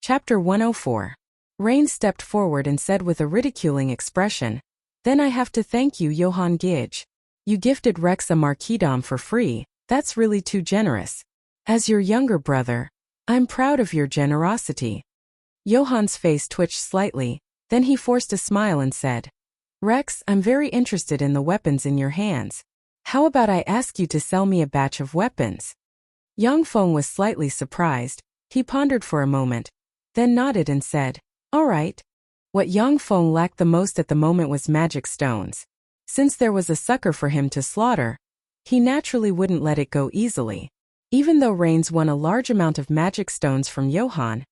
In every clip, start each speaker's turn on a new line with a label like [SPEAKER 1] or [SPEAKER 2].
[SPEAKER 1] Chapter 104. Rain stepped forward and said with a ridiculing expression, "Then I have to thank you, Johann Gidge. You gifted Rex a marquisdom for free. That's really too generous. As your younger brother, I'm proud of your generosity." Johann's face twitched slightly, then he forced a smile and said, "Rex, I'm very interested in the weapons in your hands. How about I ask you to sell me a batch of weapons?" Yang Feng was slightly surprised. He pondered for a moment, then nodded and said, "All right." What Yang Feng lacked the most at the moment was magic stones. Since there was a sucker for him to slaughter, he naturally wouldn't let it go easily. Even though Rains won a large amount of magic stones from Johann,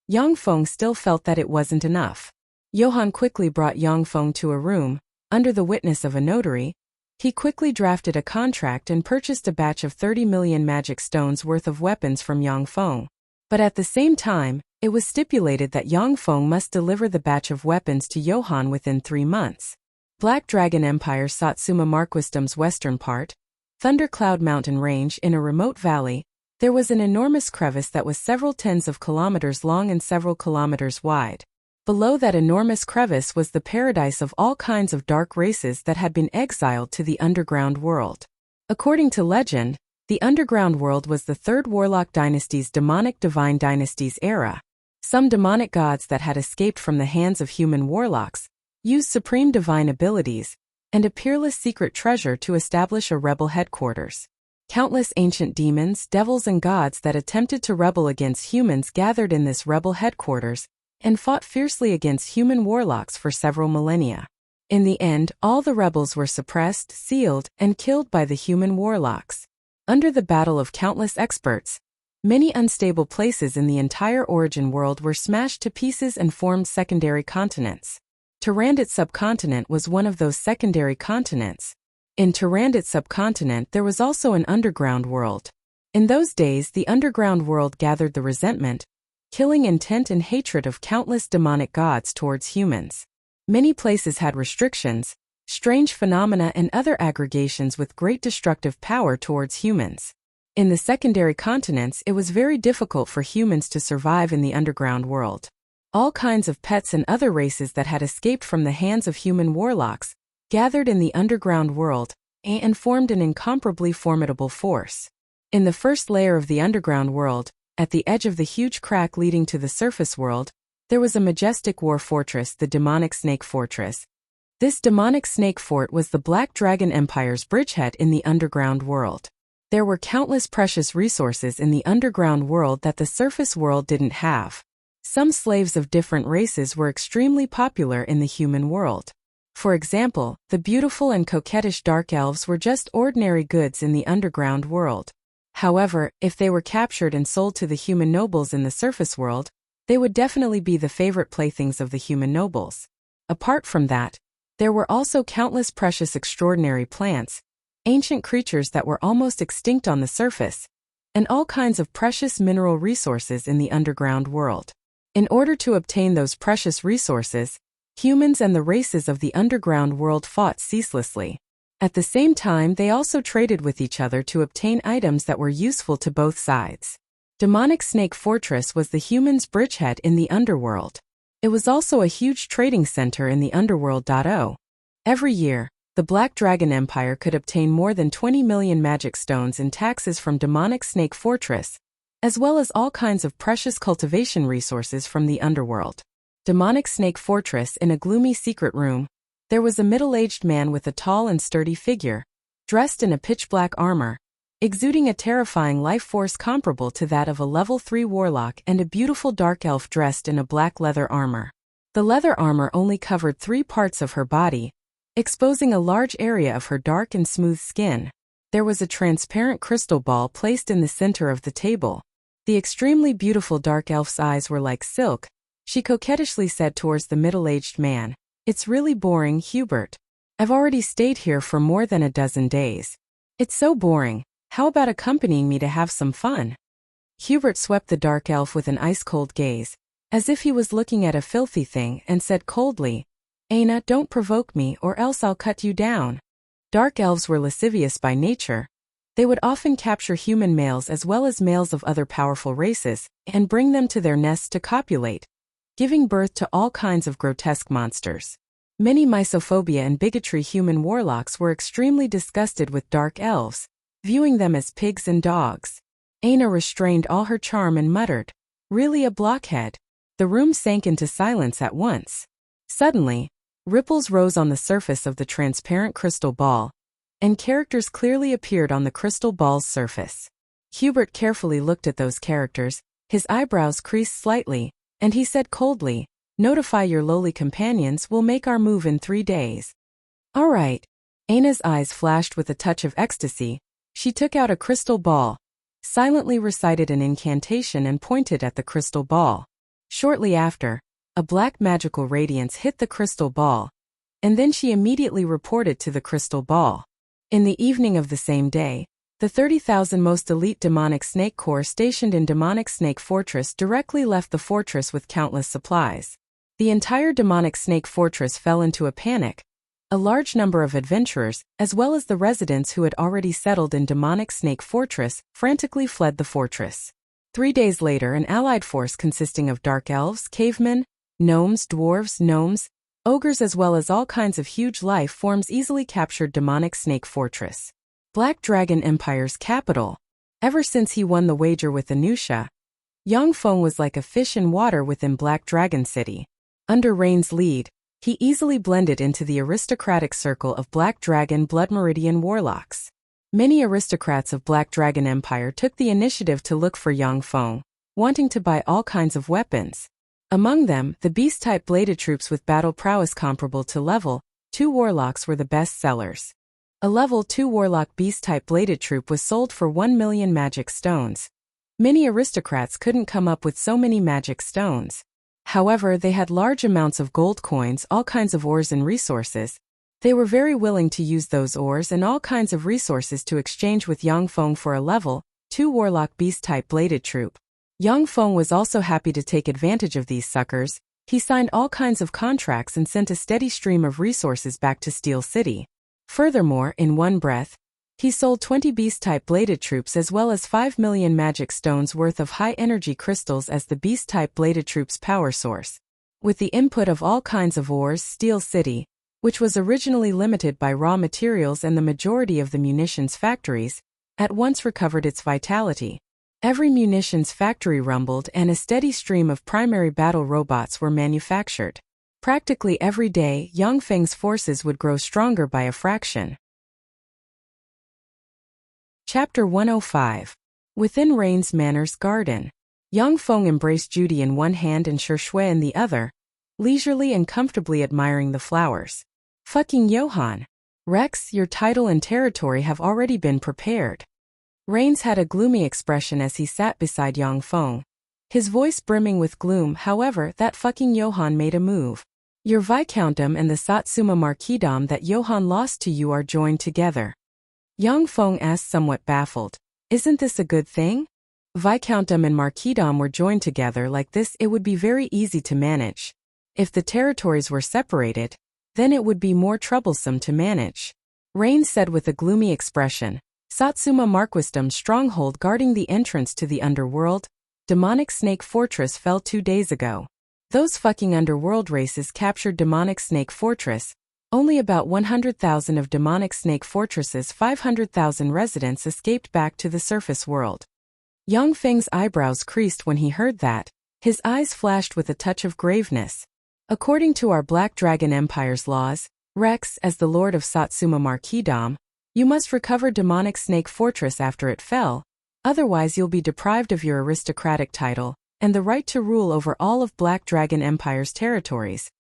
[SPEAKER 1] Yang Feng still felt that it wasn't enough. Johann quickly brought Yang Feng to a room. Under the witness of a notary, he quickly drafted a contract and purchased a batch of 30 million magic stones worth of weapons from Yang Feng. But at the same time, it was stipulated that Yang Feng must deliver the batch of weapons to Johann within 3 months. Black Dragon Empire Satsuma Marquisdom's western part, Thundercloud Mountain Range in a remote valley, there was an enormous crevice that was several tens of kilometers long and several kilometers wide. Below that enormous crevice was the paradise of all kinds of dark races that had been exiled to the underground world. According to legend, the underground world was the third Warlock dynasty's demonic divine dynasty's era. Some demonic gods that had escaped from the hands of human warlocks used supreme divine abilities and a peerless secret treasure to establish a rebel headquarters. Countless ancient demons, devils and gods that attempted to rebel against humans gathered in this rebel headquarters and fought fiercely against human warlocks for several millennia. In the end, all the rebels were suppressed, sealed, and killed by the human warlocks. Under the battle of countless experts, many unstable places in the entire origin world were smashed to pieces and formed secondary continents. Tyrandit subcontinent was one of those secondary continents. In Tyrandit subcontinent there was also an underground world. In those days the underground world gathered the resentment, killing intent and hatred of countless demonic gods towards humans. Many places had restrictions, strange phenomena and other aggregations with great destructive power towards humans. In the secondary continents it was very difficult for humans to survive in the underground world. All kinds of pets and other races that had escaped from the hands of human warlocks gathered in the underground world and formed an incomparably formidable force. In the first layer of the underground world, at the edge of the huge crack leading to the surface world, there was a majestic war fortress, the demonic snake fortress. This demonic snake fort was the Black Dragon Empire's bridgehead in the underground world. There were countless precious resources in the underground world that the surface world didn't have. Some slaves of different races were extremely popular in the human world. For example, the beautiful and coquettish dark elves were just ordinary goods in the underground world. However, if they were captured and sold to the human nobles in the surface world, they would definitely be the favorite playthings of the human nobles. Apart from that, there were also countless precious extraordinary plants, ancient creatures that were almost extinct on the surface, and all kinds of precious mineral resources in the underground world. In order to obtain those precious resources, humans and the races of the underground world fought ceaselessly. At the same time, they also traded with each other to obtain items that were useful to both sides. Demonic Snake Fortress was the humans' bridgehead in the underworld. It was also a huge trading center in the underworld. Every year, the Black Dragon Empire could obtain more than 20 million magic stones in taxes from Demonic Snake Fortress, as well as all kinds of precious cultivation resources from the underworld. Demonic Snake Fortress. In a gloomy secret room, there was a middle-aged man with a tall and sturdy figure, dressed in a pitch-black armor, exuding a terrifying life force comparable to that of a level 3 warlock, and a beautiful dark elf dressed in a black leather armor. The leather armor only covered 3 parts of her body, exposing a large area of her dark and smooth skin. There was a transparent crystal ball placed in the center of the table. The extremely beautiful dark elf's eyes were like silk. She coquettishly said towards the middle-aged man, "It's really boring, Hubert. I've already stayed here for more than a dozen days. It's so boring. How about accompanying me to have some fun?" Hubert swept the dark elf with an ice-cold gaze, as if he was looking at a filthy thing, and said coldly, "Aina, don't provoke me or else I'll cut you down." Dark elves were lascivious by nature. They would often capture human males as well as males of other powerful races, and bring them to their nests to copulate, giving birth to all kinds of grotesque monsters. Many misophobia and bigotry human warlocks were extremely disgusted with dark elves, viewing them as pigs and dogs. Aina restrained all her charm and muttered, "Really a blockhead?" The room sank into silence at once. Suddenly, ripples rose on the surface of the transparent crystal ball, and characters clearly appeared on the crystal ball's surface. Hubert carefully looked at those characters, his eyebrows creased slightly, and he said coldly, "Notify your lowly companions, we'll make our move in 3 days." "All right." Aina's eyes flashed with a touch of ecstasy. She took out a crystal ball, silently recited an incantation and pointed at the crystal ball. Shortly after, a black magical radiance hit the crystal ball, and then she immediately reported to the crystal ball. In the evening of the same day, the 30,000 most elite demonic snake corps stationed in Demonic Snake Fortress directly left the fortress with countless supplies. The entire demonic snake fortress fell into a panic. A large number of adventurers, as well as the residents who had already settled in Demonic Snake Fortress, frantically fled the fortress. 3 days later, an allied force consisting of dark elves, cavemen, gnomes, dwarves, ogres as well as all kinds of huge life forms easily captured Demonic Snake Fortress, Black Dragon Empire's capital. Ever since he won the wager with Anusha, Yang Feng was like a fish in water within Black Dragon City. Under Rain's lead, he easily blended into the aristocratic circle of Black Dragon Blood Meridian warlocks. Many aristocrats of Black Dragon Empire took the initiative to look for Yang Feng, wanting to buy all kinds of weapons. Among them, the beast-type bladed troops with battle prowess comparable to level 2 warlocks were the best sellers. A level 2 warlock beast-type bladed troop was sold for 1 million magic stones. Many aristocrats couldn't come up with so many magic stones. However, they had large amounts of gold coins, all kinds of ores and resources. They were very willing to use those ores and all kinds of resources to exchange with Yang Feng for a level 2 warlock beast-type bladed troop. Yang Feng was also happy to take advantage of these suckers. He signed all kinds of contracts and sent a steady stream of resources back to Steel City. Furthermore, in one breath, he sold 20 beast-type bladed troops as well as 5 million magic stones worth of high-energy crystals as the beast-type bladed troops' power source. With the input of all kinds of ores, Steel City, which was originally limited by raw materials and the majority of the munitions factories, at once recovered its vitality. Every munitions factory rumbled and a steady stream of primary battle robots were manufactured. Practically every day, Yang Feng's forces would grow stronger by a fraction. Chapter 105. Within Rain's Manor's Garden. Yang Feng embraced Judy in one hand and Shui in the other, leisurely and comfortably admiring the flowers. "Fucking Johann. Rex, your title and territory have already been prepared." Rains had a gloomy expression as he sat beside Yang Feng, his voice brimming with gloom. "However, that fucking Johann made a move. Your Viscountdom and the Satsuma Marquisdom that Johann lost to you are joined together." Yang Feng asked, somewhat baffled, "Isn't this a good thing? Viscountdom and Marquisdom were joined together like this, it would be very easy to manage. If the territories were separated, then it would be more troublesome to manage." Rain said with a gloomy expression, "Satsuma Marquisdom's stronghold guarding the entrance to the underworld, Demonic Snake Fortress, fell 2 days ago. Those fucking underworld races captured Demonic Snake Fortress. Only about 100,000 of Demonic Snake Fortress's 500,000 residents escaped back to the surface world." Yang Feng's eyebrows creased when he heard that. His eyes flashed with a touch of graveness. "According to our Black Dragon Empire's laws, Rex, as the Lord of Satsuma Marquisdom, you must recover Demonic Snake Fortress after it fell, otherwise you'll be deprived of your aristocratic title and the right to rule over all of Black Dragon Empire's territories.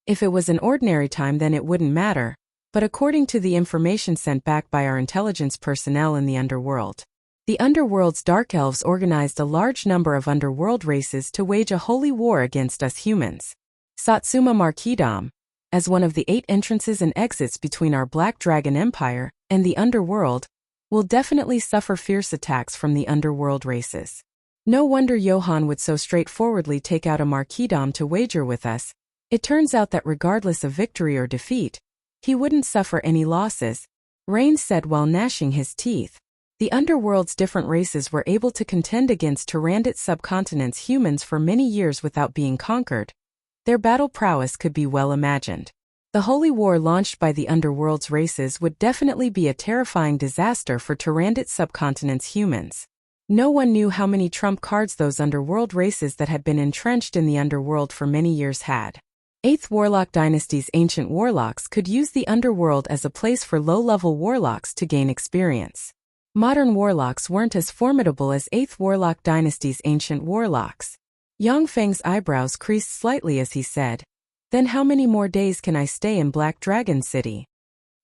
[SPEAKER 1] If it was an ordinary time then it wouldn't matter, but according to the information sent back by our intelligence personnel in the underworld, the underworld's dark elves organized a large number of underworld races to wage a holy war against us humans. Satsuma Marquisdom, as one of the 8 entrances and exits between our Black Dragon Empire and the underworld, will definitely suffer fierce attacks from the underworld races. No wonder Johann would so straightforwardly take out a Marquisdom to wager with us. It turns out that regardless of victory or defeat, he wouldn't suffer any losses," Rain said while gnashing his teeth. The underworld's different races were able to contend against Tyrannid subcontinent's humans for many years without being conquered. Their battle prowess could be well imagined. The holy war launched by the underworld's races would definitely be a terrifying disaster for Tyrannid subcontinent's humans. No one knew how many trump cards those underworld races that had been entrenched in the underworld for many years had. 8th Warlock Dynasty's ancient warlocks could use the underworld as a place for low-level warlocks to gain experience. Modern warlocks weren't as formidable as 8th Warlock Dynasty's ancient warlocks. Yang Feng's eyebrows creased slightly as he said, "Then how many more days can I stay in Black Dragon City?"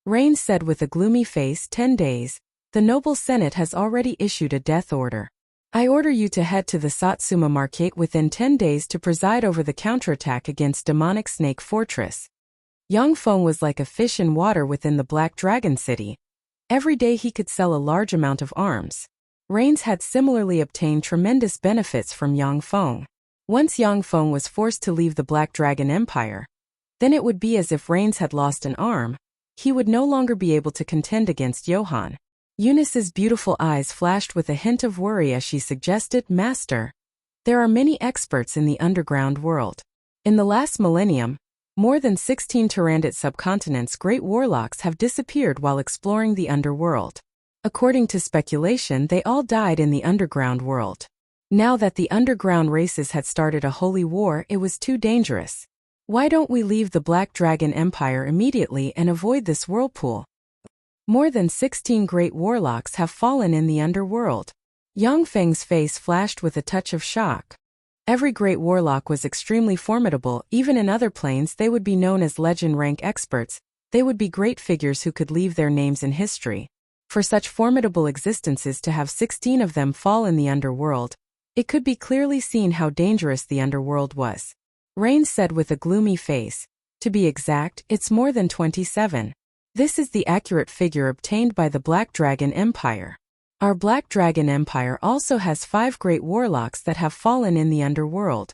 [SPEAKER 1] Rain said with a gloomy face, 10 days. The noble Senate has already issued a death order. I order you to head to the Satsuma Market within 10 days to preside over the counterattack against Demonic Snake Fortress. Yang Feng was like a fish in water within the Black Dragon City. Every day he could sell a large amount of arms. Rains had similarly obtained tremendous benefits from Yang Feng. Once Yang Feng was forced to leave the Black Dragon Empire, then it would be as if Rains had lost an arm. He would no longer be able to contend against Johann. Eunice's beautiful eyes flashed with a hint of worry as she suggested, "Master, there are many experts in the underground world. In the last millennium, more than 16 Tyrannid subcontinent's great warlocks have disappeared while exploring the underworld. According to speculation, they all died in the underground world. Now that the underground races had started a holy war, it was too dangerous. Why don't we leave the Black Dragon Empire immediately and avoid this whirlpool? More than 16 great warlocks have fallen in the underworld." Yang Feng's face flashed with a touch of shock. Every great warlock was extremely formidable. Even in other planes they would be known as legend rank experts. They would be great figures who could leave their names in history. For such formidable existences to have 16 of them fall in the underworld, it could be clearly seen how dangerous the underworld was. Rain said with a gloomy face, "To be exact, it's more than 27. This is the accurate figure obtained by the Black Dragon Empire. Our Black Dragon Empire also has 5 great warlocks that have fallen in the underworld."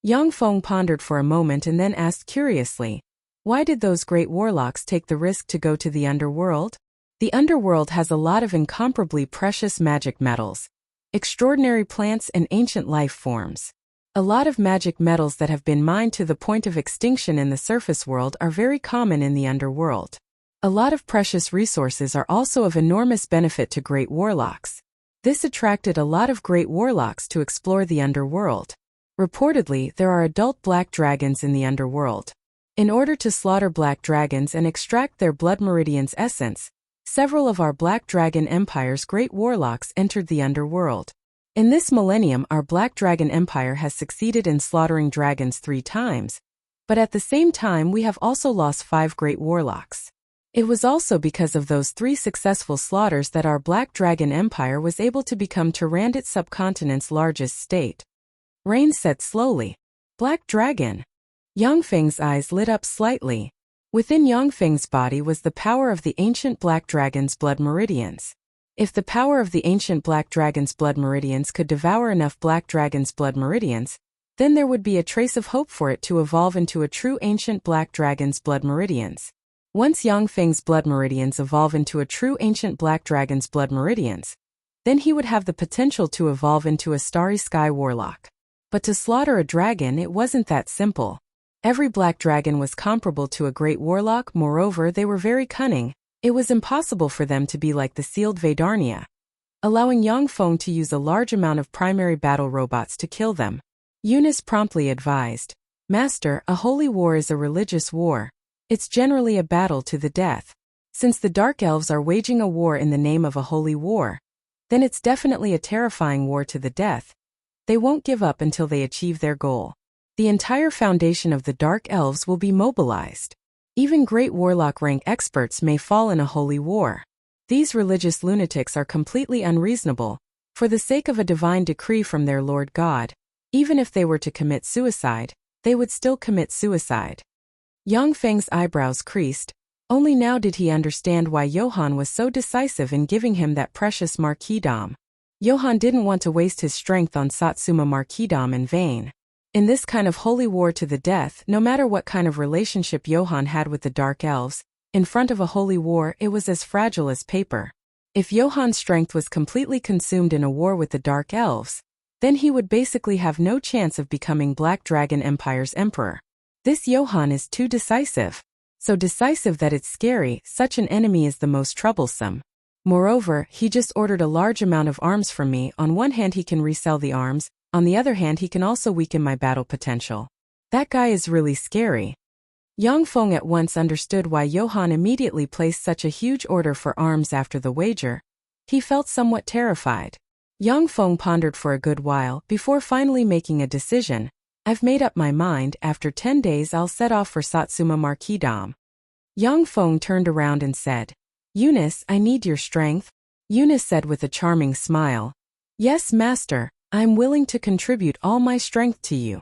[SPEAKER 1] Yang Feng pondered for a moment and then asked curiously, "Why did those great warlocks take the risk to go to the underworld?" The underworld has a lot of incomparably precious magic metals, extraordinary plants and ancient life forms. A lot of magic metals that have been mined to the point of extinction in the surface world are very common in the underworld. A lot of precious resources are also of enormous benefit to great warlocks. This attracted a lot of great warlocks to explore the underworld. Reportedly, there are adult black dragons in the underworld. In order to slaughter black dragons and extract their blood meridian's essence, several of our Black Dragon Empire's great warlocks entered the underworld. In this millennium, our Black Dragon Empire has succeeded in slaughtering dragons 3 times, but at the same time we have also lost 5 great warlocks. It was also because of those 3 successful slaughters that our Black Dragon Empire was able to become Tyrannid subcontinent's largest state. Rain said slowly, "Black Dragon." Yang Feng's eyes lit up slightly. Within Yang Feng's body was the power of the ancient Black Dragon's blood meridians. If the power of the ancient Black Dragon's blood meridians could devour enough Black Dragon's blood meridians, then there would be a trace of hope for it to evolve into a true ancient Black Dragon's blood meridians. Once Yang Feng's blood meridians evolve into a true ancient Black Dragon's blood meridians, then he would have the potential to evolve into a Starry Sky warlock. But to slaughter a dragon, it wasn't that simple. Every black dragon was comparable to a great warlock. Moreover, they were very cunning. It was impossible for them to be like the sealed Vedarnia, allowing Yang Feng to use a large amount of primary battle robots to kill them. Eunice promptly advised, "Master, a holy war is a religious war. It's generally a battle to the death. Since the Dark Elves are waging a war in the name of a holy war, then it's definitely a terrifying war to the death. They won't give up until they achieve their goal. The entire foundation of the Dark Elves will be mobilized. Even great warlock rank experts may fall in a holy war. These religious lunatics are completely unreasonable. For the sake of a divine decree from their Lord God, even if they were to commit suicide, they would still commit suicide." Yang Feng's eyebrows creased. Only now did he understand why Johann was so decisive in giving him that precious marquisdom. Johann didn't want to waste his strength on Satsuma marquisdom in vain. In this kind of holy war to the death, no matter what kind of relationship Johann had with the Dark Elves, in front of a holy war it was as fragile as paper. If Johan's strength was completely consumed in a war with the Dark Elves, then he would basically have no chance of becoming Black Dragon Empire's emperor. This Johan is too decisive. So decisive that it's scary. Such an enemy is the most troublesome. Moreover, he just ordered a large amount of arms from me. On one hand he can resell the arms, on the other hand he can also weaken my battle potential. That guy is really scary. Yang Feng at once understood why Johan immediately placed such a huge order for arms after the wager. He felt somewhat terrified. Yang Feng pondered for a good while before finally making a decision. I've made up my mind. After 10 days I'll set off for Satsuma Marquisdom. Yang Feng turned around and said, Eunice, I need your strength. Eunice said with a charming smile, Yes, master, I am willing to contribute all my strength to you.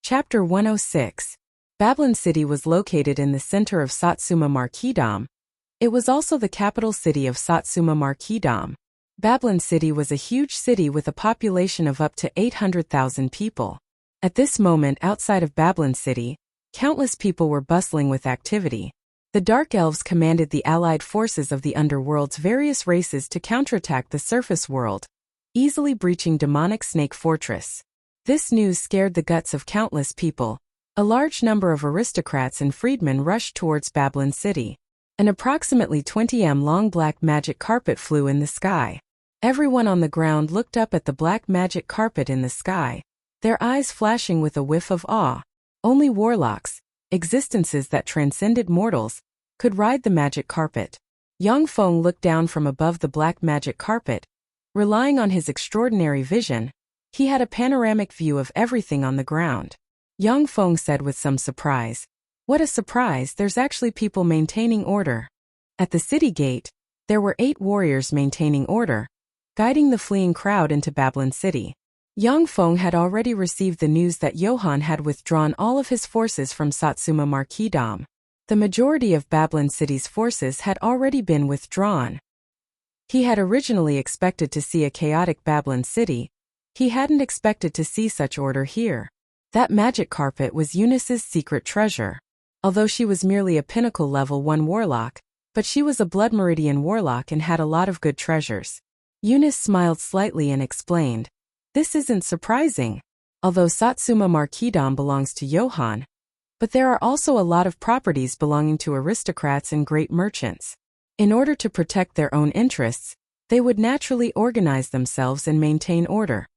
[SPEAKER 1] Chapter 106. Babylon City was located in the center of Satsuma Marquisdom. It was also the capital city of Satsuma Marquisdom. Babylon City was a huge city with a population of up to 800,000 people. At this moment outside of Babylon City, countless people were bustling with activity. The Dark Elves commanded the allied forces of the underworld's various races to counterattack the surface world, easily breaching demonic Snake Fortress. This news scared the guts of countless people. A large number of aristocrats and freedmen rushed towards Babylon City. An approximately 20 m long black magic carpet flew in the sky. Everyone on the ground looked up at the black magic carpet in the sky, their eyes flashing with a whiff of awe. Only warlocks, existences that transcended mortals, could ride the magic carpet. Yang Feng looked down from above the black magic carpet. Relying on his extraordinary vision, he had a panoramic view of everything on the ground. Yang Feng said with some surprise, What a surprise, there's actually people maintaining order. At the city gate, there were 8 warriors maintaining order, guiding the fleeing crowd into Babylon City. Yang Feng had already received the news that Johan had withdrawn all of his forces from Satsuma Marquisdom. The majority of Babylon City's forces had already been withdrawn. He had originally expected to see a chaotic Babylon City. He hadn't expected to see such order here. That magic carpet was Eunice's secret treasure. Although she was merely a pinnacle level 1 warlock, but she was a Blood Meridian warlock and had a lot of good treasures. Eunice smiled slightly and explained, This isn't surprising, although Satsuma Marquisdom belongs to Johan, but there are also a lot of properties belonging to aristocrats and great merchants. In order to protect their own interests, they would naturally organize themselves and maintain order.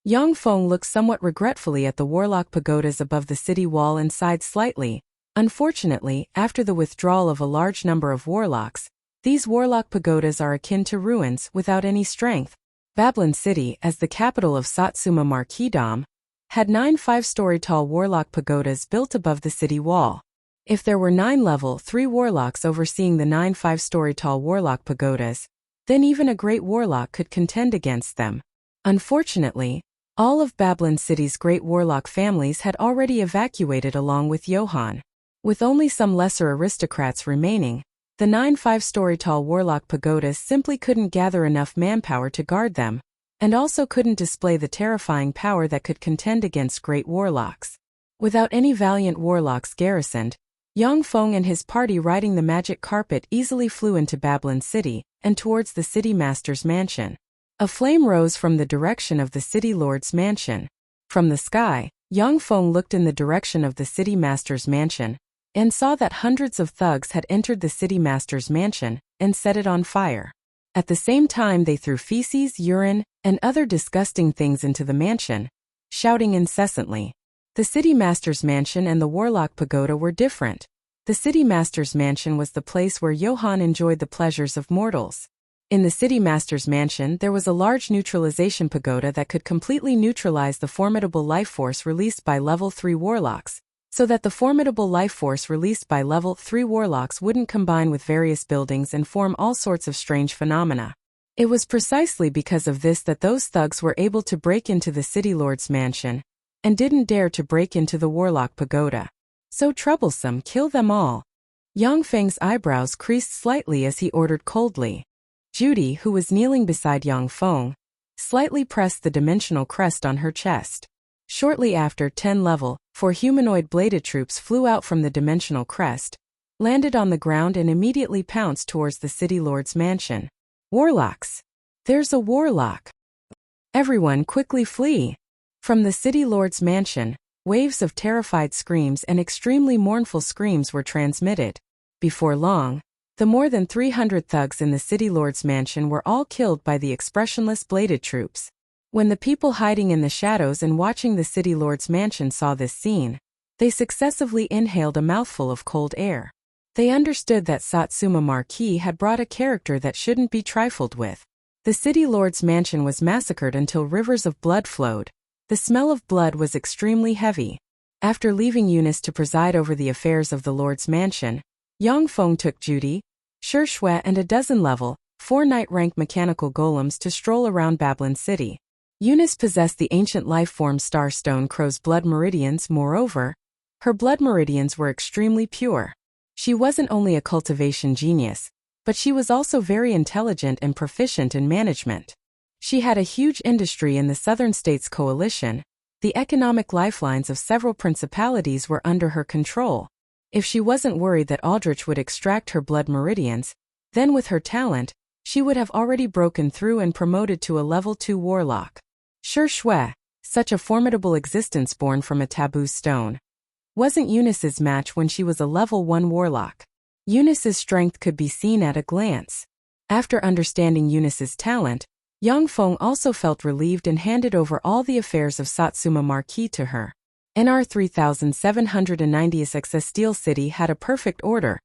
[SPEAKER 1] Yang Feng looked somewhat regretfully at the warlock pagodas above the city wall and sighed slightly. Unfortunately, after the withdrawal of a large number of warlocks, these warlock pagodas are akin to ruins without any strength. Babylon City, as the capital of Satsuma Marquisdom, had 9 5-story tall warlock pagodas built above the city wall. If there were 9 level 3 warlocks overseeing the 9 5-story tall warlock pagodas, then even a great warlock could contend against them. Unfortunately, all of Babylon City's great warlock families had already evacuated along with Johan. With only some lesser aristocrats remaining, the 9 5-story tall warlock pagodas simply couldn't gather enough manpower to guard them, and also couldn't display the terrifying power that could contend against great warlocks. Without any valiant warlocks garrisoned, Yang Feng and his party riding the magic carpet easily flew into Babylon City and towards the city master's mansion. A flame rose from the direction of the city lord's mansion. From the sky, Yang Feng looked in the direction of the city master's mansion and saw that hundreds of thugs had entered the city master's mansion and set it on fire. At the same time they threw feces, urine, and other disgusting things into the mansion, shouting incessantly. The city master's mansion and the warlock pagoda were different. The city master's mansion was the place where Johan enjoyed the pleasures of mortals. In the city master's mansion there was a large neutralization pagoda that could completely neutralize the formidable life force released by level 3 warlocks, so that the formidable life force released by level 3 warlocks wouldn't combine with various buildings and form all sorts of strange phenomena. It was precisely because of this that those thugs were able to break into the city lord's mansion, and didn't dare to break into the warlock pagoda. So troublesome, kill them all. Yang Feng's eyebrows creased slightly as he ordered coldly. Judy, who was kneeling beside Yang Feng, slightly pressed the dimensional crest on her chest. Shortly after, 10 level 4 humanoid bladed troops flew out from the dimensional crest, landed on the ground and immediately pounced towards the city lord's mansion. Warlocks! There's a warlock! Everyone quickly flee! From the city lord's mansion, waves of terrified screams and extremely mournful screams were transmitted. Before long, the more than 300 thugs in the city lord's mansion were all killed by the expressionless bladed troops. When the people hiding in the shadows and watching the city lord's mansion saw this scene, they successively inhaled a mouthful of cold air. They understood that Satsuma Marquis had brought a character that shouldn't be trifled with. The city lord's mansion was massacred until rivers of blood flowed. The smell of blood was extremely heavy. After leaving Eunice to preside over the affairs of the lord's mansion, Yang Feng took Judy, Shi Shui and a dozen level 4 knight-rank mechanical golems to stroll around Babylon City. Eunice possessed the ancient life-form Starstone Crow's blood meridians. Moreover, her blood meridians were extremely pure. She wasn't only a cultivation genius, but she was also very intelligent and proficient in management. She had a huge industry in the Southern States Coalition. The economic lifelines of several principalities were under her control. If she wasn't worried that Aldrich would extract her blood meridians, then with her talent, she would have already broken through and promoted to a level 2 warlock. Shi Shui, such a formidable existence born from a taboo stone, wasn't Eunice's match when she was a level 1 warlock. Eunice's strength could be seen at a glance. After understanding Eunice's talent, Yang Feng also felt relieved and handed over all the affairs of Satsuma Marquis to her. NR 3790SX Steel City had a perfect order.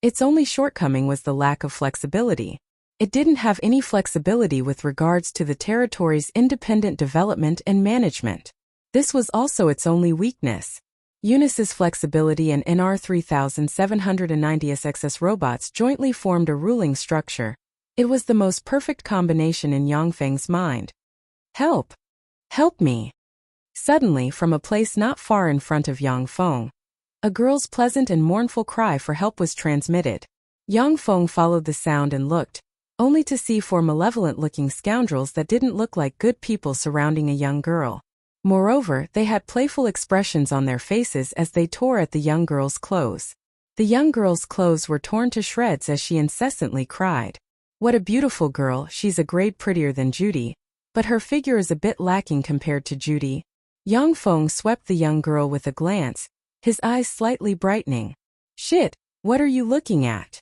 [SPEAKER 1] Its only shortcoming was the lack of flexibility. It didn't have any flexibility with regards to the territory's independent development and management. This was also its only weakness. Eunice's flexibility and NR 3790SXS robots jointly formed a ruling structure. It was the most perfect combination in Yang Feng's mind. Help! Help me! Suddenly, from a place not far in front of Yang Feng, a girl's pleasant and mournful cry for help was transmitted. Yang Feng followed the sound and looked, only to see 4 malevolent-looking scoundrels that didn't look like good people surrounding a young girl. Moreover, they had playful expressions on their faces as they tore at the young girl's clothes. The young girl's clothes were torn to shreds as she incessantly cried. What a beautiful girl, she's a grade prettier than Judy, but her figure is a bit lacking compared to Judy. Yang Feng swept the young girl with a glance, his eyes slightly brightening. Shit, what are you looking at?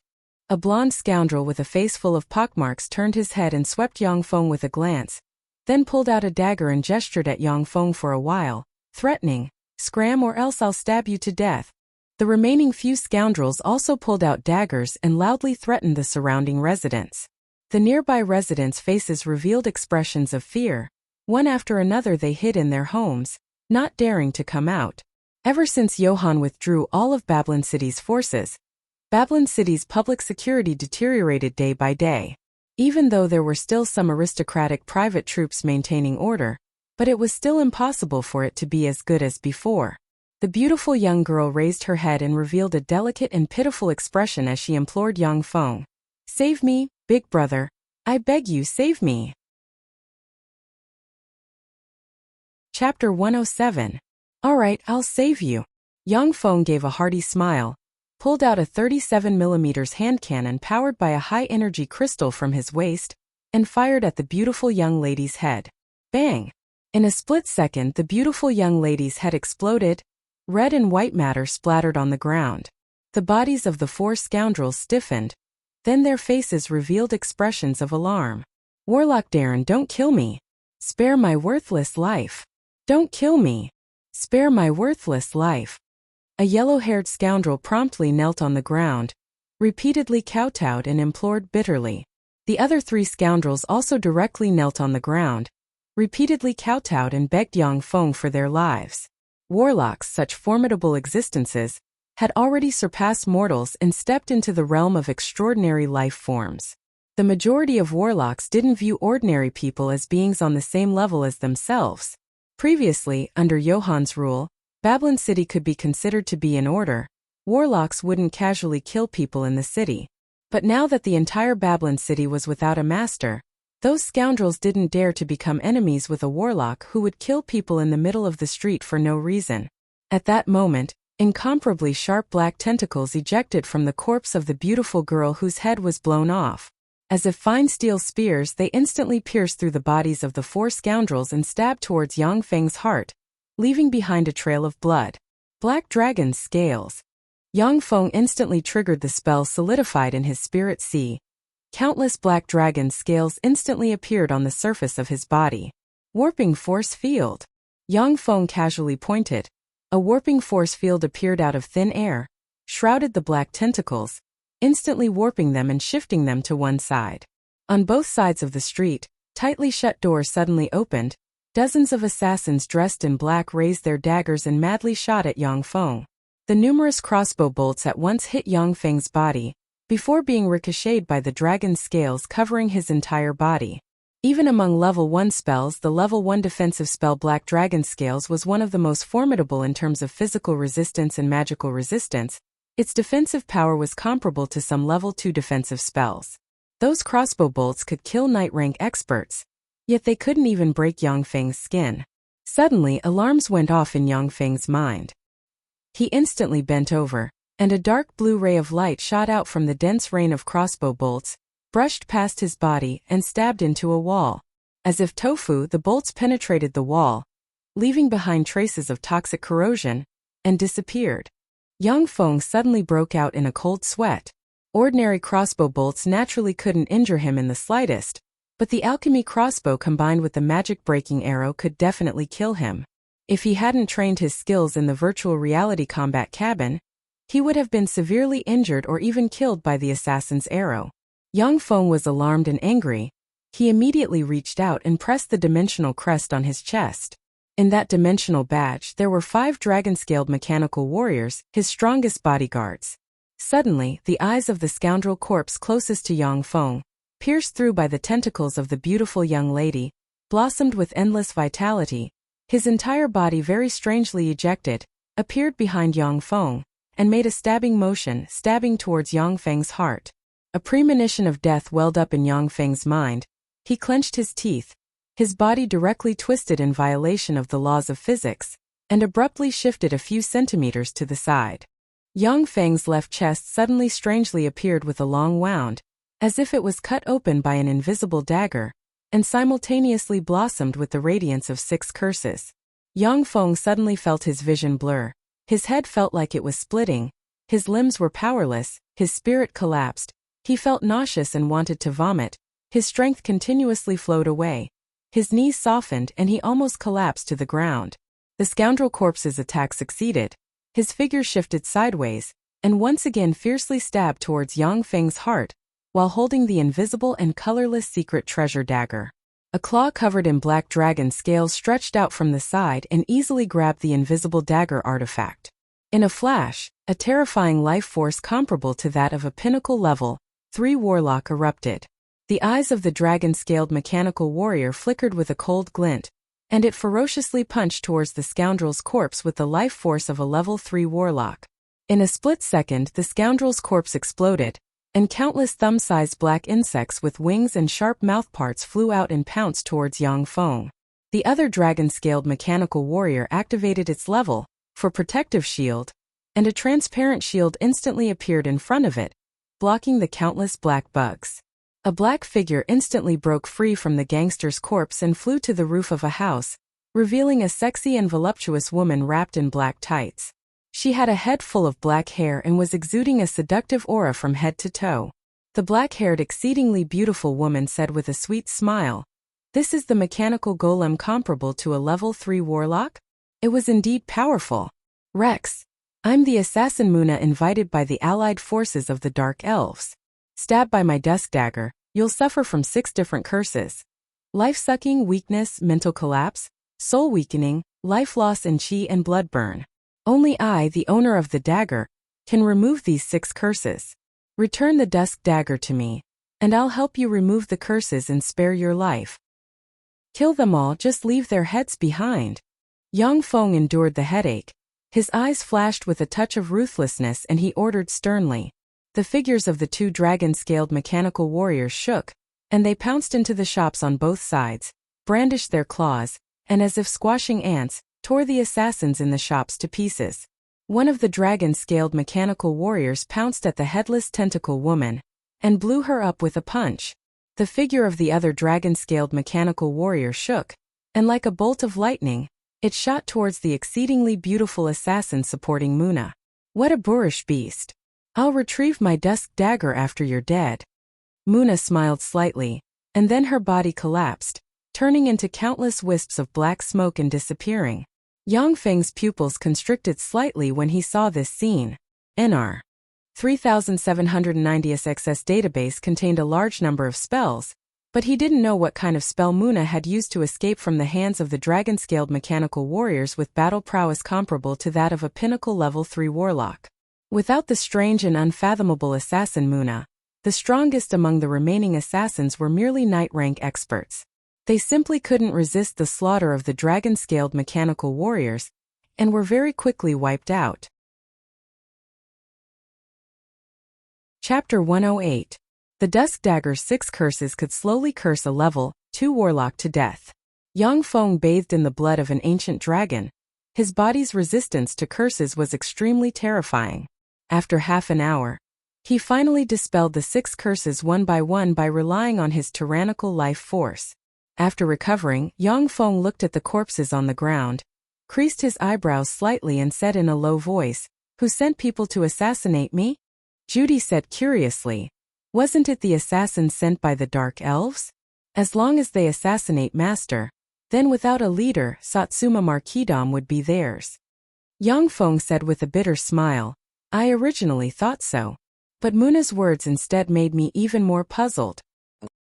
[SPEAKER 1] A blonde scoundrel with a face full of pockmarks turned his head and swept Yang Feng with a glance, then pulled out a dagger and gestured at Yang Feng for a while, threatening, "Scram or else I'll stab you to death." The remaining few scoundrels also pulled out daggers and loudly threatened the surrounding residents. The nearby residents' faces revealed expressions of fear. One after another they hid in their homes, not daring to come out. Ever since Johann withdrew all of Babylon City's forces, Babylon City's public security deteriorated day by day. Even though there were still some aristocratic private troops maintaining order, but it was still impossible for it to be as good as before. The beautiful young girl raised her head and revealed a delicate and pitiful expression as she implored Yang Feng. "Save me, big brother. I beg you, save me." Chapter 107. Alright, I'll save you. Yang Feng gave a hearty smile, pulled out a 37mm hand cannon powered by a high-energy crystal from his waist, and fired at the beautiful young lady's head. Bang! In a split second, the beautiful young lady's head exploded. Red and white matter splattered on the ground. The bodies of the 4 scoundrels stiffened. Then their faces revealed expressions of alarm. "Warlock Darren, don't kill me. Spare my worthless life. Don't kill me. Spare my worthless life." A yellow-haired scoundrel promptly knelt on the ground, repeatedly kowtowed and implored bitterly. The other 3 scoundrels also directly knelt on the ground, repeatedly kowtowed and begged Yang Feng for their lives. Warlocks, such formidable existences, had already surpassed mortals and stepped into the realm of extraordinary life forms. The majority of warlocks didn't view ordinary people as beings on the same level as themselves. Previously, under Johann's rule, Babylon City could be considered to be in order. Warlocks wouldn't casually kill people in the city. But now that the entire Babylon City was without a master, those scoundrels didn't dare to become enemies with a warlock who would kill people in the middle of the street for no reason. At that moment, Incomparably sharp black tentacles ejected from the corpse of the beautiful girl whose head was blown off. As if fine steel spears, they instantly pierced through the bodies of the four scoundrels and stabbed towards Yang Feng's heart, leaving behind a trail of blood. Black Dragon's Scales. Yang Feng instantly triggered the spell solidified in his spirit sea. Countless black dragon scales instantly appeared on the surface of his body. Warping force field. Yang Feng casually pointed. A warping force field appeared out of thin air, shrouded the black tentacles, instantly warping them and shifting them to one side. On both sides of the street, tightly shut doors suddenly opened. Dozens of assassins dressed in black raised their daggers and madly shot at Yang Feng. The numerous crossbow bolts at once hit Yang Feng's body, before being ricocheted by the dragon's scales covering his entire body. Even among level 1 spells, the level 1 defensive spell Black Dragon Scales was one of the most formidable in terms of physical resistance and magical resistance. Its defensive power was comparable to some level 2 defensive spells. Those crossbow bolts could kill knight rank experts, yet they couldn't even break Yang Feng's skin. Suddenly, alarms went off in Yang Feng's mind. He instantly bent over, and a dark blue ray of light shot out from the dense rain of crossbow bolts, brushed past his body and stabbed into a wall. As if tofu, the bolts penetrated the wall, leaving behind traces of toxic corrosion, and disappeared. Yang Feng suddenly broke out in a cold sweat. Ordinary crossbow bolts naturally couldn't injure him in the slightest, but the alchemy crossbow combined with the magic-breaking arrow could definitely kill him. If he hadn't trained his skills in the virtual reality combat cabin, he would have been severely injured or even killed by the assassin's arrow. Yang Feng was alarmed and angry. He immediately reached out and pressed the dimensional crest on his chest. In that dimensional badge there were 5 dragon-scaled mechanical warriors, his strongest bodyguards. Suddenly, the eyes of the scoundrel corpse closest to Yang Feng, pierced through by the tentacles of the beautiful young lady, blossomed with endless vitality. His entire body, very strangely ejected, appeared behind Yang Feng, and made a stabbing motion, stabbing towards Yang Feng's heart. A premonition of death welled up in Yang Feng's mind. He clenched his teeth. His body directly twisted in violation of the laws of physics, and abruptly shifted a few centimeters to the side. Yang Feng's left chest suddenly strangely appeared with a long wound, as if it was cut open by an invisible dagger, and simultaneously blossomed with the radiance of 6 curses. Yang Feng suddenly felt his vision blur. His head felt like it was splitting. His limbs were powerless. His spirit collapsed. He felt nauseous and wanted to vomit. His strength continuously flowed away. His knees softened and he almost collapsed to the ground. The scoundrel corpse's attack succeeded. His figure shifted sideways, and once again fiercely stabbed towards Yang Feng's heart, while holding the invisible and colorless secret treasure dagger. A claw covered in black dragon scales stretched out from the side and easily grabbed the invisible dagger artifact. In a flash, a terrifying life force comparable to that of a pinnacle level 3 warlock erupted. The eyes of the dragon-scaled mechanical warrior flickered with a cold glint, and it ferociously punched towards the scoundrel's corpse with the life force of a level 3 warlock. In a split second, the scoundrel's corpse exploded, and countless thumb-sized black insects with wings and sharp mouthparts flew out and pounced towards Yang Feng. The other dragon-scaled mechanical warrior activated its level 4 protective shield, and a transparent shield instantly appeared in front of it, blocking the countless black bugs. A black figure instantly broke free from the gangster's corpse and flew to the roof of a house, revealing a sexy and voluptuous woman wrapped in black tights. She had a head full of black hair and was exuding a seductive aura from head to toe. The black-haired, exceedingly beautiful woman said with a sweet smile, "This is the mechanical golem comparable to a level 3 warlock?" It was indeed powerful. "Rex, I'm the assassin Muna invited by the allied forces of the Dark Elves. Stabbed by my dusk dagger, you'll suffer from 6 different curses. Life-sucking, weakness, mental collapse, soul weakening, life loss and chi and blood burn. Only I, the owner of the dagger, can remove these 6 curses. Return the dusk dagger to me, and I'll help you remove the curses and spare your life. Kill them all, just leave their heads behind." Yang Feng endured the headache. His eyes flashed with a touch of ruthlessness and he ordered sternly. The figures of the 2 dragon-scaled mechanical warriors shook, and they pounced into the shops on both sides, brandished their claws, and as if squashing ants, tore the assassins in the shops to pieces. One of the dragon-scaled mechanical warriors pounced at the headless tentacle woman and blew her up with a punch. The figure of the other dragon-scaled mechanical warrior shook, and like a bolt of lightning, it shot towards the exceedingly beautiful assassin supporting Muna. What a boorish beast. I'll retrieve my dusk dagger after you're dead. Muna smiled slightly, and then her body collapsed, turning into countless wisps of black smoke and disappearing. Yang Feng's pupils constricted slightly when he saw this scene. NR 3790's XS database contained a large number of spells, but he didn't know what kind of spell Muna had used to escape from the hands of the dragon-scaled mechanical warriors with battle prowess comparable to that of a pinnacle level 3 warlock. Without the strange and unfathomable assassin Muna, the strongest among the remaining assassins were merely knight rank experts. They simply couldn't resist the slaughter of the dragon-scaled mechanical warriors, and were very quickly wiped out. Chapter 108. The Dusk Dagger's 6 curses could slowly curse a level 2 warlock to death. Yang Feng bathed in the blood of an ancient dragon. His body's resistance to curses was extremely terrifying. After half an hour, he finally dispelled the 6 curses one by relying on his tyrannical life force. After recovering, Yang Feng looked at the corpses on the ground, creased his eyebrows slightly and said in a low voice, "Who sent people to assassinate me?" Judy said curiously, "Wasn't it the assassins sent by the Dark Elves? As long as they assassinate Master, then without a leader, Satsuma Marquisdom would be theirs." Yang Feng said with a bitter smile, "I originally thought so. But Muna's words instead made me even more puzzled.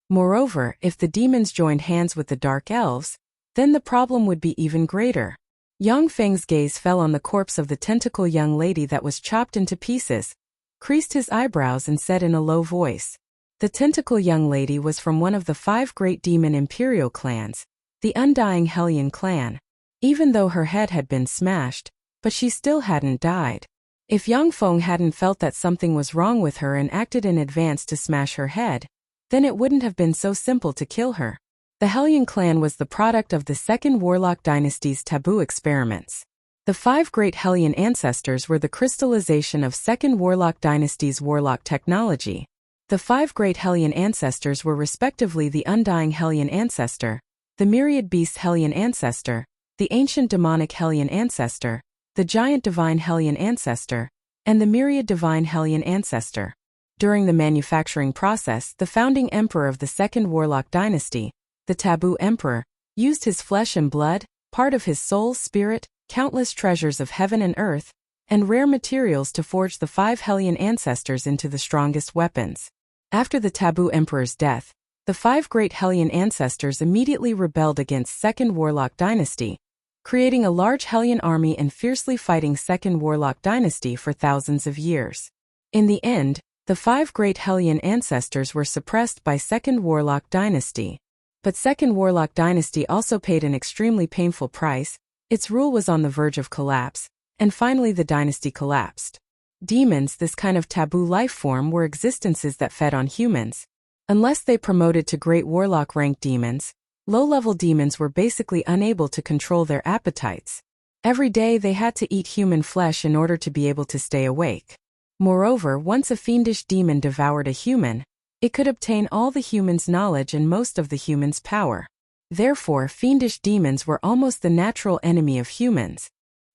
[SPEAKER 1] Moreover, if the demons joined hands with the Dark Elves, then the problem would be even greater." Yang Feng's gaze fell on the corpse of the tentacle young lady that was chopped into pieces, creased his eyebrows and said in a low voice. The tentacle young lady was from one of the 5 great demon imperial clans, the Undying Hellion clan. Even though her head had been smashed, but she still hadn't died. If Yang Feng hadn't felt that something was wrong with her and acted in advance to smash her head, then it wouldn't have been so simple to kill her. The Hellion clan was the product of the Second Warlock Dynasty's taboo experiments. The 5 great Hellion ancestors were the crystallization of Second Warlock Dynasty's warlock technology. The 5 great Hellion ancestors were respectively the Undying Hellion ancestor, the Myriad Beast Hellion ancestor, the Ancient Demonic Hellion ancestor, the Giant Divine Hellion ancestor, and the Myriad Divine Hellion ancestor. During the manufacturing process, the founding emperor of the Second Warlock Dynasty, the Taboo Emperor, used his flesh and blood, part of his soul, spirit, countless treasures of heaven and earth, and rare materials to forge the 5 Hellion ancestors into the strongest weapons. After the Taboo Emperor's death, the 5 great Hellion ancestors immediately rebelled against Second Warlock Dynasty, creating a large Hellion army and fiercely fighting Second Warlock Dynasty for thousands of years. In the end, the 5 great Hellion ancestors were suppressed by Second Warlock Dynasty. But Second Warlock Dynasty also paid an extremely painful price. Its rule was on the verge of collapse, and finally the dynasty collapsed. Demons, this kind of taboo life form, were existences that fed on humans. Unless they promoted to great warlock rank demons, low-level demons were basically unable to control their appetites. Every day they had to eat human flesh in order to be able to stay awake. Moreover, once a fiendish demon devoured a human, it could obtain all the human's knowledge and most of the human's power. Therefore, fiendish demons were almost the natural enemy of humans.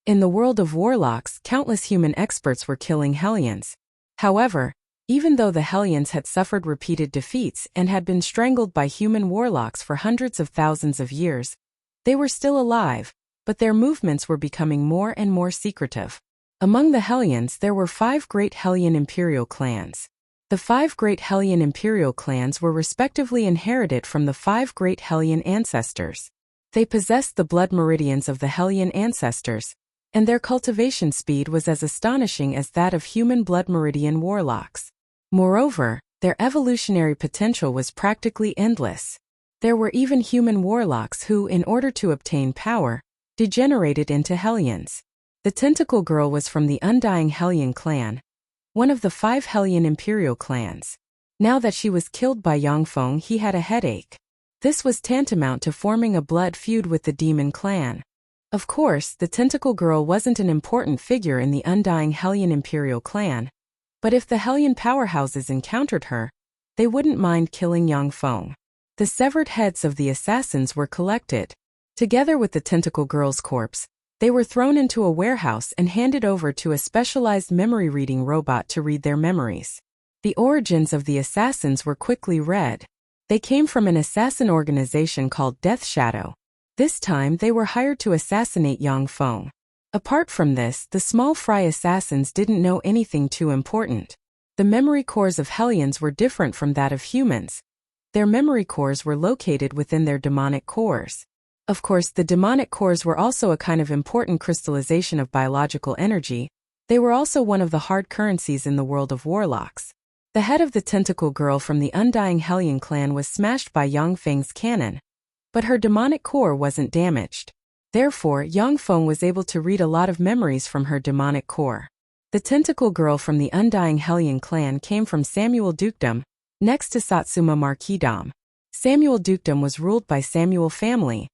[SPEAKER 1] In the world of warlocks, countless human experts were killing Hellions. However, even though the Hellions had suffered repeated defeats and had been strangled by human warlocks for hundreds of thousands of years, they were still alive, but their movements were becoming more and more secretive. Among the Hellions there were 5 great Hellion imperial clans. The 5 great Hellion imperial clans were respectively inherited from the 5 great Hellion ancestors. They possessed the blood meridians of the Hellion ancestors, and their cultivation speed was as astonishing as that of human blood meridian warlocks. Moreover, their evolutionary potential was practically endless. There were even human warlocks who, in order to obtain power, degenerated into Hellions. The Tentacle Girl was from the Undying Hellion clan, one of the 5 Hellion imperial clans. Now that she was killed by Yang Feng, he had a headache. This was tantamount to forming a blood feud with the demon clan. Of course, the tentacle girl wasn't an important figure in the undying Hellion imperial clan, but if the Hellion powerhouses encountered her, they wouldn't mind killing Yang Feng. The severed heads of the assassins were collected. Together with the tentacle girl's corpse, they were thrown into a warehouse and handed over to a specialized memory-reading robot to read their memories. The origins of the assassins were quickly read. They came from an assassin organization called Death Shadow. This time they were hired to assassinate Yang Feng. Apart from this, the small fry assassins didn't know anything too important. The memory cores of Hellions were different from that of humans. Their memory cores were located within their demonic cores. Of course, the demonic cores were also a kind of important crystallization of biological energy. They were also one of the hard currencies in the world of warlocks. The head of the tentacle girl from the undying Hellion clan was smashed by Yang Feng's cannon, but her demonic core wasn't damaged. Therefore, Yang Feng was able to read a lot of memories from her demonic core. The tentacle girl from the undying Hellion clan came from Samuel Dukedom, next to Satsuma Marquisdom. Samuel Dukedom was ruled by Samuel family,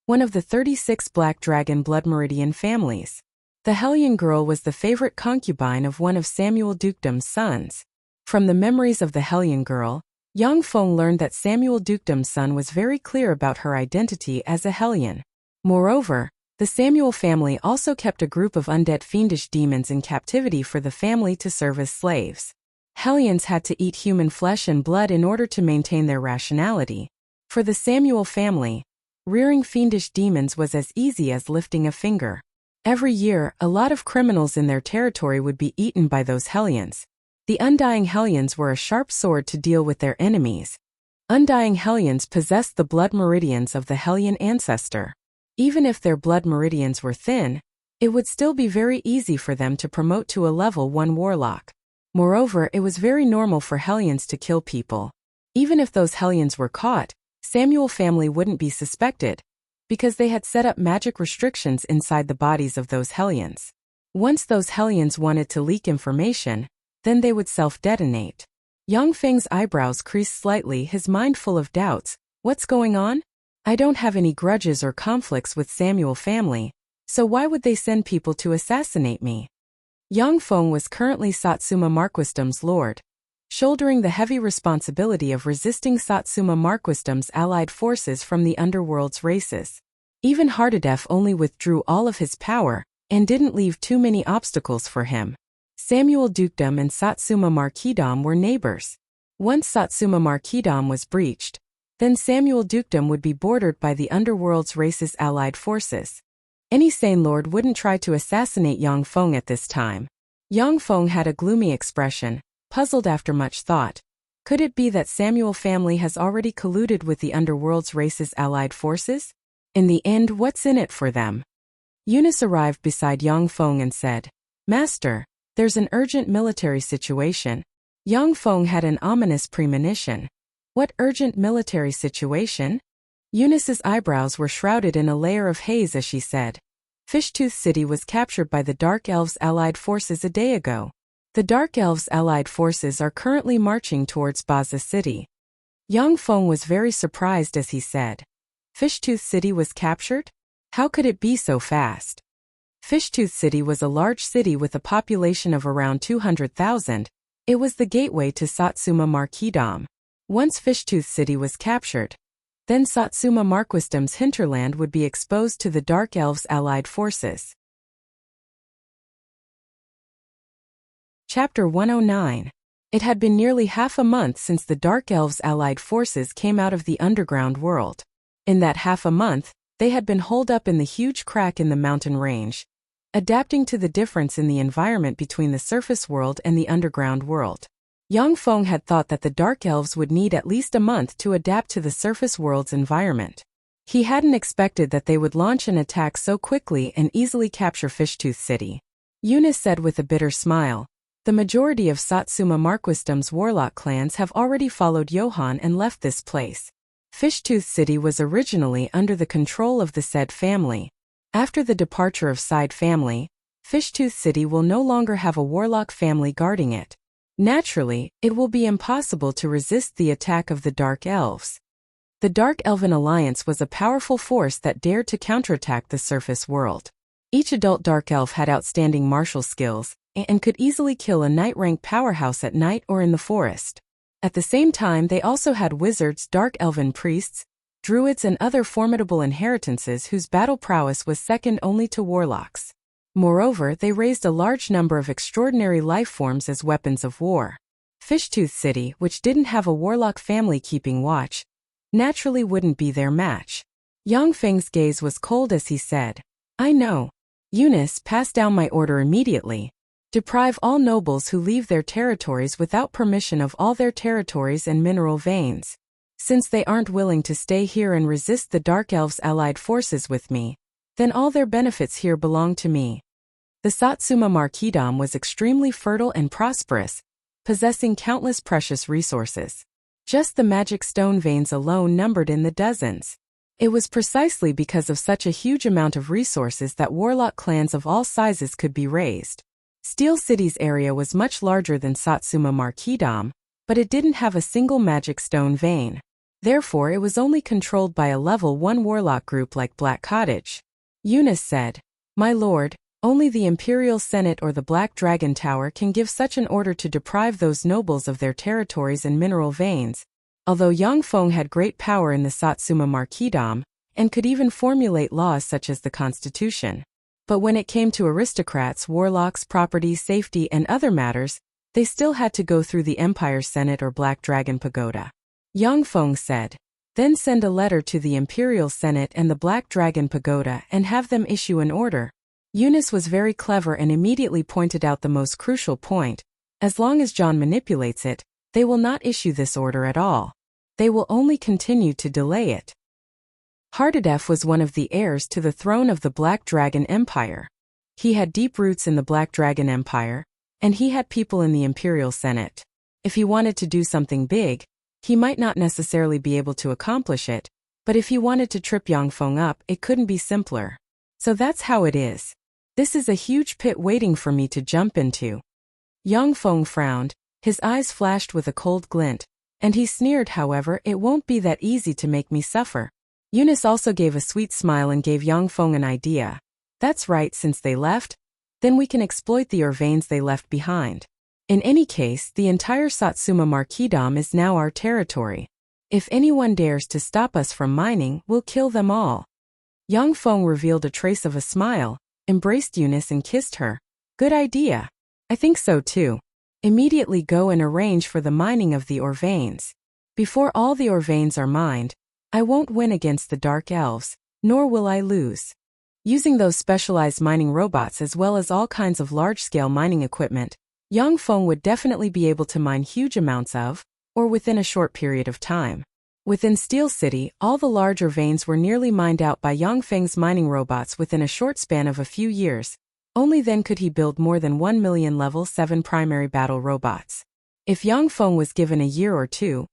[SPEAKER 1] one of the 36 Black Dragon Blood Meridian families. The Hellion girl was the favorite concubine of one of Samuel Dukedom's sons. From the memories of the Hellion girl, Yang Feng learned that Samuel Dukedom's son was very clear about her identity as a Hellion. Moreover, the Samuel family also kept a group of undead fiendish demons in captivity for the family to serve as slaves. Hellions had to eat human flesh and blood in order to maintain their rationality. For the Samuel family, rearing fiendish demons was as easy as lifting a finger. Every year, a lot of criminals in their territory would be eaten by those Hellions. The undying Hellions were a sharp sword to deal with their enemies. Undying Hellions possessed the blood meridians of the Hellion ancestor. Even if their blood meridians were thin, it would still be very easy for them to promote to a level 1 warlock. Moreover, it was very normal for Hellions to kill people. Even if those Hellions were caught, Samuel family wouldn't be suspected, because they had set up magic restrictions inside the bodies of those Hellions. Once those Hellions wanted to leak information, then they would self-detonate. Yang Feng's eyebrows creased slightly, his mind full of doubts. What's going on? I don't have any grudges or conflicts with Samuel family, so why would they send people to assassinate me? Yang Feng was currently Satsuma Marquisdom's lord, shouldering the heavy responsibility of resisting Satsuma Marquisdom's allied forces from the underworld's races. Even Hardadef only withdrew all of his power and didn't leave too many obstacles for him. Samuel Dukedom and Satsuma Marquisdom were neighbors. Once Satsuma Marquisdom was breached, then Samuel Dukedom would be bordered by the underworld's race's allied forces. Any sane lord wouldn't try to assassinate Yang Feng at this time. Yang Feng had a gloomy expression, puzzled after much thought. Could it be that Samuel family has already colluded with the underworld's race's allied forces? In the end, what's in it for them? Eunice arrived beside Yang Feng and said, "Master, there's an urgent military situation." Yang Feng had an ominous premonition. What urgent military situation? Eunice's eyebrows were shrouded in a layer of haze as she said, "Fishtooth City was captured by the Dark Elves' allied forces a day ago. The Dark Elves' allied forces are currently marching towards Baza City." Yang Feng was very surprised as he said, "Fishtooth City was captured? How could it be so fast?" Fishtooth City was a large city with a population of around 200,000. It was the gateway to Satsuma Marquisdom. Once Fishtooth City was captured, then Satsuma Marquisdom's hinterland would be exposed to the Dark Elves' allied forces. Chapter 109. It had been nearly half a month since the Dark Elves' allied forces came out of the underground world. In that half a month, they had been holed up in the huge crack in the mountain range, adapting to the difference in the environment between the surface world and the underground world. Yang Feng had thought that the Dark Elves would need at least a month to adapt to the surface world's environment. He hadn't expected that they would launch an attack so quickly and easily capture Fishtooth City. Eunice said with a bitter smile, "The majority of Satsuma Marquisdom's warlock clans have already followed Johann and left this place. Fishtooth City was originally under the control of the said family. After the departure of said family, Fishtooth City will no longer have a warlock family guarding it. Naturally, it will be impossible to resist the attack of the Dark Elves. The Dark Elven Alliance was a powerful force that dared to counterattack the surface world. Each adult Dark Elf had outstanding martial skills and could easily kill a knight-rank powerhouse at night or in the forest. At the same time, they also had wizards, Dark Elven priests, druids and other formidable inheritances whose battle prowess was second only to warlocks. Moreover, they raised a large number of extraordinary life forms as weapons of war. Fishtooth City, which didn't have a warlock family keeping watch, naturally wouldn't be their match. Yang Feng's gaze was cold as he said, "I know. Eunice, pass down my order immediately. Deprive all nobles who leave their territories without permission of all their territories and mineral veins. Since they aren't willing to stay here and resist the Dark Elves' allied forces with me, then all their benefits here belong to me." The Satsuma Marquisdom was extremely fertile and prosperous, possessing countless precious resources. Just the magic stone veins alone numbered in the dozens. It was precisely because of such a huge amount of resources that warlock clans of all sizes could be raised. Steel City's area was much larger than Satsuma Marquisdom, but it didn't have a single magic stone vein. Therefore, it was only controlled by a level 1 warlock group like Black Cottage. Eunice said, "My lord, only the Imperial Senate or the Black Dragon Tower can give such an order to deprive those nobles of their territories and mineral veins." Although Yang Feng had great power in the Satsuma Marquisdom, and could even formulate laws such as the Constitution. But when it came to aristocrats, warlocks, property, safety, and other matters, they still had to go through the Empire Senate or Black Dragon Pagoda. Yang Feng said, "Then send a letter to the Imperial Senate and the Black Dragon Pagoda and have them issue an order." Eunice was very clever and immediately pointed out the most crucial point. As long as John manipulates it, they will not issue this order at all. They will only continue to delay it. Hardadef was one of the heirs to the throne of the Black Dragon Empire. He had deep roots in the Black Dragon Empire, and he had people in the Imperial Senate. If he wanted to do something big, he might not necessarily be able to accomplish it, but if he wanted to trip Yang Feng up, it couldn't be simpler. So that's how it is. This is a huge pit waiting for me to jump into. Yang Feng frowned, his eyes flashed with a cold glint, and he sneered, "However, it won't be that easy to make me suffer." Eunice also gave a sweet smile and gave Yang Feng an idea. "That's right, since they left, then we can exploit the ore veins they left behind. In any case, the entire Satsuma Marquisdom is now our territory. If anyone dares to stop us from mining, we'll kill them all." Yang Feng revealed a trace of a smile, embraced Eunice and kissed her. "Good idea. I think so too. Immediately go and arrange for the mining of the ore veins. Before all the ore veins are mined, I won't win against the Dark Elves, nor will I lose." Using those specialized mining robots as well as all kinds of large-scale mining equipment, Yang Feng would definitely be able to mine huge amounts of, or within a short period of time. Within Steel City, all the larger veins were nearly mined out by Yang Feng's mining robots within a short span of a few years. Only then could he build more than 1 million level 7 primary battle robots. If Yang Feng was given a year or two,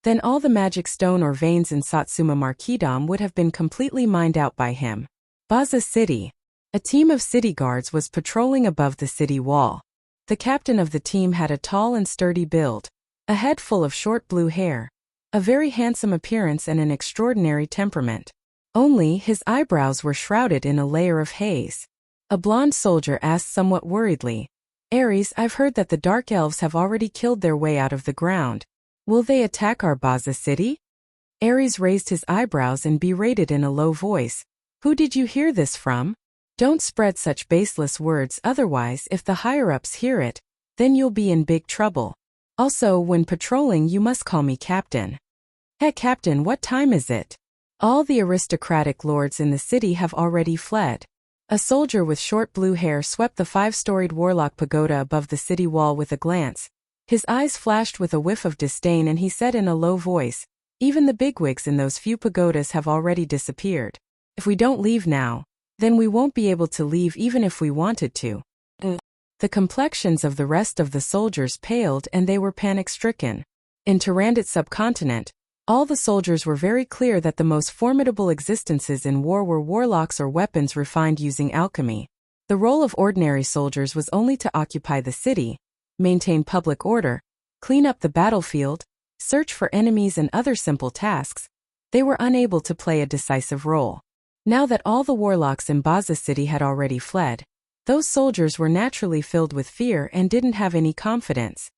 [SPEAKER 1] then all the magic stone or veins in Satsuma Marquisdom would have been completely mined out by him. Baza City. A team of city guards was patrolling above the city wall. The captain of the team had a tall and sturdy build, a head full of short blue hair, a very handsome appearance and an extraordinary temperament. Only his eyebrows were shrouded in a layer of haze. A blonde soldier asked somewhat worriedly, "Ares, I've heard that the Dark Elves have already killed their way out of the ground. Will they attack our Baza City?" Ares raised his eyebrows and berated in a low voice, "Who did you hear this from? Don't spread such baseless words, otherwise if the higher-ups hear it, then you'll be in big trouble. Also, when patrolling you must call me Captain." "Hey Captain, what time is it? All the aristocratic lords in the city have already fled." A soldier with short blue hair swept the 5-storied warlock pagoda above the city wall with a glance. His eyes flashed with a whiff of disdain and he said in a low voice, "Even the bigwigs in those few pagodas have already disappeared. If we don't leave now, then we won't be able to leave even if we wanted to." The complexions of the rest of the soldiers paled and they were panic-stricken. In Tyrannid subcontinent, all the soldiers were very clear that the most formidable existences in war were warlocks or weapons refined using alchemy. The role of ordinary soldiers was only to occupy the city, maintain public order, clean up the battlefield, search for enemies and other simple tasks. They were unable to play a decisive role. Now that all the warlocks in Baza City had already fled, those soldiers were naturally filled with fear and didn't have any confidence.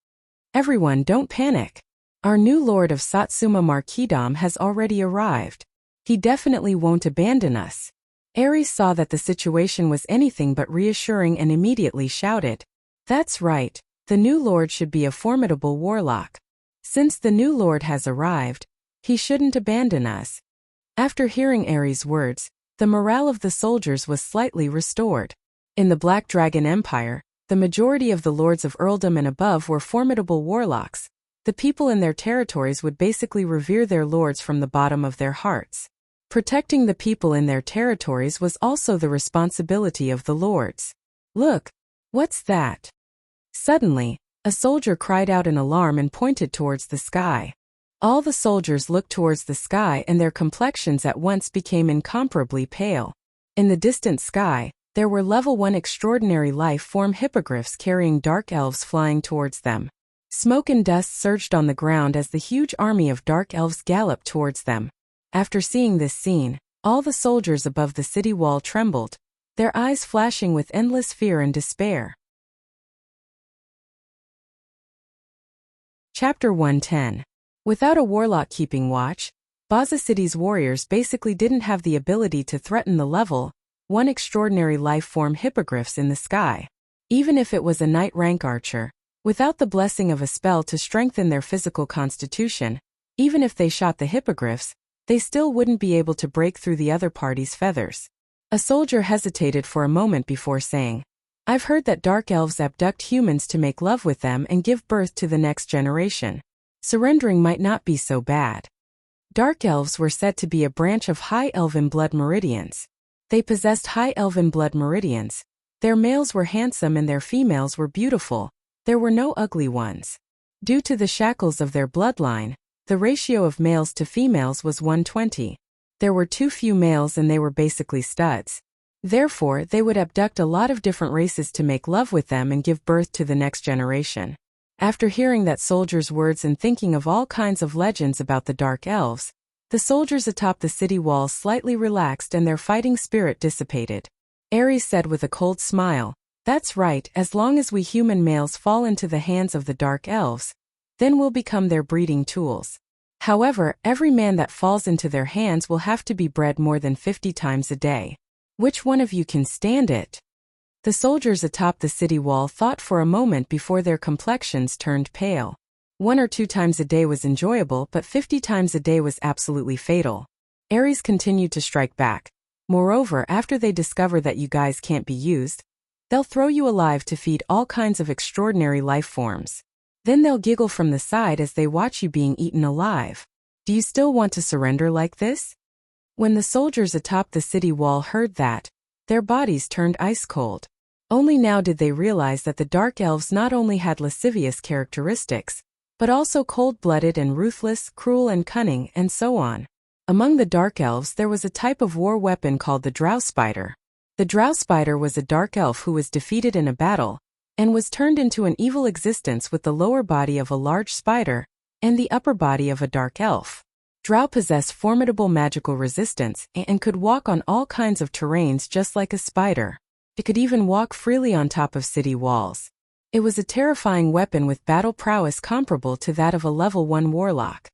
[SPEAKER 1] Everyone, don't panic. Our new Lord of Satsuma Marquisdom has already arrived. He definitely won't abandon us. Ares saw that the situation was anything but reassuring and immediately shouted, "That's right, the new Lord should be a formidable warlock. Since the new Lord has arrived, he shouldn't abandon us." After hearing Ares' words, the morale of the soldiers was slightly restored. In the Black Dragon Empire, the majority of the lords of earldom and above were formidable warlocks. The people in their territories would basically revere their lords from the bottom of their hearts. Protecting the people in their territories was also the responsibility of the lords. "Look, what's that?" Suddenly, a soldier cried out in alarm and pointed towards the sky. All the soldiers looked towards the sky and their complexions at once became incomparably pale. In the distant sky, there were level 1 extraordinary life form hippogriffs carrying dark elves flying towards them. Smoke and dust surged on the ground as the huge army of dark elves galloped towards them. After seeing this scene, all the soldiers above the city wall trembled, their eyes flashing with endless fear and despair. Chapter 110. Without a warlock keeping watch, Baza City's warriors basically didn't have the ability to threaten the level 1 extraordinary life form hippogriffs in the sky. Even if it was a knight rank archer, without the blessing of a spell to strengthen their physical constitution, even if they shot the hippogriffs, they still wouldn't be able to break through the other party's feathers. A soldier hesitated for a moment before saying, "I've heard that dark elves abduct humans to make love with them and give birth to the next generation. Surrendering might not be so bad." Dark elves were said to be a branch of high elven blood meridians. They possessed high elven blood meridians. Their males were handsome and their females were beautiful. There were no ugly ones. Due to the shackles of their bloodline, the ratio of males to females was 1:20. There were too few males and they were basically studs. Therefore, they would abduct a lot of different races to make love with them and give birth to the next generation. After hearing that soldier's words and thinking of all kinds of legends about the dark elves, the soldiers atop the city walls slightly relaxed and their fighting spirit dissipated. Ares said with a cold smile, "That's right, as long as we human males fall into the hands of the dark elves, then we'll become their breeding tools. However, every man that falls into their hands will have to be bred more than 50 times a day. Which one of you can stand it?" The soldiers atop the city wall thought for a moment before their complexions turned pale. 1 or 2 times a day was enjoyable, but 50 times a day was absolutely fatal. Ares continued to strike back. "Moreover, after they discover that you guys can't be used, they'll throw you alive to feed all kinds of extraordinary life forms. Then they'll giggle from the side as they watch you being eaten alive. Do you still want to surrender like this?" When the soldiers atop the city wall heard that, their bodies turned ice cold. Only now did they realize that the dark elves not only had lascivious characteristics, but also cold-blooded and ruthless, cruel and cunning, and so on. Among the dark elves there was a type of war weapon called the drow spider. The drow spider was a dark elf who was defeated in a battle, and was turned into an evil existence with the lower body of a large spider, and the upper body of a dark elf. Drow possessed formidable magical resistance, and could walk on all kinds of terrains just like a spider. It could even walk freely on top of city walls. It was a terrifying weapon with battle prowess comparable to that of a level 1 warlock.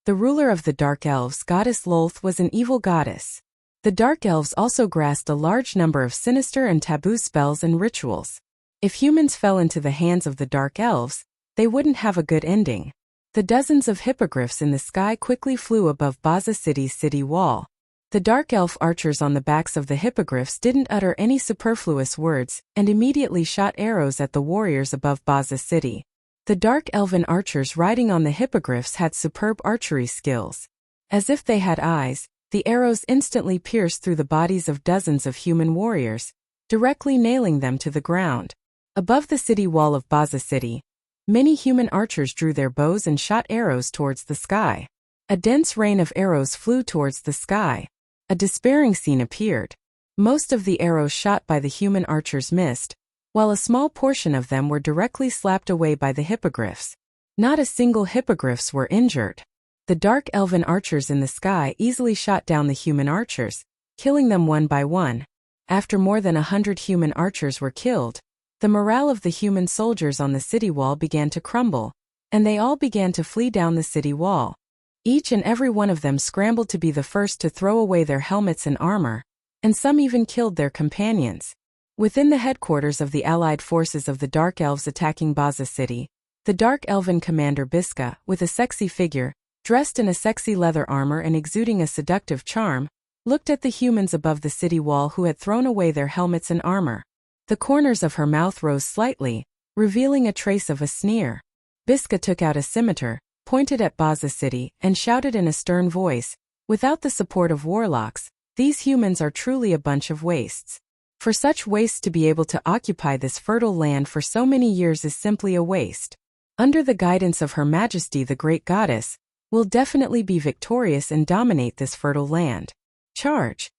[SPEAKER 1] The ruler of the Dark Elves, Goddess Lolth, was an evil goddess. The Dark Elves also grasped a large number of sinister and taboo spells and rituals. If humans fell into the hands of the Dark Elves, they wouldn't have a good ending. The dozens of hippogriffs in the sky quickly flew above Baza City's city wall. The dark elf archers on the backs of the hippogriffs didn't utter any superfluous words, and immediately shot arrows at the warriors above Baza City. The dark elven archers riding on the hippogriffs had superb archery skills. As if they had eyes, the arrows instantly pierced through the bodies of dozens of human warriors, directly nailing them to the ground. Above the city wall of Baza City, many human archers drew their bows and shot arrows towards the sky. A dense rain of arrows flew towards the sky. A despairing scene appeared. Most of the arrows shot by the human archers missed, while a small portion of them were directly slapped away by the hippogriffs. Not a single hippogriffs were injured. The dark elven archers in the sky easily shot down the human archers, killing them one by one. After more than 100 human archers were killed, the morale of the human soldiers on the city wall began to crumble, and they all began to flee down the city wall. Each and every one of them scrambled to be the first to throw away their helmets and armor, and some even killed their companions. Within the headquarters of the allied forces of the Dark Elves attacking Baza City, the Dark Elven commander Biska, with a sexy figure, dressed in a sexy leather armor and exuding a seductive charm, looked at the humans above the city wall who had thrown away their helmets and armor. The corners of her mouth rose slightly, revealing a trace of a sneer. Biska took out a scimitar, pointed at Baza City, and shouted in a stern voice, "Without the support of warlocks, these humans are truly a bunch of wastes. For such wastes to be able to occupy this fertile land for so many years is simply a waste. Under the guidance of Her Majesty the Great Goddess, we'll definitely be victorious and dominate this fertile land. Charge!"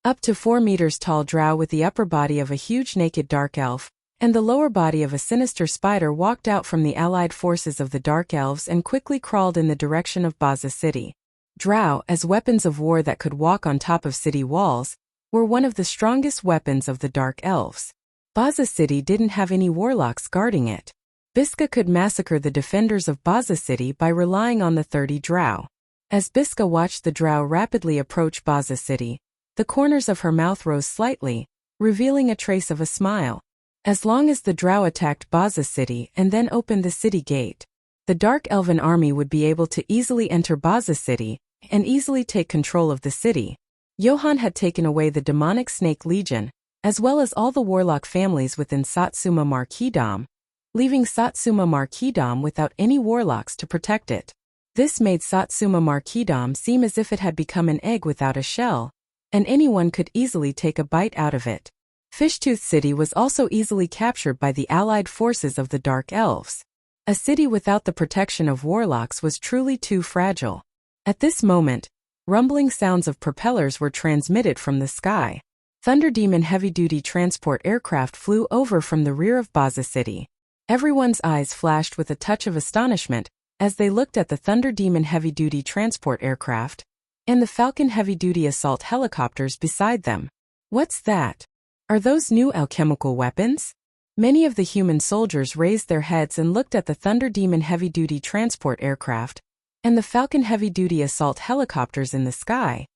[SPEAKER 1] Up to 4 meters tall drow with the upper body of a huge naked dark elf, and the lower body of a sinister spider walked out from the allied forces of the Dark Elves and quickly crawled in the direction of Baza City. Drow, as weapons of war that could walk on top of city walls, were one of the strongest weapons of the Dark Elves. Baza City didn't have any warlocks guarding it. Biska could massacre the defenders of Baza City by relying on the 30 drow. As Biska watched the drow rapidly approach Baza City, the corners of her mouth rose slightly, revealing a trace of a smile. As long as the drow attacked Baza City and then opened the city gate, the Dark Elven army would be able to easily enter Baza City and easily take control of the city. Johann had taken away the demonic snake legion, as well as all the warlock families within Satsuma Marquisdom, leaving Satsuma Marquisdom without any warlocks to protect it. This made Satsuma Marquisdom seem as if it had become an egg without a shell, and anyone could easily take a bite out of it. Fishtooth City was also easily captured by the allied forces of the Dark Elves. A city without the protection of warlocks was truly too fragile. At this moment, rumbling sounds of propellers were transmitted from the sky. Thunder Demon heavy-duty transport aircraft flew over from the rear of Baza City. Everyone's eyes flashed with a touch of astonishment as they looked at the Thunder Demon heavy-duty transport aircraft and the Falcon heavy-duty assault helicopters beside them. What's that? Are those new alchemical weapons? Many of the human soldiers raised their heads and looked at the Thunder Demon heavy-duty transport aircraft and the Falcon heavy-duty assault helicopters in the sky,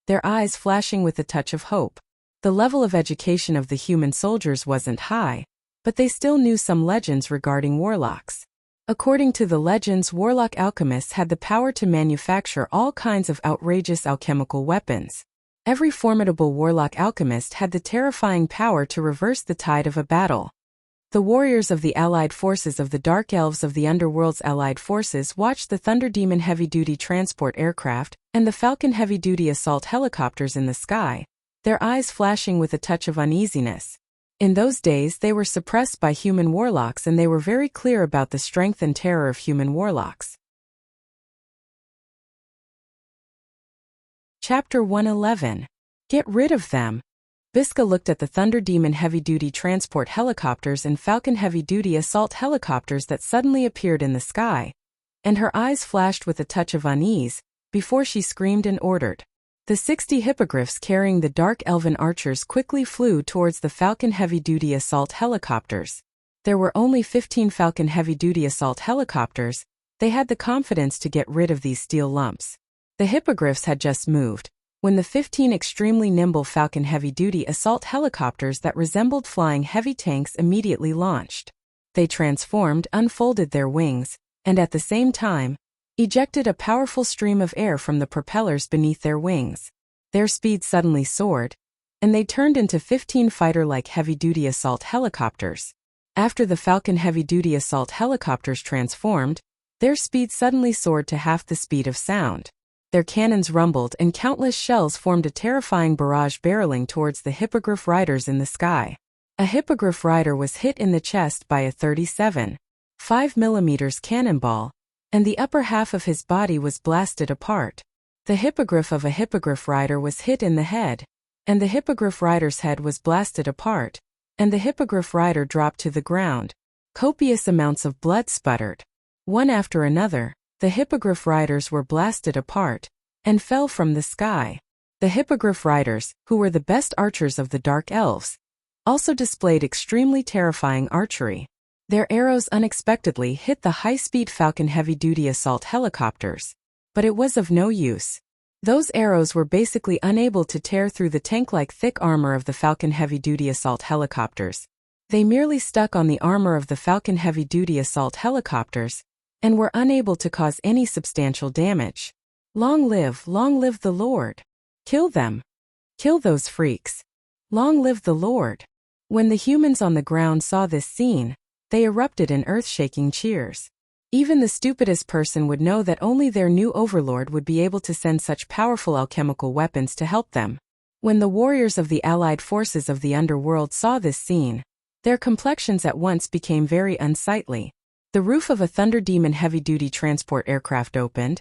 [SPEAKER 1] their eyes flashing with a touch of hope. The level of education of the human soldiers wasn't high, but they still knew some legends regarding warlocks. According to the legends, warlock alchemists had the power to manufacture all kinds of outrageous alchemical weapons. Every formidable warlock alchemist had the terrifying power to reverse the tide of a battle. The warriors of the allied forces of the Dark Elves of the Underworld's allied forces watched the Thunder Demon heavy-duty transport aircraft and the Falcon heavy-duty assault helicopters in the sky, their eyes flashing with a touch of uneasiness. In those days they were suppressed by human warlocks, and they were very clear about the strength and terror of human warlocks. Chapter 111. Get rid of them. Biska looked at the Thunder Demon heavy-duty transport helicopters and Falcon heavy-duty assault helicopters that suddenly appeared in the sky, and her eyes flashed with a touch of unease before she screamed and ordered. The 60 hippogriffs carrying the Dark Elven archers quickly flew towards the Falcon heavy-duty assault helicopters. There were only 15 Falcon heavy-duty assault helicopters. They had the confidence to get rid of these steel lumps. The hippogriffs had just moved when the 15 extremely nimble Falcon heavy-duty assault helicopters that resembled flying heavy tanks immediately launched. They transformed, unfolded their wings, and at the same time, ejected a powerful stream of air from the propellers beneath their wings. Their speed suddenly soared, and they turned into 15 fighter-like heavy-duty assault helicopters. After the Falcon heavy-duty assault helicopters transformed, their speed suddenly soared to half the speed of sound. Their cannons rumbled and countless shells formed a terrifying barrage barreling towards the hippogriff riders in the sky. A hippogriff rider was hit in the chest by a 37.5 mm cannonball, and the upper half of his body was blasted apart. The hippogriff of a hippogriff rider was hit in the head, and the hippogriff rider's head was blasted apart, and the hippogriff rider dropped to the ground. Copious amounts of blood sputtered. One after another, The hippogriff riders were blasted apart and fell from the sky. The hippogriff riders, who were the best archers of the Dark Elves, also displayed extremely terrifying archery. Their arrows unexpectedly hit the high-speed Falcon heavy-duty assault helicopters, but it was of no use. Those arrows were basically unable to tear through the tank-like thick armor of the Falcon heavy-duty assault helicopters. They merely stuck on the armor of the Falcon heavy-duty assault helicopters and were unable to cause any substantial damage. Long live the Lord! Kill them! Kill those freaks! Long live the Lord! When the humans on the ground saw this scene, they erupted in earth-shaking cheers. Even the stupidest person would know that only their new overlord would be able to send such powerful alchemical weapons to help them. When the warriors of the allied forces of the underworld saw this scene, their complexions at once became very unsightly. The roof of a Thunder Demon heavy-duty transport aircraft opened,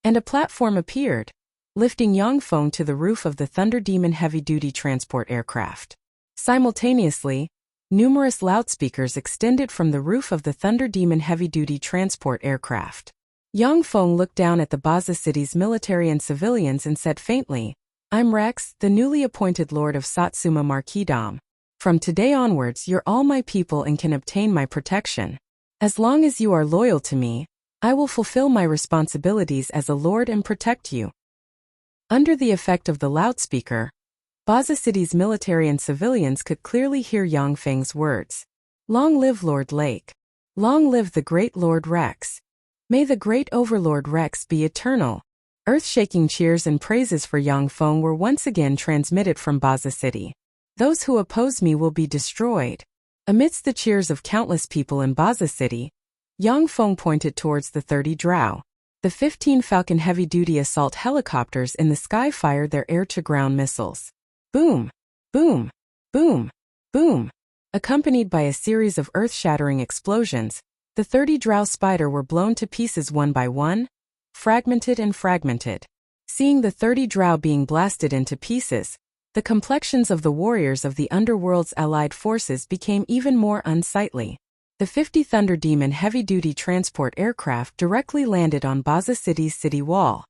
[SPEAKER 1] and a platform appeared, lifting Yangfeng to the roof of the Thunder Demon heavy-duty transport aircraft. Simultaneously, numerous loudspeakers extended from the roof of the Thunder Demon heavy-duty transport aircraft. Yangfeng looked down at the Baza city's military and civilians and said faintly, "I'm Rex, the newly appointed Lord of Satsuma Marquisdom. From today onwards you're all my people and can obtain my protection. As long as you are loyal to me, I will fulfill my responsibilities as a lord and protect you." Under the effect of the loudspeaker, Baza City's military and civilians could clearly hear Yangfeng's words. "Long live Lord Lake. Long live the great Lord Rex. May the great overlord Rex be eternal." Earth-shaking cheers and praises for Yangfeng were once again transmitted from Baza City. "Those who oppose me will be destroyed." Amidst the cheers of countless people in Baza City, Yangfeng pointed towards the 30 drow. The 15 Falcon heavy-duty assault helicopters in the sky fired their air-to-ground missiles. Boom! Boom! Boom! Boom! Accompanied by a series of earth-shattering explosions, the 30 drow spider were blown to pieces one by one, fragmented and fragmented. Seeing the 30 drow being blasted into pieces, the complexions of the warriors of the underworld's allied forces became even more unsightly. The 50 Thunder Demon heavy-duty transport aircraft directly landed on Baza City's city wall.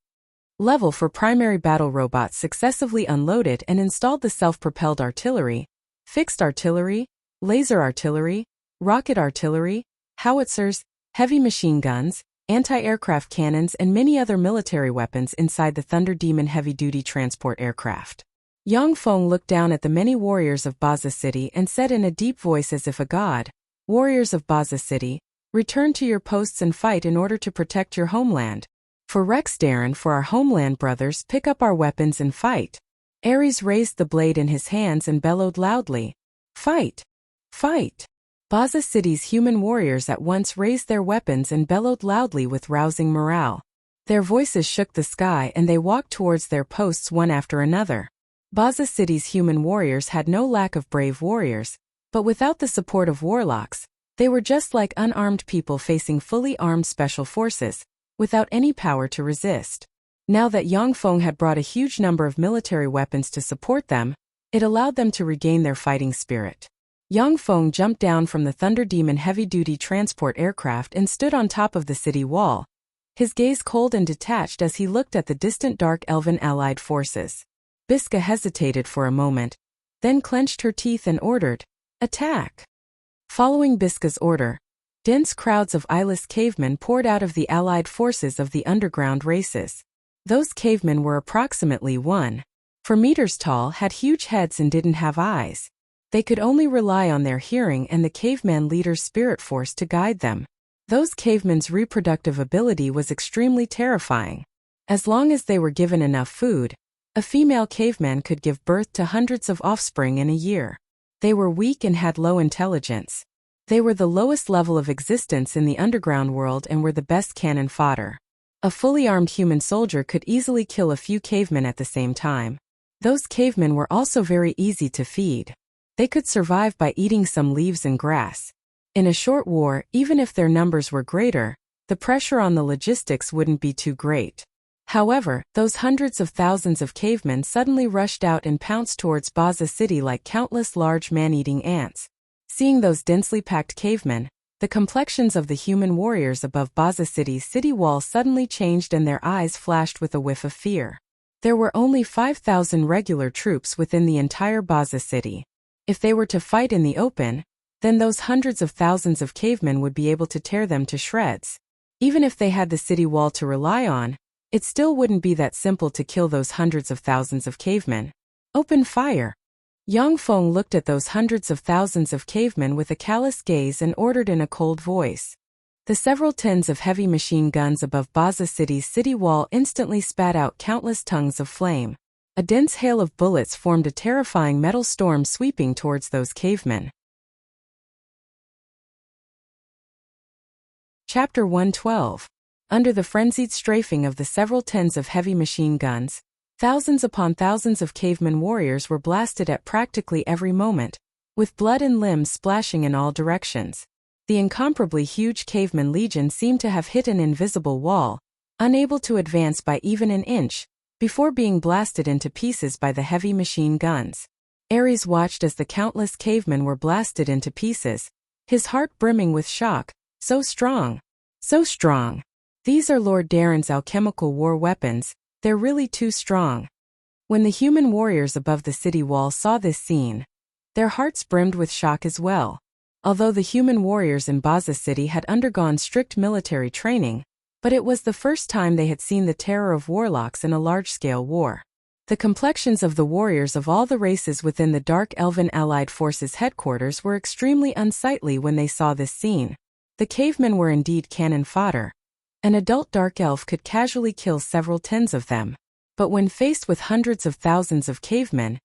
[SPEAKER 1] Level for primary battle robots successively unloaded and installed the self-propelled artillery, fixed artillery, laser artillery, rocket artillery, howitzers, heavy machine guns, anti-aircraft cannons and many other military weapons inside the Thunder Demon heavy-duty transport aircraft. Yangfeng looked down at the many warriors of Baza City and said in a deep voice as if a god, "Warriors of Baza City, return to your posts and fight in order to protect your homeland. For Rex Darren, for our homeland brothers, pick up our weapons and fight." Ares raised the blade in his hands and bellowed loudly, "Fight! Fight!" Baza City's human warriors at once raised their weapons and bellowed loudly with rousing morale. Their voices shook the sky and they walked towards their posts one after another. Baza City's human warriors had no lack of brave warriors, but without the support of warlocks, they were just like unarmed people facing fully armed special forces, without any power to resist. Now that Yangfeng had brought a huge number of military weapons to support them, it allowed them to regain their fighting spirit. Yangfeng jumped down from the Thunder Demon heavy-duty transport aircraft and stood on top of the city wall, his gaze cold and detached as he looked at the distant dark elven allied forces. Biska hesitated for a moment, then clenched her teeth and ordered, "Attack!" Following Biska's order, dense crowds of eyeless cavemen poured out of the allied forces of the underground races. Those cavemen were approximately 1.4 meters tall, had huge heads and didn't have eyes. They could only rely on their hearing and the caveman leader's spirit force to guide them. Those cavemen's reproductive ability was extremely terrifying. As long as they were given enough food, a female caveman could give birth to hundreds of offspring in a year. They were weak and had low intelligence. They were the lowest level of existence in the underground world and were the best cannon fodder. A fully armed human soldier could easily kill a few cavemen at the same time. Those cavemen were also very easy to feed. They could survive by eating some leaves and grass. In a short war, even if their numbers were greater, the pressure on the logistics wouldn't be too great. However, those hundreds of thousands of cavemen suddenly rushed out and pounced towards Baza City like countless large man-eating ants. Seeing those densely packed cavemen, the complexions of the human warriors above Baza City's city wall suddenly changed and their eyes flashed with a whiff of fear. There were only 5,000 regular troops within the entire Baza City. If they were to fight in the open, then those hundreds of thousands of cavemen would be able to tear them to shreds. Even if they had the city wall to rely on, it still wouldn't be that simple to kill those hundreds of thousands of cavemen. Open fire! Yang Feng looked at those hundreds of thousands of cavemen with a callous gaze and ordered in a cold voice. The several tens of heavy machine guns above Baza City's city wall instantly spat out countless tongues of flame. A dense hail of bullets formed a terrifying metal storm sweeping towards those cavemen. Chapter 112. Under the frenzied strafing of the several tens of heavy machine guns, thousands upon thousands of caveman warriors were blasted at practically every moment, with blood and limbs splashing in all directions. The incomparably huge caveman legion seemed to have hit an invisible wall, unable to advance by even an inch, before being blasted into pieces by the heavy machine guns. Ares watched as the countless cavemen were blasted into pieces, his heart brimming with shock. So strong! So strong! These are Lord Darren's alchemical war weapons, they're really too strong. When the human warriors above the city wall saw this scene, their hearts brimmed with shock as well. Although the human warriors in Baza City had undergone strict military training, but it was the first time they had seen the terror of warlocks in a large-scale war. The complexions of the warriors of all the races within the Dark Elven Allied Forces headquarters were extremely unsightly when they saw this scene. The cavemen were indeed cannon fodder. An adult dark elf could casually kill several tens of them. But when faced with hundreds of thousands of cavemen,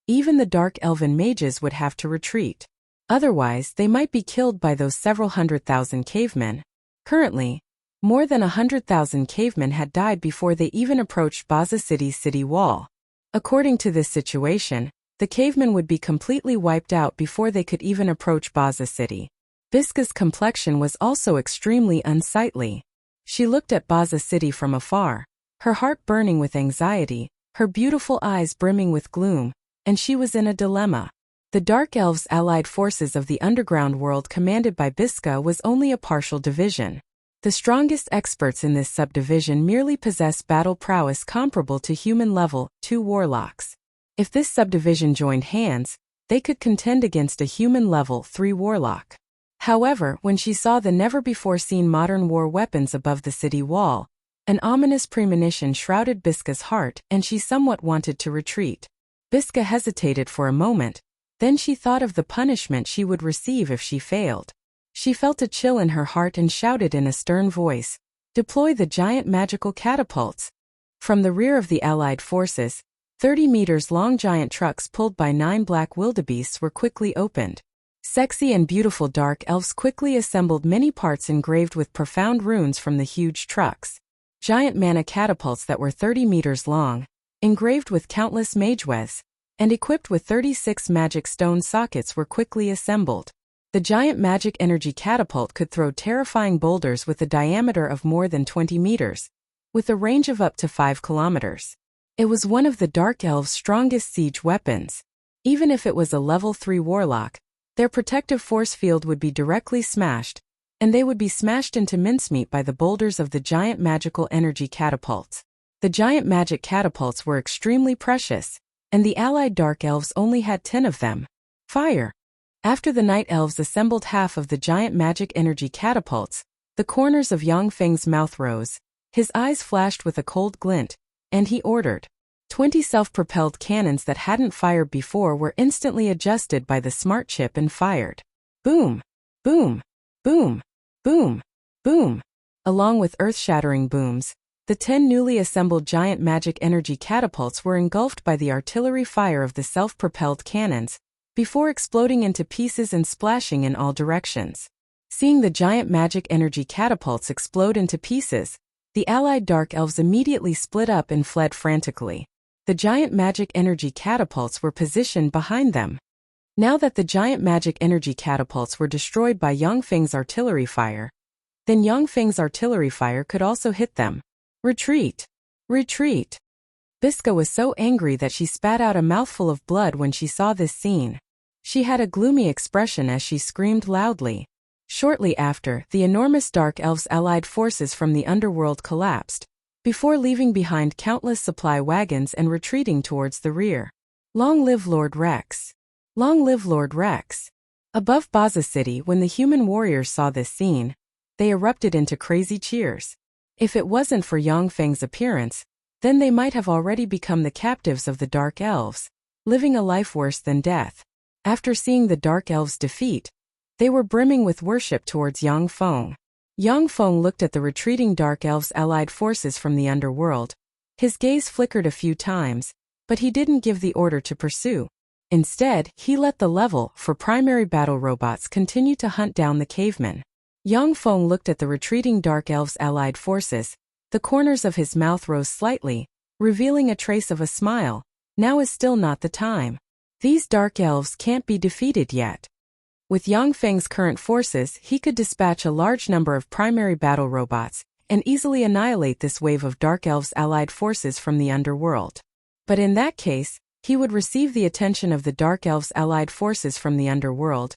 [SPEAKER 1] even the dark elven mages would have to retreat. Otherwise, they might be killed by those several 100,000 cavemen. Currently, more than 100,000 cavemen had died before they even approached Baza City's city wall. According to this situation, the cavemen would be completely wiped out before they could even approach Baza City. Biska's complexion was also extremely unsightly. She looked at Baza City from afar, her heart burning with anxiety, her beautiful eyes brimming with gloom, and she was in a dilemma. The Dark Elves' allied forces of the underground world commanded by Biska was only a partial division. The strongest experts in this subdivision merely possess battle prowess comparable to human level 2 warlocks. If this subdivision joined hands, they could contend against a human level 3 warlock. However, when she saw the never-before-seen modern war weapons above the city wall, an ominous premonition shrouded Biska's heart and she somewhat wanted to retreat. Biska hesitated for a moment, then she thought of the punishment she would receive if she failed. She felt a chill in her heart and shouted in a stern voice, "Deploy the giant magical catapults." From the rear of the allied forces, 30 meters long giant trucks pulled by 9 black wildebeests were quickly opened. Sexy and beautiful dark elves quickly assembled many parts engraved with profound runes from the huge trucks. Giant mana catapults that were 30 meters long, engraved with countless mageways, and equipped with 36 magic stone sockets were quickly assembled. The giant magic energy catapult could throw terrifying boulders with a diameter of more than 20 meters, with a range of up to 5 kilometers. It was one of the Dark Elves' strongest siege weapons. Even if it was a level 3 warlock, their protective force field would be directly smashed, and they would be smashed into mincemeat by the boulders of the giant magical energy catapults. The giant magic catapults were extremely precious, and the allied Dark Elves only had 10 of them. Fire! After the Night Elves assembled half of the giant magic energy catapults, the corners of Yang Feng's mouth rose, his eyes flashed with a cold glint, and he ordered. 20 self-propelled cannons that hadn't fired before were instantly adjusted by the smart chip and fired. Boom! Boom! Boom! Boom! Boom! Along with earth-shattering booms, the 10 newly assembled giant magic energy catapults were engulfed by the artillery fire of the self-propelled cannons, before exploding into pieces and splashing in all directions. Seeing the giant magic energy catapults explode into pieces, the allied Dark Elves immediately split up and fled frantically. The giant magic energy catapults were positioned behind them. Now that the giant magic energy catapults were destroyed by Yang Feng's artillery fire, then Yang Feng's artillery fire could also hit them. Retreat! Retreat! Biska was so angry that she spat out a mouthful of blood when she saw this scene. She had a gloomy expression as she screamed loudly, Shortly after, the enormous Dark Elves' allied forces from the underworld collapsed, before leaving behind countless supply wagons and retreating towards the rear. Long live Lord Rex! Long live Lord Rex! Above Baza City, when the human warriors saw this scene, they erupted into crazy cheers. If it wasn't for Yongfeng's appearance, then they might have already become the captives of the Dark Elves, living a life worse than death. After seeing the Dark Elves' defeat, they were brimming with worship towards Yongfeng. Yongfeng looked at the retreating Dark Elves' allied forces from the underworld. His gaze flickered a few times, but he didn't give the order to pursue. Instead, he let the level for primary battle robots continue to hunt down the cavemen. Yongfeng looked at the retreating Dark Elves' allied forces. The corners of his mouth rose slightly, revealing a trace of a smile. Now is still not the time. These Dark Elves can't be defeated yet. With Yongfeng's current forces, he could dispatch a large number of primary battle robots and easily annihilate this wave of Dark Elves' allied forces from the underworld. But in that case, he would receive the attention of the Dark Elves' allied forces from the underworld.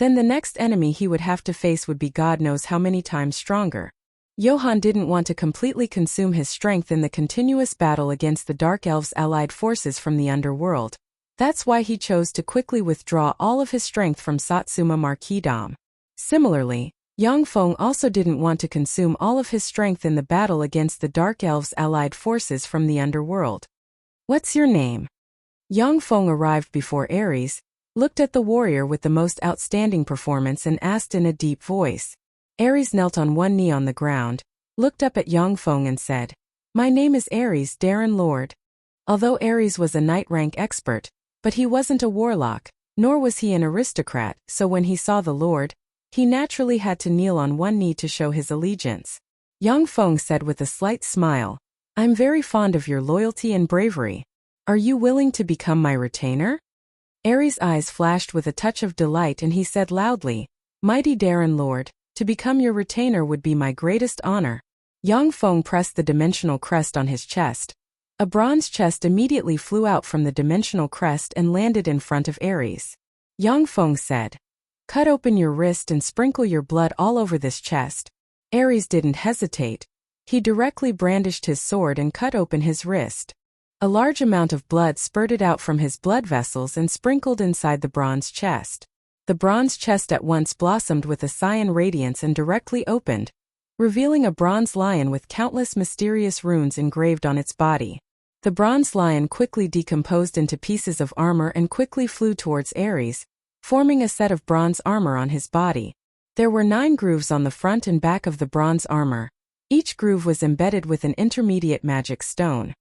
[SPEAKER 1] Then the next enemy he would have to face would be God knows how many times stronger. Johann didn't want to completely consume his strength in the continuous battle against the Dark Elves' allied forces from the underworld. That's why he chose to quickly withdraw all of his strength from Satsuma Marquisdom. Similarly, Yongfeng also didn't want to consume all of his strength in the battle against the Dark Elves' allied forces from the underworld. What's your name? Yongfeng arrived before Ares, looked at the warrior with the most outstanding performance and asked in a deep voice. Ares knelt on one knee on the ground, looked up at Yongfeng and said, "My name is Ares, Darren Lord." Although Ares was a knight rank expert, but he wasn't a warlock, nor was he an aristocrat, so when he saw the Lord, he naturally had to kneel on one knee to show his allegiance. Yongfeng said with a slight smile, "I'm very fond of your loyalty and bravery. Are you willing to become my retainer?" Ares' eyes flashed with a touch of delight and he said loudly, "Mighty Darren Lord, to become your retainer would be my greatest honor." Yongfeng pressed the dimensional crest on his chest. A bronze chest immediately flew out from the dimensional crest and landed in front of Ares. Yongfeng said, "Cut open your wrist and sprinkle your blood all over this chest." Ares didn't hesitate. He directly brandished his sword and cut open his wrist. A large amount of blood spurted out from his blood vessels and sprinkled inside the bronze chest. The bronze chest at once blossomed with a cyan radiance and directly opened, revealing a bronze lion with countless mysterious runes engraved on its body. The bronze lion quickly decomposed into pieces of armor and quickly flew towards Ares, forming a set of bronze armor on his body. There were 9 grooves on the front and back of the bronze armor. Each groove was embedded with an intermediate magic stone.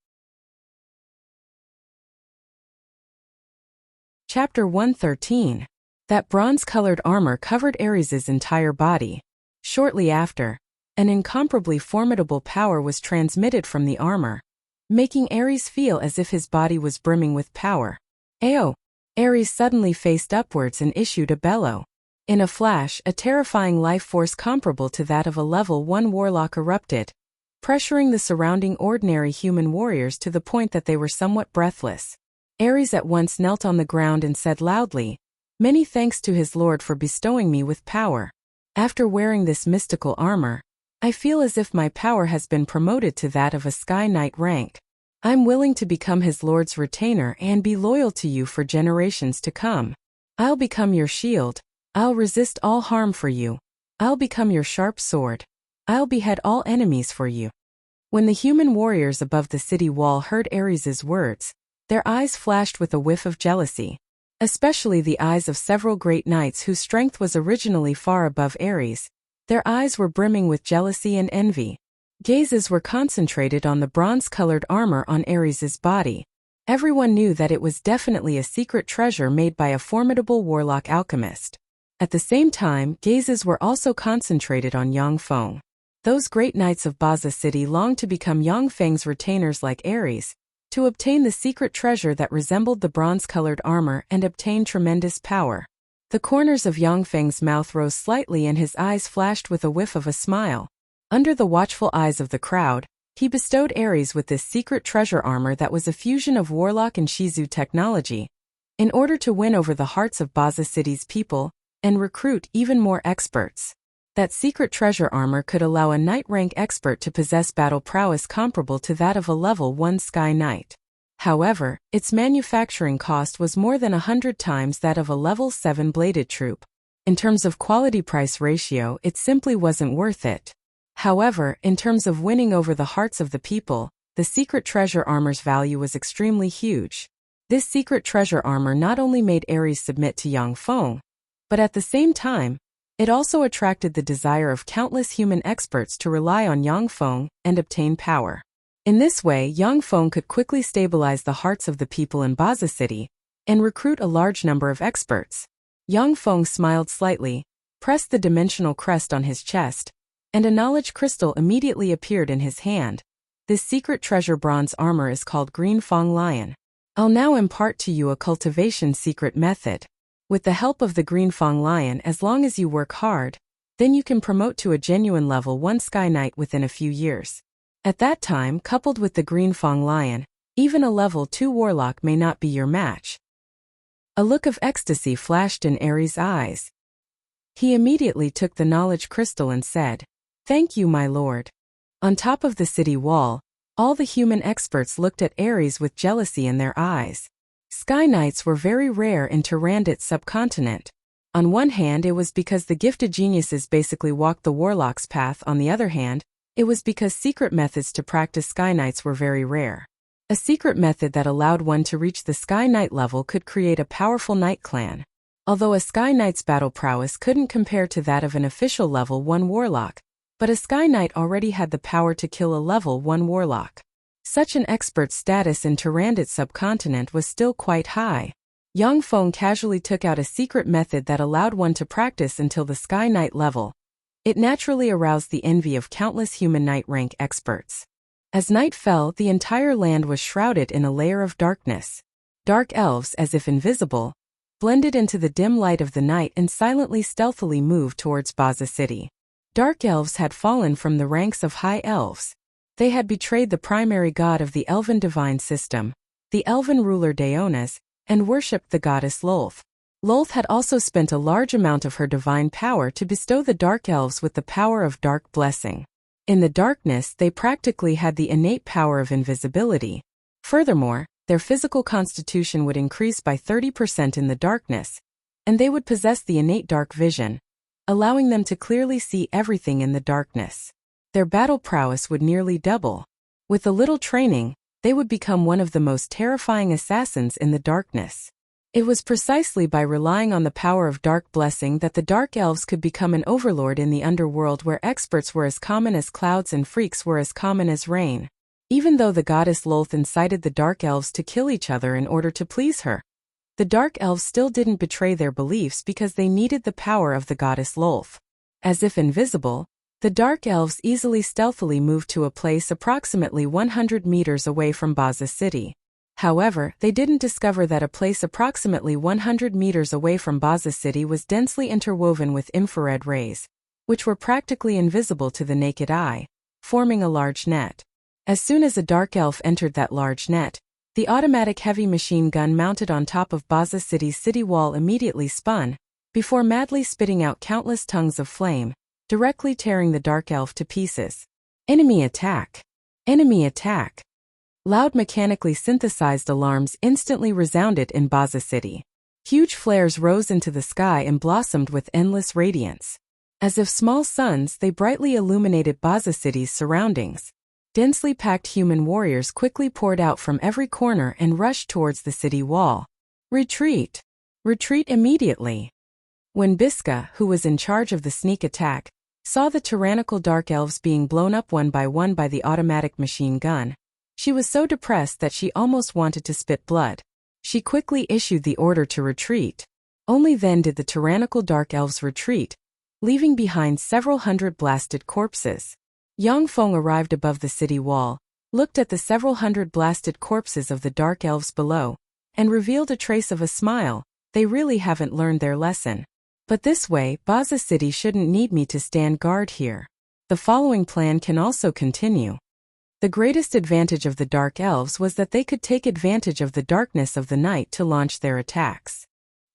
[SPEAKER 1] Chapter 113. That bronze-colored armor covered Ares' entire body. Shortly after, an incomparably formidable power was transmitted from the armor, making Ares feel as if his body was brimming with power. Ayo! Ares suddenly faced upwards and issued a bellow. In a flash, a terrifying life force comparable to that of a level 1 warlock erupted, pressuring the surrounding ordinary human warriors to the point that they were somewhat breathless. Ares at once knelt on the ground and said loudly, "Many thanks to his lord for bestowing me with power. After wearing this mystical armor, I feel as if my power has been promoted to that of a Sky Knight rank. I'm willing to become his lord's retainer and be loyal to you for generations to come. I'll become your shield. I'll resist all harm for you. I'll become your sharp sword. I'll behead all enemies for you." When the human warriors above the city wall heard Ares' words, their eyes flashed with a whiff of jealousy. Especially the eyes of several great knights whose strength was originally far above Ares. Their eyes were brimming with jealousy and envy. Gazes were concentrated on the bronze-colored armor on Ares' body. Everyone knew that it was definitely a secret treasure made by a formidable warlock alchemist. At the same time, gazes were also concentrated on Yongfeng. Those great knights of Baza City longed to become Yongfeng's retainers like Ares, to obtain the secret treasure that resembled the bronze-colored armor and obtain tremendous power. The corners of Yongfeng's mouth rose slightly and his eyes flashed with a whiff of a smile. Under the watchful eyes of the crowd, he bestowed Ares with this secret treasure armor that was a fusion of warlock and Shizu technology. In order to win over the hearts of Baza City's people, and recruit even more experts. That secret treasure armor could allow a knight rank expert to possess battle prowess comparable to that of a level 1 Sky Knight. However, its manufacturing cost was more than 100 times that of a level 7 bladed troop. In terms of quality-price ratio, it simply wasn't worth it. However, in terms of winning over the hearts of the people, the secret treasure armor's value was extremely huge. This secret treasure armor not only made Ares submit to Yang Feng, but at the same time, it also attracted the desire of countless human experts to rely on Yang Feng and obtain power. In this way, Yang Feng could quickly stabilize the hearts of the people in Baza City and recruit a large number of experts. Yang Feng smiled slightly, pressed the dimensional crest on his chest, and a knowledge crystal immediately appeared in his hand. This secret treasure bronze armor is called Green Fang Lion. I'll now impart to you a cultivation secret method. With the help of the Green Fang Lion, as long as you work hard, then you can promote to a genuine level 1 Sky Knight within a few years. At that time, coupled with the Green Fang Lion, even a level 2 Warlock may not be your match. A look of ecstasy flashed in Ares' eyes. He immediately took the knowledge crystal and said, "Thank you, my lord." On top of the city wall, all the human experts looked at Ares with jealousy in their eyes. Sky Knights were very rare in Tyrandit's subcontinent. On one hand, it was because the gifted geniuses basically walked the Warlock's path. On the other hand, it was because secret methods to practice Sky Knights were very rare. A secret method that allowed one to reach the Sky Knight level could create a powerful Knight clan. Although a Sky Knight's battle prowess couldn't compare to that of an official level 1 Warlock, but a Sky Knight already had the power to kill a level 1 Warlock. Such an expert's status in Tyrandit's subcontinent was still quite high. Yang Feng casually took out a secret method that allowed one to practice until the Sky Knight level. It naturally aroused the envy of countless human Knight rank experts. As night fell, the entire land was shrouded in a layer of darkness. Dark elves, as if invisible, blended into the dim light of the night and silently stealthily moved towards Baza City. Dark elves had fallen from the ranks of high elves. They had betrayed the primary god of the elven divine system, the elven ruler Daonas, and worshipped the goddess Lolth. Lolth had also spent a large amount of her divine power to bestow the dark elves with the power of dark blessing. In the darkness, they practically had the innate power of invisibility. Furthermore, their physical constitution would increase by 30% in the darkness, and they would possess the innate dark vision, allowing them to clearly see everything in the darkness. Their battle prowess would nearly double. With a little training, they would become one of the most terrifying assassins in the darkness. It was precisely by relying on the power of dark blessing that the dark elves could become an overlord in the underworld, where experts were as common as clouds and freaks were as common as rain. Even though the goddess Lolth incited the dark elves to kill each other in order to please her, the dark elves still didn't betray their beliefs because they needed the power of the goddess Lolth. As if invisible, the dark elves easily stealthily moved to a place approximately 100 meters away from Baza City. However, they didn't discover that a place approximately 100 meters away from Baza City was densely interwoven with infrared rays, which were practically invisible to the naked eye, forming a large net. As soon as a dark elf entered that large net, the automatic heavy machine gun mounted on top of Baza City's city wall immediately spun, before madly spitting out countless tongues of flame, directly tearing the dark elf to pieces. Enemy attack! Enemy attack! Loud mechanically synthesized alarms instantly resounded in Baza City. Huge flares rose into the sky and blossomed with endless radiance. As if small suns, they brightly illuminated Baza City's surroundings. Densely packed human warriors quickly poured out from every corner and rushed towards the city wall. Retreat! Retreat immediately! When Biska, who was in charge of the sneak attack, saw the tyrannical dark elves being blown up one by the automatic machine gun, she was so depressed that she almost wanted to spit blood. She quickly issued the order to retreat. Only then did the tyrannical dark elves retreat, leaving behind several hundred blasted corpses. Yang Feng arrived above the city wall, looked at the several hundred blasted corpses of the dark elves below, and revealed a trace of a smile. They really haven't learned their lesson. But this way, Baza City shouldn't need me to stand guard here. The following plan can also continue. The greatest advantage of the dark elves was that they could take advantage of the darkness of the night to launch their attacks.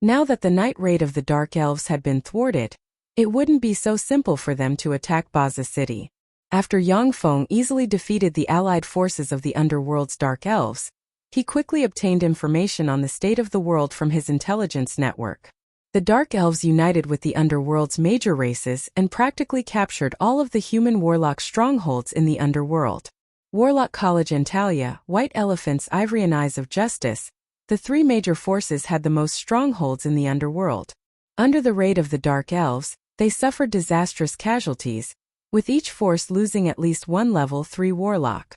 [SPEAKER 1] Now that the night raid of the Dark Elves had been thwarted, it wouldn't be so simple for them to attack Baza City. After Yang Feng easily defeated the allied forces of the Underworld's Dark Elves, he quickly obtained information on the state of the world from his intelligence network. The Dark Elves united with the Underworld's major races and practically captured all of the human warlock strongholds in the Underworld. Warlock College Antalya, White Elephant's Ivory and Eyes of Justice, the three major forces had the most strongholds in the Underworld. Under the raid of the Dark Elves, they suffered disastrous casualties, with each force losing at least one level 3 warlock.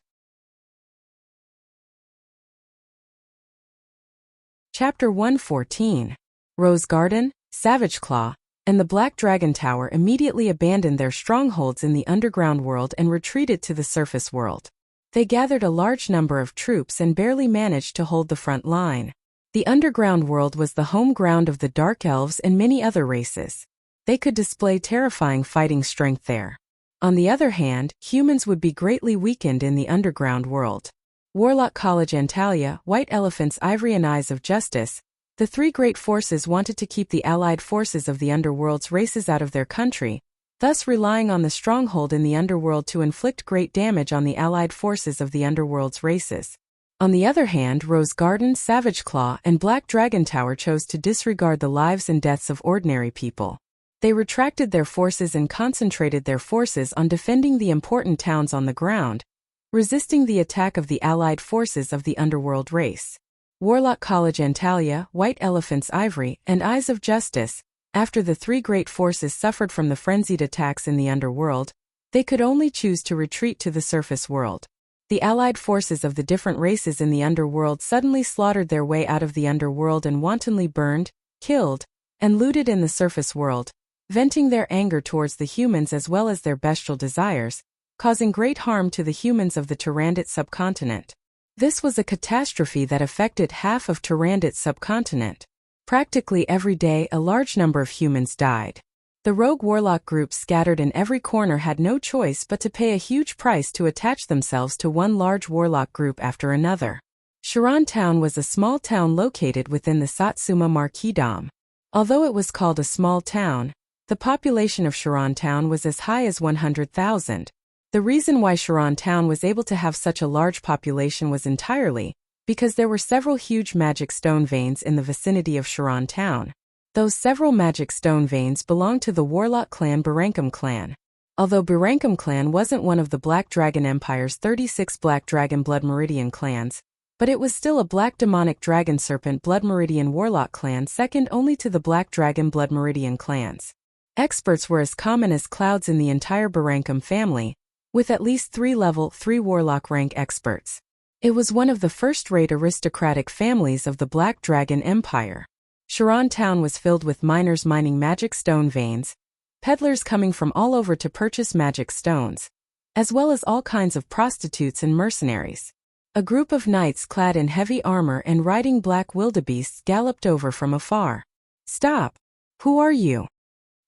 [SPEAKER 1] Chapter 114. Rose Garden, Savage Claw, and the Black Dragon Tower immediately abandoned their strongholds in the underground world and retreated to the surface world. They gathered a large number of troops and barely managed to hold the front line. The underground world was the home ground of the Dark Elves and many other races. They could display terrifying fighting strength there. On the other hand, humans would be greatly weakened in the underground world. Warlock College Antalya, White Elephant's Ivory and Eyes of Justice, the three great forces wanted to keep the allied forces of the Underworld's races out of their country, thus relying on the stronghold in the Underworld to inflict great damage on the allied forces of the Underworld's races. On the other hand, Rose Garden, Savage Claw, and Black Dragon Tower chose to disregard the lives and deaths of ordinary people. They retracted their forces and concentrated their forces on defending the important towns on the ground, resisting the attack of the allied forces of the Underworld race. Warlock College Antalya, White Elephant's Ivory, and Eyes of Justice, after the three great forces suffered from the frenzied attacks in the Underworld, they could only choose to retreat to the surface world. The allied forces of the different races in the Underworld suddenly slaughtered their way out of the Underworld and wantonly burned, killed, and looted in the surface world, venting their anger towards the humans as well as their bestial desires, causing great harm to the humans of the Tyrannid subcontinent. This was a catastrophe that affected half of Tyrannid subcontinent. Practically every day a large number of humans died. The rogue warlock groups scattered in every corner had no choice but to pay a huge price to attach themselves to one large warlock group after another. Shiran Town was a small town located within the Satsuma Marquisdom. Although it was called a small town, the population of Shiran Town was as high as 100,000. The reason why Shiran Town was able to have such a large population was entirely because there were several huge magic stone veins in the vicinity of Shiran Town. Those several magic stone veins belonged to the warlock clan Barankum clan. Although Barankum clan wasn't one of the Black Dragon Empire's 36 Black Dragon Blood Meridian clans, but it was still a Black Demonic Dragon Serpent Blood Meridian warlock clan second only to the Black Dragon Blood Meridian clans. Experts were as common as clouds in the entire Barankum family, with at least 3 level 3 warlock rank experts. It was one of the first-rate aristocratic families of the Black Dragon Empire. Shiran Town was filled with miners mining magic stone veins, peddlers coming from all over to purchase magic stones, as well as all kinds of prostitutes and mercenaries. A group of knights clad in heavy armor and riding black wildebeests galloped over from afar. "Stop! Who are you?"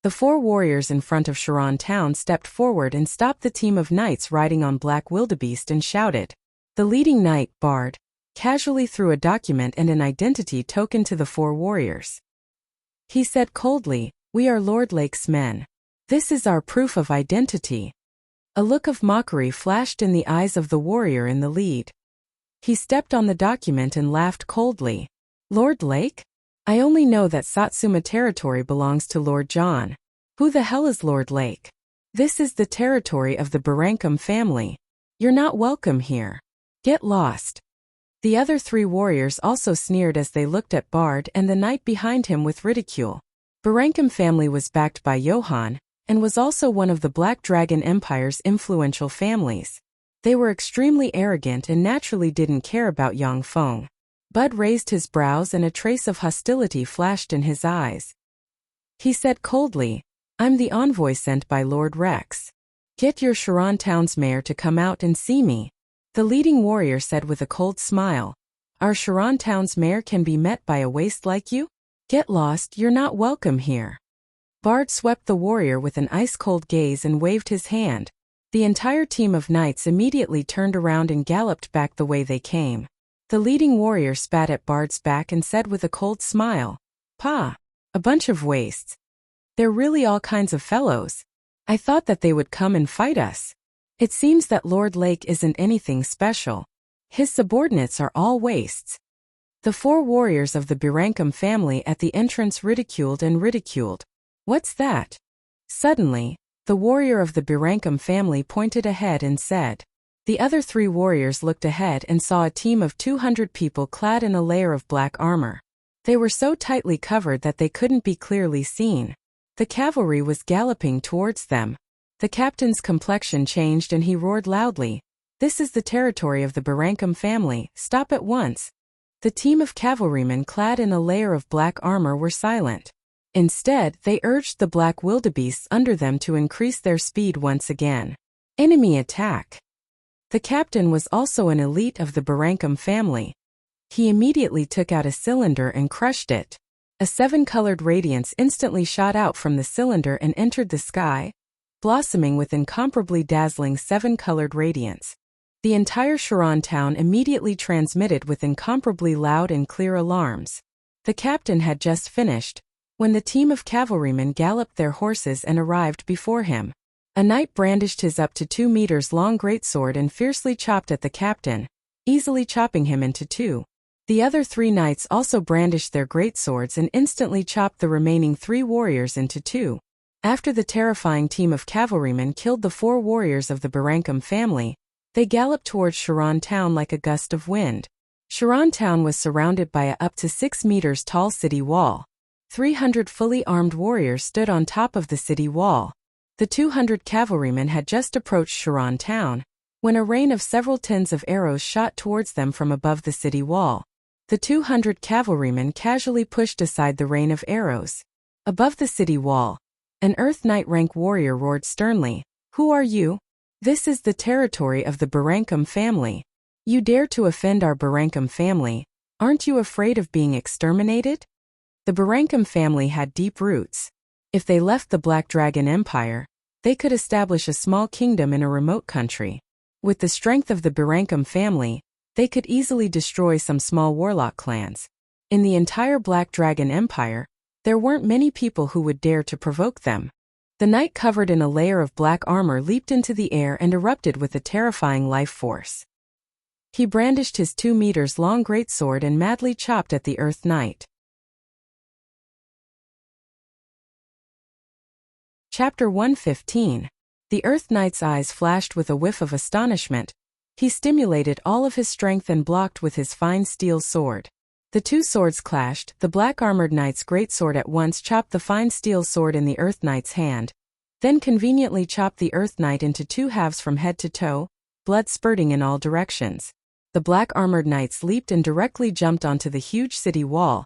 [SPEAKER 1] The 4 warriors in front of Shiran Town stepped forward and stopped the team of knights riding on black wildebeest and shouted. The leading knight, Bard, casually threw a document and an identity token to the 4 warriors. He said coldly, "We are Lord Lake's men. This is our proof of identity." A look of mockery flashed in the eyes of the warrior in the lead. He stepped on the document and laughed coldly. "Lord Lake? I only know that Satsuma territory belongs to Lord John. Who the hell is Lord Lake? This is the territory of the Barankum family. You're not welcome here. Get lost." The other 3 warriors also sneered as they looked at Bard and the knight behind him with ridicule. Barankum family was backed by Johann, and was also one of the Black Dragon Empire's influential families. They were extremely arrogant and naturally didn't care about Yang Feng. Bud raised his brows and a trace of hostility flashed in his eyes. He said coldly, "I'm the envoy sent by Lord Rex. Get your Shiran Town's mayor to come out and see me." The leading warrior said with a cold smile, "Our Shiran Town's mayor can be met by a waste like you? Get lost, you're not welcome here." Bard swept the warrior with an ice-cold gaze and waved his hand. The entire team of knights immediately turned around and galloped back the way they came. The leading warrior spat at Bard's back and said with a cold smile, "Pa, a bunch of wastes. They're really all kinds of fellows. I thought that they would come and fight us. It seems that Lord Lake isn't anything special. His subordinates are all wastes." The 4 warriors of the Birankam family at the entrance ridiculed and ridiculed. "What's that?" Suddenly, the warrior of the Birankam family pointed ahead and said. The other 3 warriors looked ahead and saw a team of 200 people clad in a layer of black armor. They were so tightly covered that they couldn't be clearly seen. The cavalry was galloping towards them. The captain's complexion changed and he roared loudly, "This is the territory of the Birankam family, stop at once." The team of cavalrymen clad in a layer of black armor were silent. Instead, they urged the black wildebeests under them to increase their speed once again. Enemy attack. The captain was also an elite of the Birankam family. He immediately took out a cylinder and crushed it. A 7-colored radiance instantly shot out from the cylinder and entered the sky, blossoming with incomparably dazzling 7-colored radiance. The entire Sharan town immediately transmitted with incomparably loud and clear alarms. The captain had just finished, when the team of cavalrymen galloped their horses and arrived before him. A knight brandished his up to 2 meters long greatsword and fiercely chopped at the captain, easily chopping him into 2. The other 3 knights also brandished their greatswords and instantly chopped the remaining 3 warriors into 2. After the terrifying team of cavalrymen killed the 4 warriors of the Birankam family, they galloped towards Sharan town like a gust of wind. Sharan town was surrounded by a up to 6 meters tall city wall. 300 fully armed warriors stood on top of the city wall. The 200 cavalrymen had just approached Sharan town, when a rain of several tins of arrows shot towards them from above the city wall. The 200 cavalrymen casually pushed aside the rain of arrows. Above the city wall, an Earth Knight rank warrior roared sternly, "Who are you? This is the territory of the Birankam family. You dare to offend our Birankam family, aren't you afraid of being exterminated?" The Birankam family had deep roots. If they left the Black Dragon Empire, they could establish a small kingdom in a remote country. With the strength of the Birankam family, they could easily destroy some small warlock clans. In the entire Black Dragon Empire, there weren't many people who would dare to provoke them. The knight covered in a layer of black armor leaped into the air and erupted with a terrifying life force. He brandished his 2 meters long greatsword and madly chopped at the Earth Knight. Chapter 115. The Earth Knight's eyes flashed with a whiff of astonishment. He stimulated all of his strength and blocked with his fine steel sword. The 2 swords clashed. The black-armored knight's greatsword at once chopped the fine steel sword in the Earth Knight's hand, then conveniently chopped the Earth Knight into 2 halves from head to toe, blood spurting in all directions. The black-armored knights leaped and directly jumped onto the huge city wall.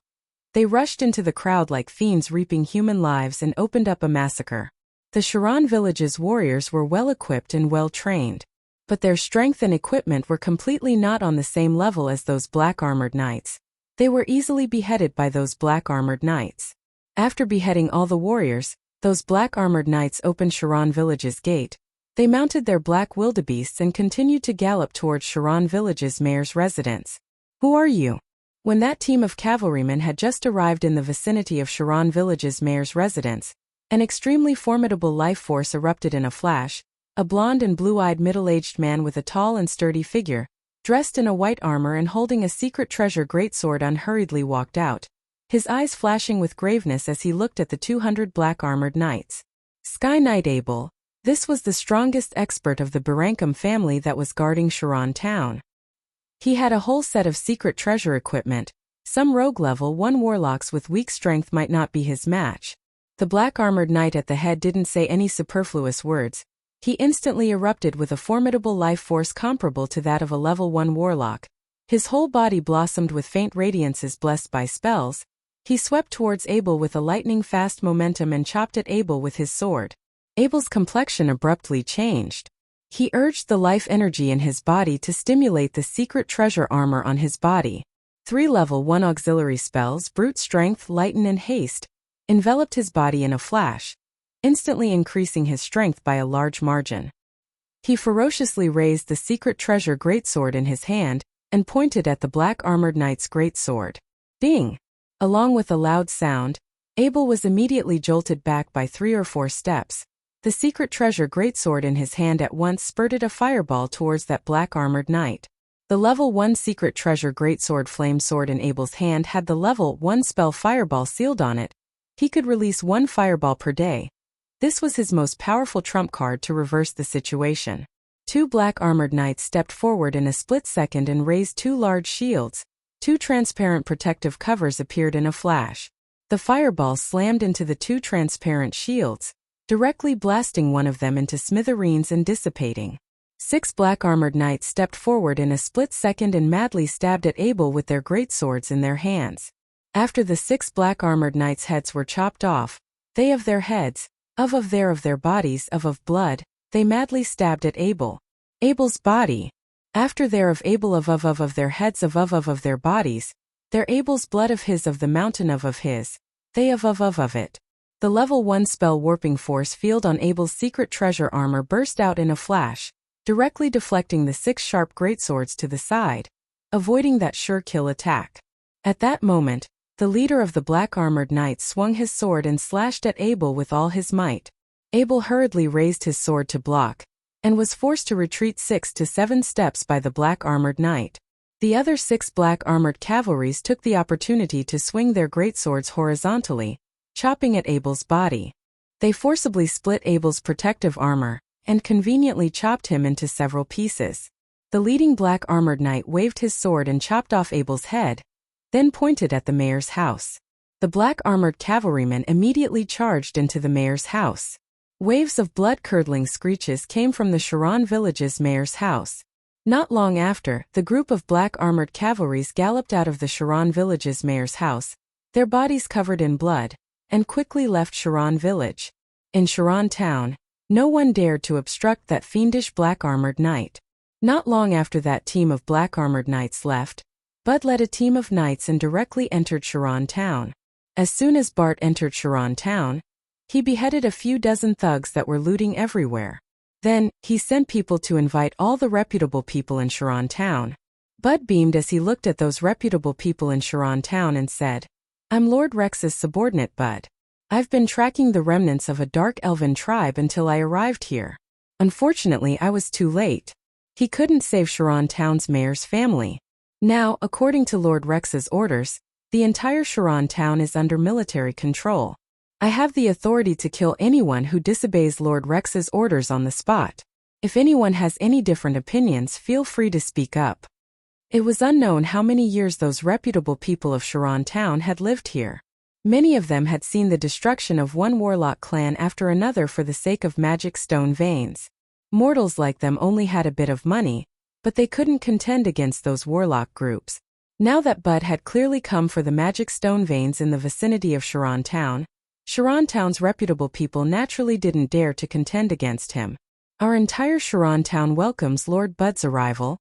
[SPEAKER 1] They rushed into the crowd like fiends reaping human lives and opened up a massacre. The Sharan village's warriors were well-equipped and well-trained, but their strength and equipment were completely not on the same level as those black-armored knights. They were easily beheaded by those black-armored knights. After beheading all the warriors, those black-armored knights opened Sharan village's gate. They mounted their black wildebeests and continued to gallop towards Sharan village's mayor's residence. "Who are you?" When that team of cavalrymen had just arrived in the vicinity of Sharan village's mayor's residence, an extremely formidable life force erupted in a flash. A blonde and blue-eyed middle-aged man with a tall and sturdy figure, dressed in a white armor and holding a secret treasure greatsword unhurriedly walked out, his eyes flashing with graveness as he looked at the 200 black-armored knights. Sky Knight Abel. This was the strongest expert of the Birankam family that was guarding Sharan town. He had a whole set of secret treasure equipment. Some rogue level 1 warlocks with weak strength might not be his match. The black-armored knight at the head didn't say any superfluous words. He instantly erupted with a formidable life force comparable to that of a level 1 warlock. His whole body blossomed with faint radiances blessed by spells. He swept towards Abel with a lightning-fast momentum and chopped at Abel with his sword. Abel's complexion abruptly changed. He urged the life energy in his body to stimulate the secret treasure armor on his body. 3 level 1 auxiliary spells, brute strength, lighten and haste, enveloped his body in a flash, instantly increasing his strength by a large margin. He ferociously raised the secret treasure greatsword in his hand and pointed at the black-armored knight's greatsword. Ding! Along with a loud sound, Abel was immediately jolted back by 3 or 4 steps. The secret treasure greatsword in his hand at once spurted a fireball towards that black armored knight. The level 1 secret treasure greatsword flame sword in Abel's hand had the level 1 spell fireball sealed on it. He could release 1 fireball per day. This was his most powerful trump card to reverse the situation. 2 black armored knights stepped forward in a split second and raised 2 large shields. 2 transparent protective covers appeared in a flash. The fireball slammed into the 2 transparent shields, directly blasting one of them into smithereens and dissipating. 6 black armored knights stepped forward in a split second and madly stabbed at Abel with their greatswords in their hands. After the 6 black armored knights' heads were chopped off, they of their heads, of their bodies, of blood, they madly stabbed at Abel. Abel's body. After their of Abel of their heads of their bodies, their Abel's blood of his of the mountain of his, they of it. The level 1 spell warping force field on Abel's secret treasure armor burst out in a flash, directly deflecting the 6 sharp greatswords to the side, avoiding that sure kill attack. At that moment, the leader of the black armored knights swung his sword and slashed at Abel with all his might. Abel hurriedly raised his sword to block, and was forced to retreat 6 to 7 steps by the black armored knight. The other 6 black armored cavalries took the opportunity to swing their greatswords horizontally, chopping at Abel's body. They forcibly split Abel's protective armor, and conveniently chopped him into several pieces. The leading black armored knight waved his sword and chopped off Abel's head, then pointed at the mayor's house. The black armored cavalrymen immediately charged into the mayor's house. Waves of blood-curdling screeches came from the Sharon village's mayor's house. Not long after, the group of black armored cavalries galloped out of the Sharon village's mayor's house, their bodies covered in blood, and quickly left Sharon village. In Sharon town, no one dared to obstruct that fiendish black armored knight. Not long after that team of black armored knights left, Bud led a team of knights and directly entered Sharon town. As soon as Bart entered Sharon town, he beheaded a few dozen thugs that were looting everywhere. Then, he sent people to invite all the reputable people in Sharon town. Bud beamed as he looked at those reputable people in Sharon town and said, "I'm Lord Rex's subordinate, Bud. I've been tracking the remnants of a dark elven tribe until I arrived here. Unfortunately, I was too late. He couldn't save Sharon town's mayor's family. Now, according to Lord Rex's orders, the entire Sharon town is under military control. I have the authority to kill anyone who disobeys Lord Rex's orders on the spot. If anyone has any different opinions, feel free to speak up." It was unknown how many years those reputable people of Sharon town had lived here. Many of them had seen the destruction of one warlock clan after another for the sake of magic stone veins. Mortals like them only had a bit of money, but they couldn't contend against those warlock groups. Now that Bud had clearly come for the magic stone veins in the vicinity of Sharon town, Sharon town's reputable people naturally didn't dare to contend against him. Our entire Sharon town welcomes Lord Bud's arrival.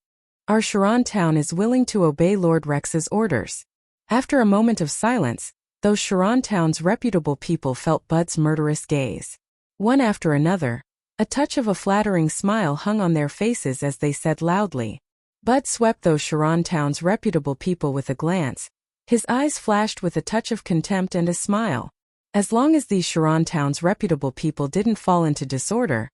[SPEAKER 1] Our Sharon town is willing to obey Lord Rex's orders. After a moment of silence, those Sharon town's reputable people felt Bud's murderous gaze. One after another, a touch of a flattering smile hung on their faces as they said loudly. Bud swept those Sharon town's reputable people with a glance. His eyes flashed with a touch of contempt and a smile. As long as these Sharon town's reputable people didn't fall into disorder,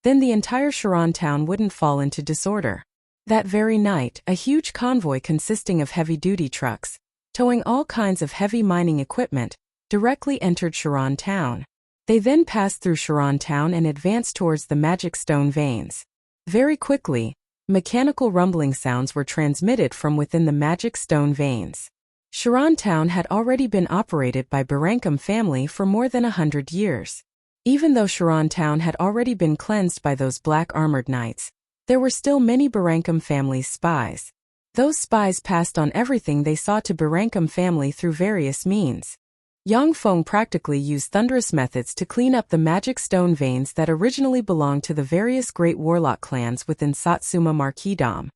[SPEAKER 1] then the entire Sharon town wouldn't fall into disorder. That very night, a huge convoy consisting of heavy-duty trucks, towing all kinds of heavy mining equipment, directly entered Sharon town. They then passed through Sharon town and advanced towards the magic stone veins. Very quickly, mechanical rumbling sounds were transmitted from within the magic stone veins. Sharon town had already been operated by Barankum family for more than 100 years. Even though Sharon town had already been cleansed by those black armored knights, there were still many Barankum family's spies. Those spies passed on everything they saw to Barankum family through various means. Yang Feng practically used thunderous methods to clean up the magic stone veins that originally belonged to the various great warlock clans within Satsuma Marquisdom.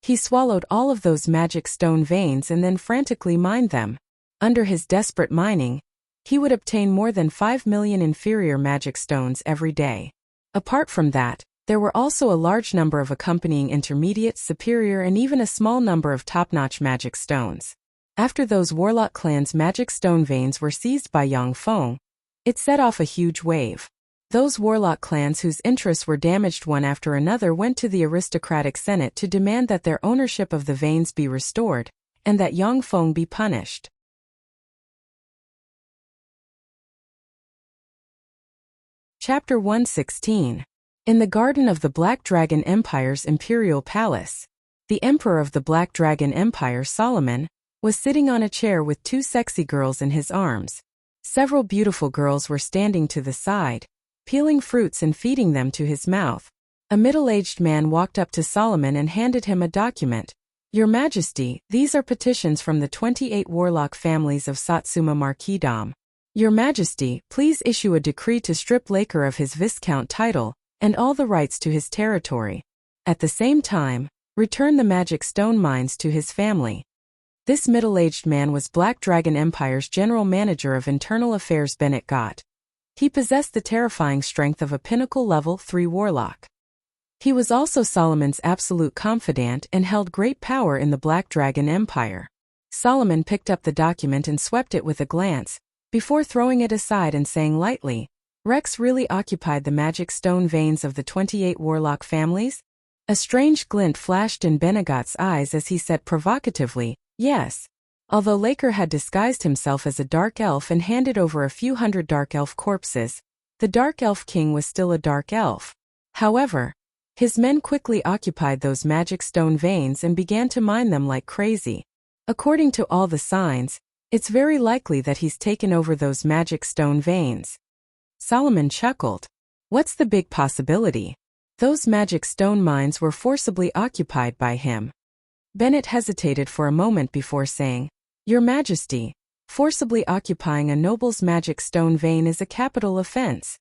[SPEAKER 1] He swallowed all of those magic stone veins and then frantically mined them. Under his desperate mining, he would obtain more than 5 million inferior magic stones every day. Apart from that, there were also a large number of accompanying intermediate, superior, and even a small number of top-notch magic stones. After those warlock clans' magic stone veins were seized by Yang Feng, it set off a huge wave. Those warlock clans whose interests were damaged one after another went to the aristocratic senate to demand that their ownership of the veins be restored, and that Yang Feng be punished. Chapter 116. In the garden of the Black Dragon Empire's imperial palace, the emperor of the Black Dragon Empire, Solomon, was sitting on a chair with two sexy girls in his arms. Several beautiful girls were standing to the side, peeling fruits and feeding them to his mouth. A middle-aged man walked up to Solomon and handed him a document. "Your Majesty, these are petitions from the 28 warlock families of Satsuma Marquisdom. Your Majesty, please issue a decree to strip Laker of his Viscount title and all the rights to his territory. At the same time, return the magic stone mines to his family." This middle-aged man was Black Dragon Empire's General Manager of Internal Affairs, Bennett Gott. He possessed the terrifying strength of a pinnacle level 3 warlock. He was also Solomon's absolute confidant and held great power in the Black Dragon Empire. Solomon picked up the document and swept it with a glance, before throwing it aside and saying lightly, "Rex really occupied the magic stone veins of the 28 warlock families?" A strange glint flashed in Bennegott's eyes as he said provocatively, "Yes." Although Laker had disguised himself as a dark elf and handed over a few hundred dark elf corpses, the dark elf king was still a dark elf. However, his men quickly occupied those magic stone veins and began to mine them like crazy. According to all the signs, it's very likely that he's taken over those magic stone veins. Solomon chuckled. What's the big possibility? Those magic stone mines were forcibly occupied by him. Bennett hesitated for a moment before saying, "Your Majesty, forcibly occupying a noble's magic stone vein is a capital offense."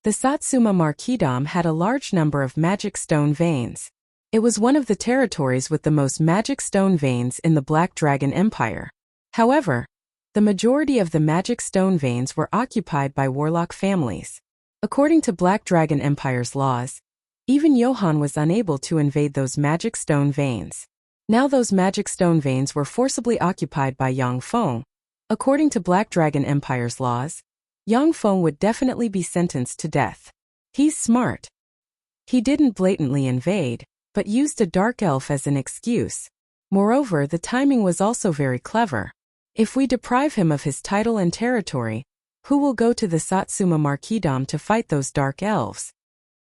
[SPEAKER 1] The Satsuma Marquisdom had a large number of magic stone veins. It was one of the territories with the most magic stone veins in the Black Dragon Empire. However, the majority of the magic stone veins were occupied by warlock families. According to Black Dragon Empire's laws, even Johann was unable to invade those magic stone veins. Now those magic stone veins were forcibly occupied by Yang Feng. According to Black Dragon Empire's laws, Yang Feng would definitely be sentenced to death. He's smart. He didn't blatantly invade, but used a dark elf as an excuse. Moreover, the timing was also very clever. If we deprive him of his title and territory, who will go to the Satsuma Marquisdom to fight those dark elves?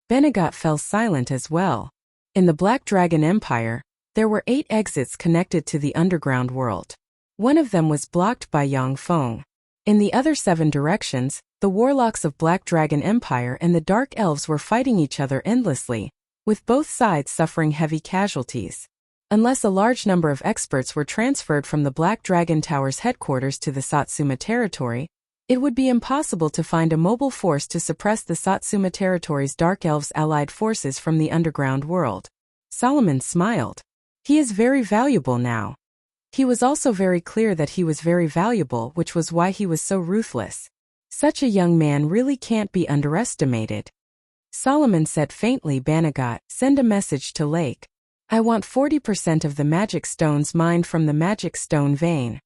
[SPEAKER 1] Bennegott fell silent as well. In the Black Dragon Empire, there were 8 exits connected to the underground world. One of them was blocked by Yang Feng. In the other 7 directions, the warlocks of Black Dragon Empire and the Dark Elves were fighting each other endlessly, with both sides suffering heavy casualties. Unless a large number of experts were transferred from the Black Dragon Tower's headquarters to the Satsuma territory, it would be impossible to find a mobile force to suppress the Satsuma territory's Dark Elves' allied forces from the underground world. Solomon smiled. He is very valuable now. He was also very clear that he was very valuable, which was why he was so ruthless. Such a young man really can't be underestimated. Solomon said faintly, "Bennegott, send a message to Lake. I want 40% of the magic stones mined from the magic stone vein."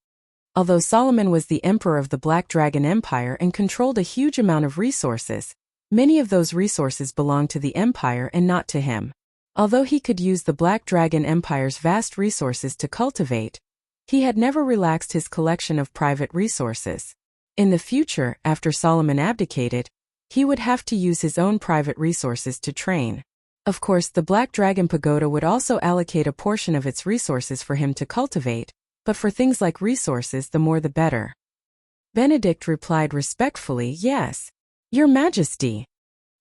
[SPEAKER 1] Although Solomon was the emperor of the Black Dragon Empire and controlled a huge amount of resources, many of those resources belonged to the empire and not to him. Although he could use the Black Dragon Empire's vast resources to cultivate, he had never relaxed his collection of private resources. In the future, after Solomon abdicated, he would have to use his own private resources to train. Of course, the Black Dragon Pagoda would also allocate a portion of its resources for him to cultivate, but for things like resources, the more the better. Benedict replied respectfully, "Yes, Your Majesty."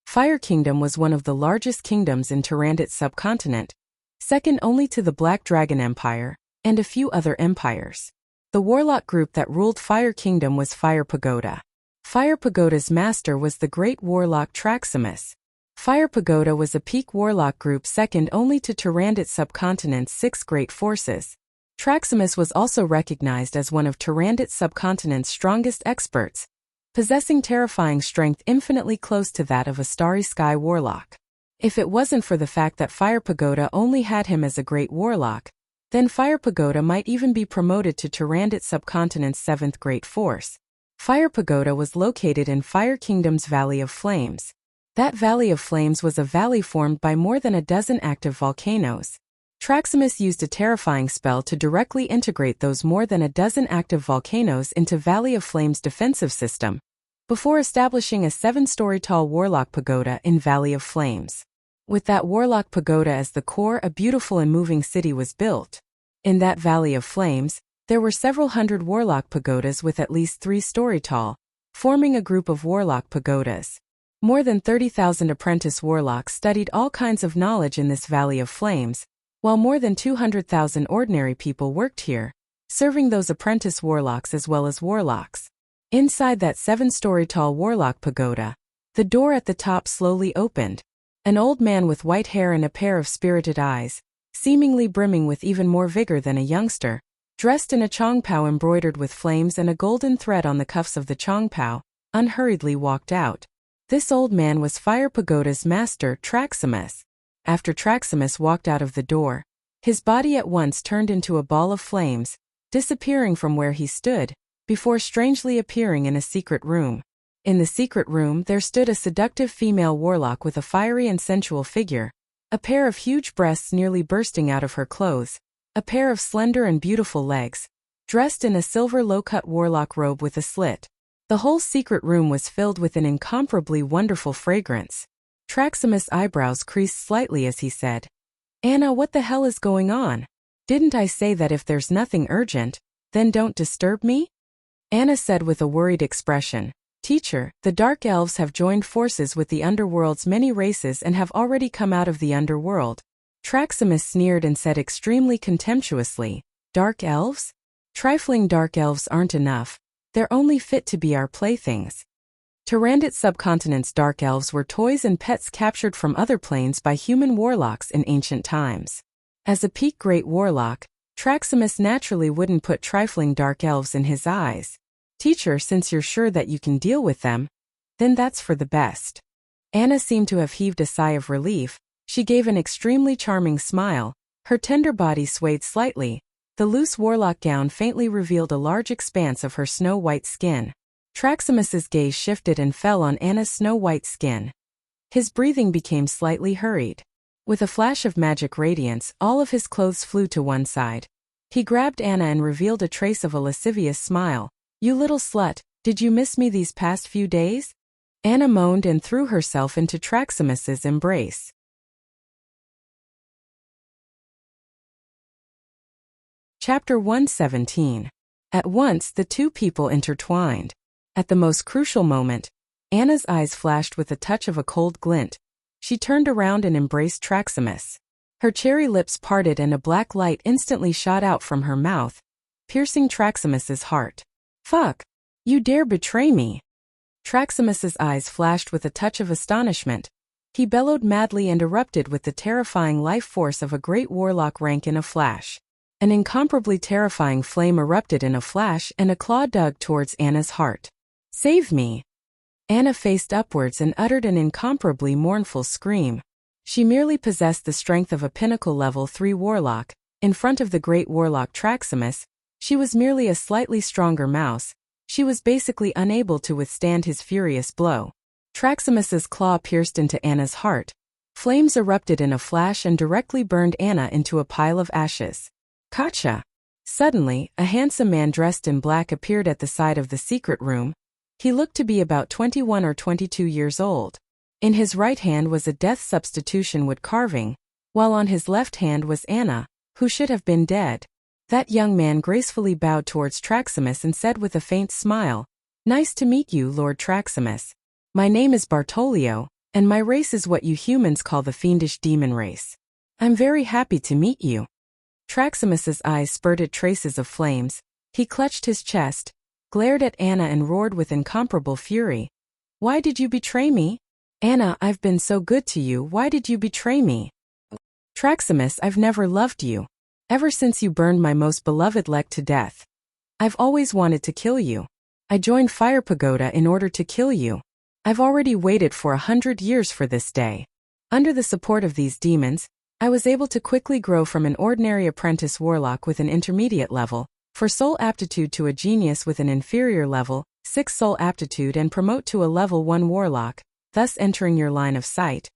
[SPEAKER 1] Fire Kingdom was one of the largest kingdoms in Tyrannid's subcontinent, second only to the Black Dragon Empire and a few other empires. The warlock group that ruled Fire Kingdom was Fire Pagoda. Fire Pagoda's master was the great warlock Traximus. Fire Pagoda was a peak warlock group second only to Tyrannid's subcontinent's 6 great forces. Traximus was also recognized as one of Tyrannid's subcontinent's strongest experts, possessing terrifying strength infinitely close to that of a Starry Sky warlock. If it wasn't for the fact that Fire Pagoda only had him as a great warlock, Then Fire Pagoda might even be promoted to Tyrannid Subcontinent's 7th Great Force. Fire Pagoda was located in Fire Kingdom's Valley of Flames. That Valley of Flames was a valley formed by more than a dozen active volcanoes. Traximus used a terrifying spell to directly integrate those more than a dozen active volcanoes into Valley of Flames' defensive system, before establishing a 7-story-tall Warlock Pagoda in Valley of Flames. With that Warlock Pagoda as the core, a beautiful and moving city was built. In that Valley of Flames, there were several hundred Warlock Pagodas with at least 3-story tall, forming a group of Warlock Pagodas. More than 30,000 apprentice warlocks studied all kinds of knowledge in this Valley of Flames, while more than 200,000 ordinary people worked here, serving those apprentice warlocks as well as warlocks. Inside that 7-story-tall Warlock Pagoda, the door at the top slowly opened. An old man with white hair and a pair of spirited eyes, seemingly brimming with even more vigor than a youngster, dressed in a chongpao embroidered with flames and a golden thread on the cuffs of the chongpao, unhurriedly walked out. This old man was Fire Pagoda's master, Traximus. After Traximus walked out of the door, his body at once turned into a ball of flames, disappearing from where he stood, before strangely appearing in a secret room. In the secret room there stood a seductive female warlock with a fiery and sensual figure, a pair of huge breasts nearly bursting out of her clothes, a pair of slender and beautiful legs, dressed in a silver low-cut warlock robe with a slit. The whole secret room was filled with an incomparably wonderful fragrance. Traximus' eyebrows creased slightly as he said, "Anna, what the hell is going on? Didn't I say that if there's nothing urgent, then don't disturb me?" Anna said with a worried expression, "Teacher, the Dark Elves have joined forces with the Underworld's many races and have already come out of the Underworld." Traximus sneered and said extremely contemptuously, "Dark Elves? Trifling Dark Elves aren't enough. They're only fit to be our playthings." Tyrannid Subcontinent's Dark Elves were toys and pets captured from other planes by human warlocks in ancient times. As a peak Great Warlock, Traximus naturally wouldn't put trifling Dark Elves in his eyes. "Teacher, since you're sure that you can deal with them, then that's for the best." Anna seemed to have heaved a sigh of relief. She gave an extremely charming smile. Her tender body swayed slightly. The loose warlock gown faintly revealed a large expanse of her snow-white skin. Traximus's gaze shifted and fell on Anna's snow-white skin. His breathing became slightly hurried. With a flash of magic radiance, all of his clothes flew to one side. He grabbed Anna and revealed a trace of a lascivious smile. "You little slut, did you miss me these past few days?" Anna moaned and threw herself into Traximus's embrace. Chapter 117. At once the two people intertwined. At the most crucial moment, Anna's eyes flashed with a touch of a cold glint. She turned around and embraced Traximus. Her cherry lips parted and a black light instantly shot out from her mouth, piercing Traximus's heart. "Fuck! You dare betray me!" Traximus's eyes flashed with a touch of astonishment. He bellowed madly and erupted with the terrifying life force of a great warlock rank in a flash. An incomparably terrifying flame erupted in a flash and a claw dug towards Anna's heart. "Save me!" Anna faced upwards and uttered an incomparably mournful scream. She merely possessed the strength of a pinnacle level 3 warlock. In front of the great warlock Traximus, she was merely a slightly stronger mouse. She was basically unable to withstand his furious blow. Traximus's claw pierced into Anna's heart. Flames erupted in a flash and directly burned Anna into a pile of ashes. Gotcha! Suddenly, a handsome man dressed in black appeared at the side of the secret room. He looked to be about 21 or 22 years old. In his right hand was a death substitution wood carving, while on his left hand was Anna, who should have been dead. That young man gracefully bowed towards Traximus and said with a faint smile, "Nice to meet you, Lord Traximus. My name is Bartolio, and my race is what you humans call the fiendish demon race. I'm very happy to meet you." Traximus's eyes spurted traces of flames. He clutched his chest, glared at Anna and roared with incomparable fury. "Why did you betray me? Anna, I've been so good to you, why did you betray me? Traximus, I've never loved you. Ever since you burned my most beloved Lek to death. I've always wanted to kill you. I joined Fire Pagoda in order to kill you. I've already waited for 100 years for this day. Under the support of these demons, I was able to quickly grow from an ordinary apprentice warlock with an intermediate level, 4 soul aptitude to a genius with an inferior level, 6 soul aptitude, and promote to a level 1 warlock, thus entering your line of sight.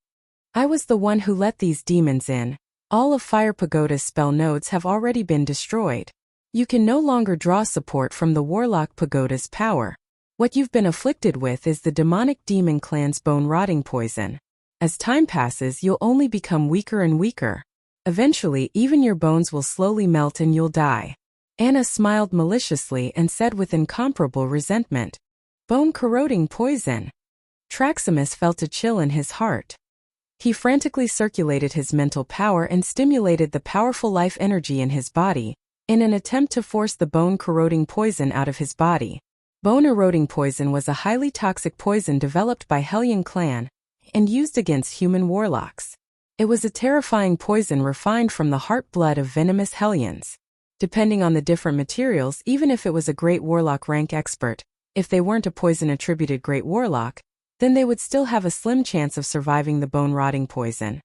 [SPEAKER 1] I was the one who let these demons in. All of Fire Pagoda's spell nodes have already been destroyed. You can no longer draw support from the Warlock Pagoda's power. What you've been afflicted with is the demonic demon clan's bone-rotting poison. As time passes, you'll only become weaker and weaker. Eventually, even your bones will slowly melt and you'll die. Anna smiled maliciously and said with incomparable resentment, "Bone-corroding poison." Traximus felt a chill in his heart. He frantically circulated his mental power and stimulated the powerful life energy in his body, in an attempt to force the bone-corroding poison out of his body. Bone-eroding poison was a highly toxic poison developed by Hellion clan and used against human warlocks. It was a terrifying poison refined from the heart blood of venomous Hellions. Depending on the different materials, even if it was a great warlock rank expert, if they weren't a poison-attributed great warlock, then they would still have a slim chance of surviving the bone-rotting poison.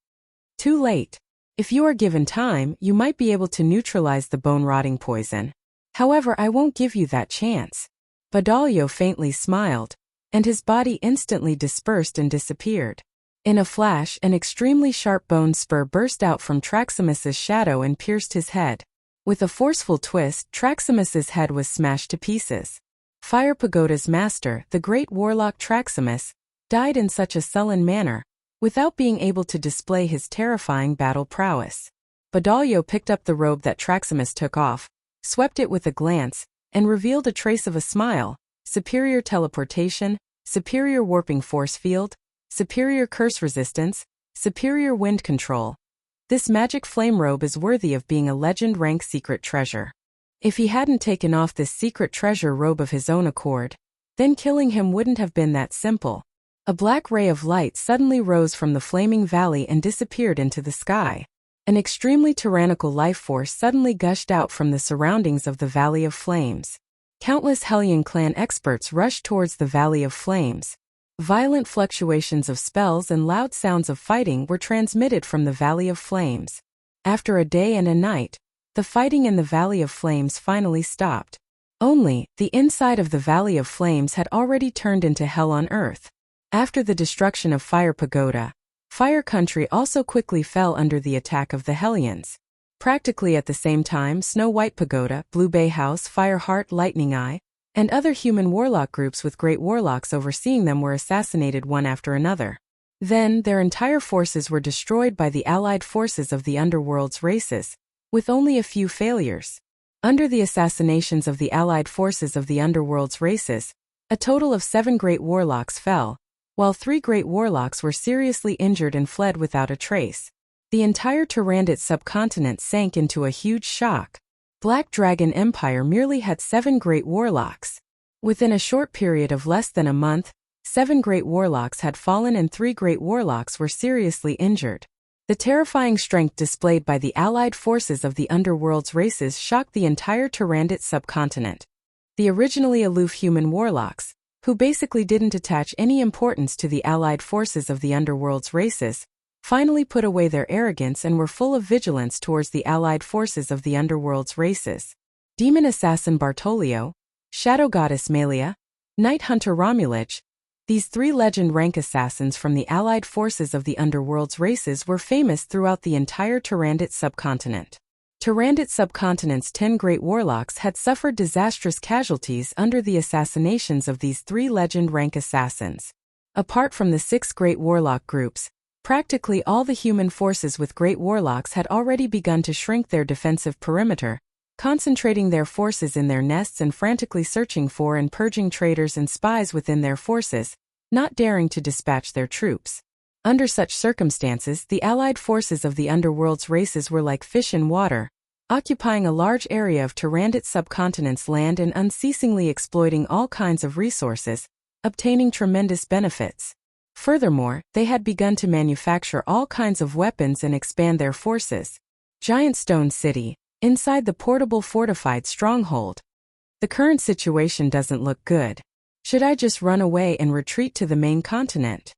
[SPEAKER 1] Too late. If you are given time, you might be able to neutralize the bone-rotting poison. However, I won't give you that chance. Badalio faintly smiled, and his body instantly dispersed and disappeared. In a flash, an extremely sharp bone spur burst out from Traximus's shadow and pierced his head. With a forceful twist, Traximus's head was smashed to pieces. Fire Pagoda's master, the great warlock Traximus, died in such a sullen manner, without being able to display his terrifying battle prowess. Badalio picked up the robe that Traximus took off, swept it with a glance, and revealed a trace of a smile: superior teleportation, superior warping force field, superior curse resistance, superior wind control. This magic flame robe is worthy of being a legend-rank secret treasure. If he hadn't taken off this secret treasure robe of his own accord, then killing him wouldn't have been that simple. A black ray of light suddenly rose from the flaming valley and disappeared into the sky. An extremely tyrannical life force suddenly gushed out from the surroundings of the Valley of Flames. Countless Hellion clan experts rushed towards the Valley of Flames. Violent fluctuations of spells and loud sounds of fighting were transmitted from the Valley of Flames. After a day and a night, the fighting in the Valley of Flames finally stopped. Only, the inside of the Valley of Flames had already turned into hell on earth. After the destruction of Fire Pagoda, Fire Country also quickly fell under the attack of the Hellions. Practically at the same time, Snow White Pagoda, Blue Bay House, Fireheart, Lightning Eye, and other human warlock groups with great warlocks overseeing them were assassinated one after another. Then, their entire forces were destroyed by the allied forces of the Underworld's races, with only a few failures. Under the assassinations of the allied forces of the Underworld's races, a total of 7 great warlocks fell, while 3 great warlocks were seriously injured and fled without a trace. The entire Tyrannid subcontinent sank into a huge shock. Black Dragon Empire merely had 7 great warlocks. Within a short period of less than a month, 7 great warlocks had fallen and 3 great warlocks were seriously injured. The terrifying strength displayed by the allied forces of the Underworld's races shocked the entire Tyrannid subcontinent. The originally aloof human warlocks, who basically didn't attach any importance to the allied forces of the Underworld's races, finally put away their arrogance and were full of vigilance towards the allied forces of the Underworld's races. Demon Assassin Bartolio, Shadow Goddess Malia, Night Hunter Romulich, these 3 legend-rank assassins from the allied forces of the Underworld's races were famous throughout the entire Tyrannid subcontinent. Tyrannid subcontinent's 10 great warlocks had suffered disastrous casualties under the assassinations of these 3 legend-rank assassins. Apart from the 6 great warlock groups, practically all the human forces with great warlocks had already begun to shrink their defensive perimeter, concentrating their forces in their nests and frantically searching for and purging traitors and spies within their forces, not daring to dispatch their troops. Under such circumstances, the allied forces of the Underworld's races were like fish in water, occupying a large area of Tyrannid subcontinent's land and unceasingly exploiting all kinds of resources, obtaining tremendous benefits. Furthermore, they had begun to manufacture all kinds of weapons and expand their forces. Giant Stone City, inside the portable fortified stronghold. The current situation doesn't look good. Should I just run away and retreat to the main continent?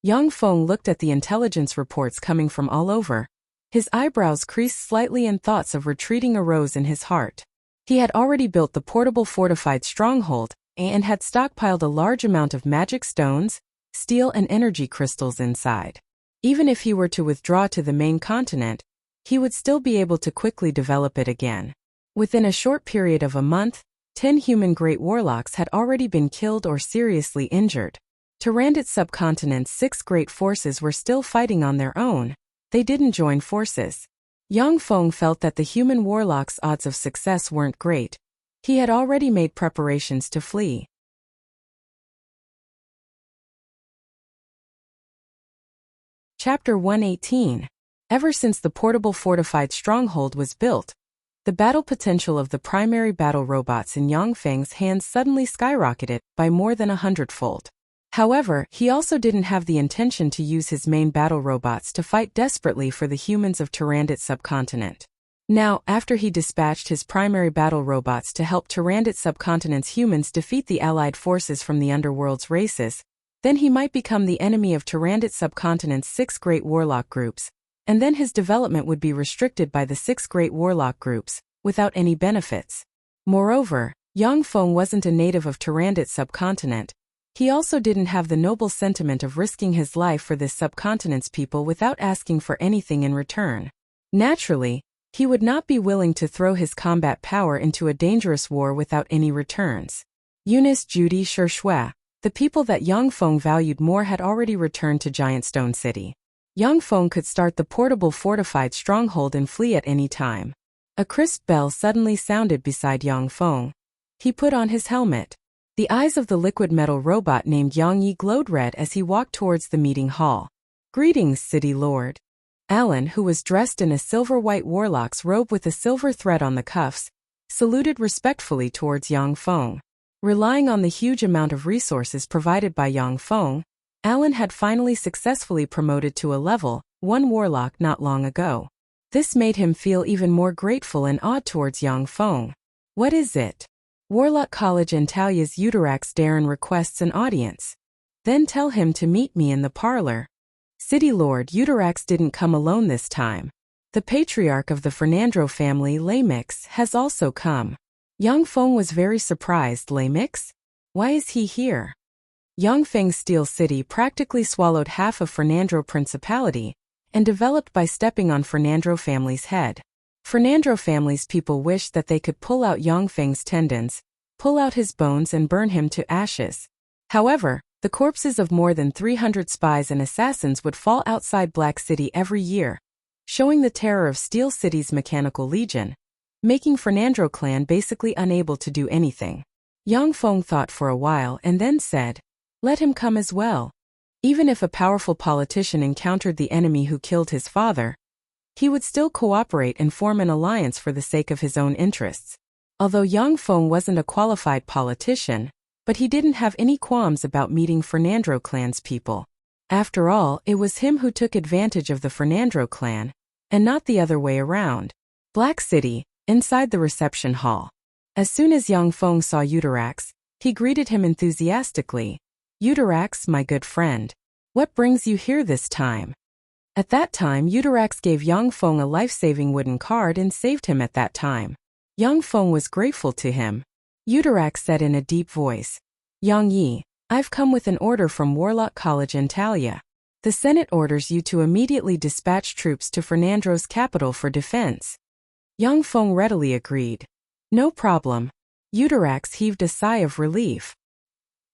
[SPEAKER 1] Yang Feng looked at the intelligence reports coming from all over, His eyebrows creased slightly and thoughts of retreating arose in his heart. He had already built the portable fortified stronghold and had stockpiled a large amount of magic stones, steel and energy crystals inside. Even if he were to withdraw to the main continent, he would still be able to quickly develop it again. Within a short period of a month, 10 human great warlocks had already been killed or seriously injured. Tyrannid subcontinent's 6 great forces were still fighting on their own. They didn't join forces. Yang Feng felt that the human warlocks' odds of success weren't great. He had already made preparations to flee. Chapter 118. Ever since the portable fortified stronghold was built, the battle potential of the primary battle robots in Yang Feng's hands suddenly skyrocketed by more than 100-fold. However, he also didn't have the intention to use his main battle robots to fight desperately for the humans of Tyrannid subcontinent. Now, after he dispatched his primary battle robots to help Tyrannid subcontinent's humans defeat the allied forces from the underworld's races, then he might become the enemy of Tyrannid subcontinent's 6 great warlock groups, and then his development would be restricted by the 6 great warlock groups, without any benefits. Moreover, Yang Feng wasn't a native of Tyrannid subcontinent. He also didn't have the noble sentiment of risking his life for this subcontinent's people without asking for anything in return. Naturally, he would not be willing to throw his combat power into a dangerous war without any returns. Eunice, Judy, Shui, the people that Yang Feng valued more had already returned to Giant Stone City. Yang Feng could start the portable fortified stronghold and flee at any time. A crisp bell suddenly sounded beside Yang Feng. He put on his helmet. The eyes of the liquid metal robot named Yang Yi glowed red as he walked towards the meeting hall. "Greetings, City Lord." Alan, who was dressed in a silver-white warlock's robe with a silver thread on the cuffs, saluted respectfully towards Yang Feng. Relying on the huge amount of resources provided by Yang Feng, Alan had finally successfully promoted to a level 1 warlock not long ago. This made him feel even more grateful and awed towards Yang Feng. "What is it?" "Warlock College Antalia's Utarax Darren requests an audience." "Then tell him to meet me in the parlor." City Lord, Utarax didn't come alone this time. The patriarch of the Fernandro family, Lamix, has also come. Yang Feng was very surprised. "Lamix? Why is he here?" Yang Feng's Steel City practically swallowed half of Fernandro Principality, and developed by stepping on Fernandro family's head. Fernandro family's people wished that they could pull out Yang Feng's tendons, pull out his bones and burn him to ashes. However, the corpses of more than 300 spies and assassins would fall outside Black City every year, showing the terror of Steel City's mechanical legion, making Fernandro clan basically unable to do anything. Yang Feng thought for a while and then said, "Let him come as well." Even if a powerful politician encountered the enemy who killed his father, he would still cooperate and form an alliance for the sake of his own interests. Although Yang Feng wasn't a qualified politician, but he didn't have any qualms about meeting Fernandro clan's people. After all, it was him who took advantage of the Fernandro clan, and not the other way around. Black City, inside the reception hall. As soon as Yang Feng saw Utarax, he greeted him enthusiastically. "Utarax, my good friend. What brings you here this time?" At that time, Utarax gave Yang Feng a life-saving wooden card and saved him at that time. Yang Feng was grateful to him. Utarax said in a deep voice, "Yang Yi, I've come with an order from Warlock College Antalya. The Senate orders you to immediately dispatch troops to Fernandro's capital for defense." Yang Feng readily agreed. "No problem." Utarax heaved a sigh of relief.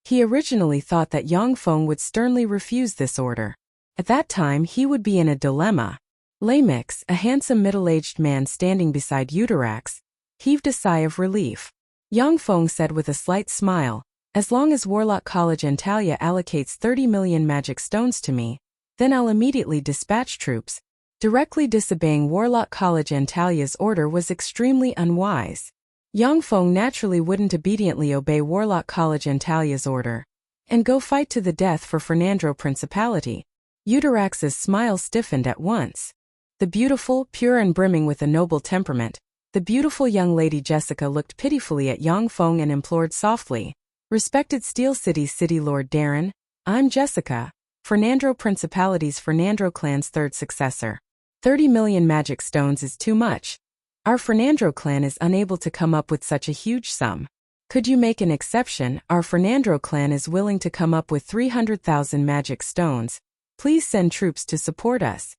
[SPEAKER 1] He originally thought that Yang Feng would sternly refuse this order. At that time he would be in a dilemma. Lamix, a handsome middle-aged man standing beside Utarax, heaved a sigh of relief. Yang Feng said with a slight smile, "As long as Warlock College Antalya allocates 30 million magic stones to me, then I'll immediately dispatch troops." Directly disobeying Warlock College Antalya's order was extremely unwise. Yang Feng naturally wouldn't obediently obey Warlock College Antalya's order and go fight to the death for Fernandro Principality. Utarax's smile stiffened at once. The beautiful, pure and brimming with a noble temperament, the beautiful young lady Jessica looked pitifully at Yang Feng and implored softly, "Respected Steel City's City Lord Darren, I'm Jessica, Fernandro Principality's Fernandro clan's 3rd successor." 30 million magic stones is too much. Our Fernandro clan is unable to come up with such a huge sum. Could you make an exception? Our Fernandro clan is willing to come up with 300,000 magic stones. Please send troops to support us.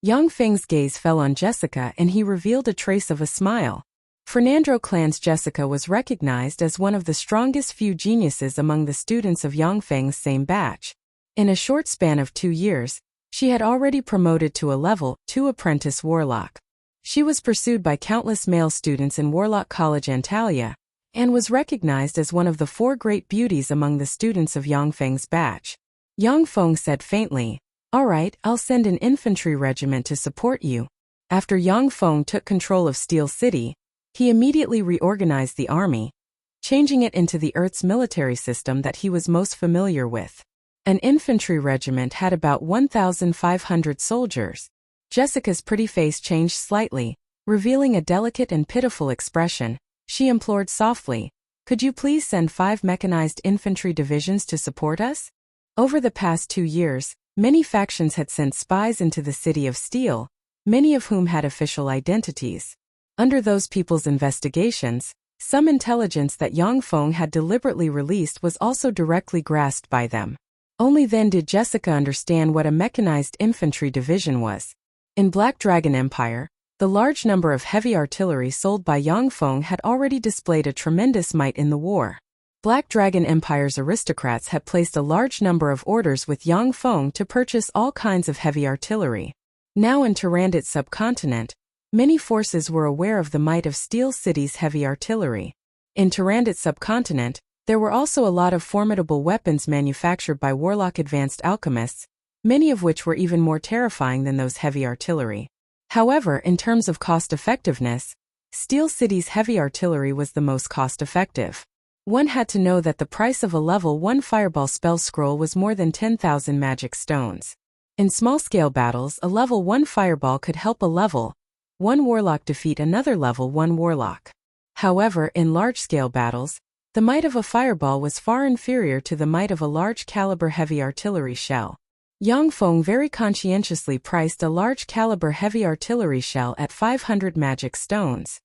[SPEAKER 1] Yang Feng's gaze fell on Jessica and he revealed a trace of a smile. Fernandro clan's Jessica was recognized as one of the strongest few geniuses among the students of Yang Feng's same batch. In a short span of 2 years, she had already promoted to a level 2 apprentice warlock. She was pursued by countless male students in Warlock College Antalya, and was recognized as one of the 4 great beauties among the students of Yang Feng's batch. Yang Feng said faintly, "All right, I'll send an infantry regiment to support you." After Yang Feng took control of Steel City, he immediately reorganized the army, changing it into the Earth's military system that he was most familiar with. An infantry regiment had about 1,500 soldiers. Jessica's pretty face changed slightly, revealing a delicate and pitiful expression. She implored softly, "Could you please send 5 mechanized infantry divisions to support us?" Over the past 2 years, many factions had sent spies into the City of Steel, many of whom had official identities. Under those people's investigations, some intelligence that Yang Feng had deliberately released was also directly grasped by them. Only then did Jessica understand what a mechanized infantry division was. In Black Dragon Empire, the large number of heavy artillery sold by Yang Feng had already displayed a tremendous might in the war. Black Dragon Empire's aristocrats had placed a large number of orders with Yang Feng to purchase all kinds of heavy artillery. Now in Tyrannid's subcontinent, many forces were aware of the might of Steel City's heavy artillery. In Tyrannid's subcontinent, there were also a lot of formidable weapons manufactured by warlock advanced alchemists, many of which were even more terrifying than those heavy artillery. However, in terms of cost-effectiveness, Steel City's heavy artillery was the most cost-effective. One had to know that the price of a level 1 fireball spell scroll was more than 10,000 magic stones. In small-scale battles, a level 1 fireball could help a level 1 warlock defeat another level 1 warlock. However, in large-scale battles, the might of a fireball was far inferior to the might of a large-caliber heavy artillery shell. Yang Feng very conscientiously priced a large-caliber heavy artillery shell at 500 magic stones.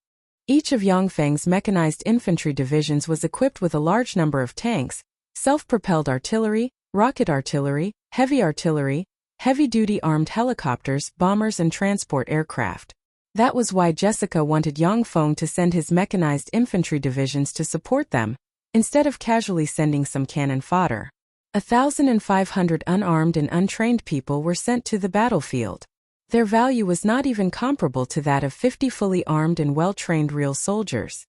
[SPEAKER 1] Each of Yang Feng's mechanized infantry divisions was equipped with a large number of tanks, self-propelled artillery, rocket artillery, heavy-duty armed helicopters, bombers and transport aircraft. That was why Jessica wanted Yang Feng to send his mechanized infantry divisions to support them, instead of casually sending some cannon fodder. 1,500 unarmed and untrained people were sent to the battlefield. Their value was not even comparable to that of 50 fully armed and well-trained real soldiers.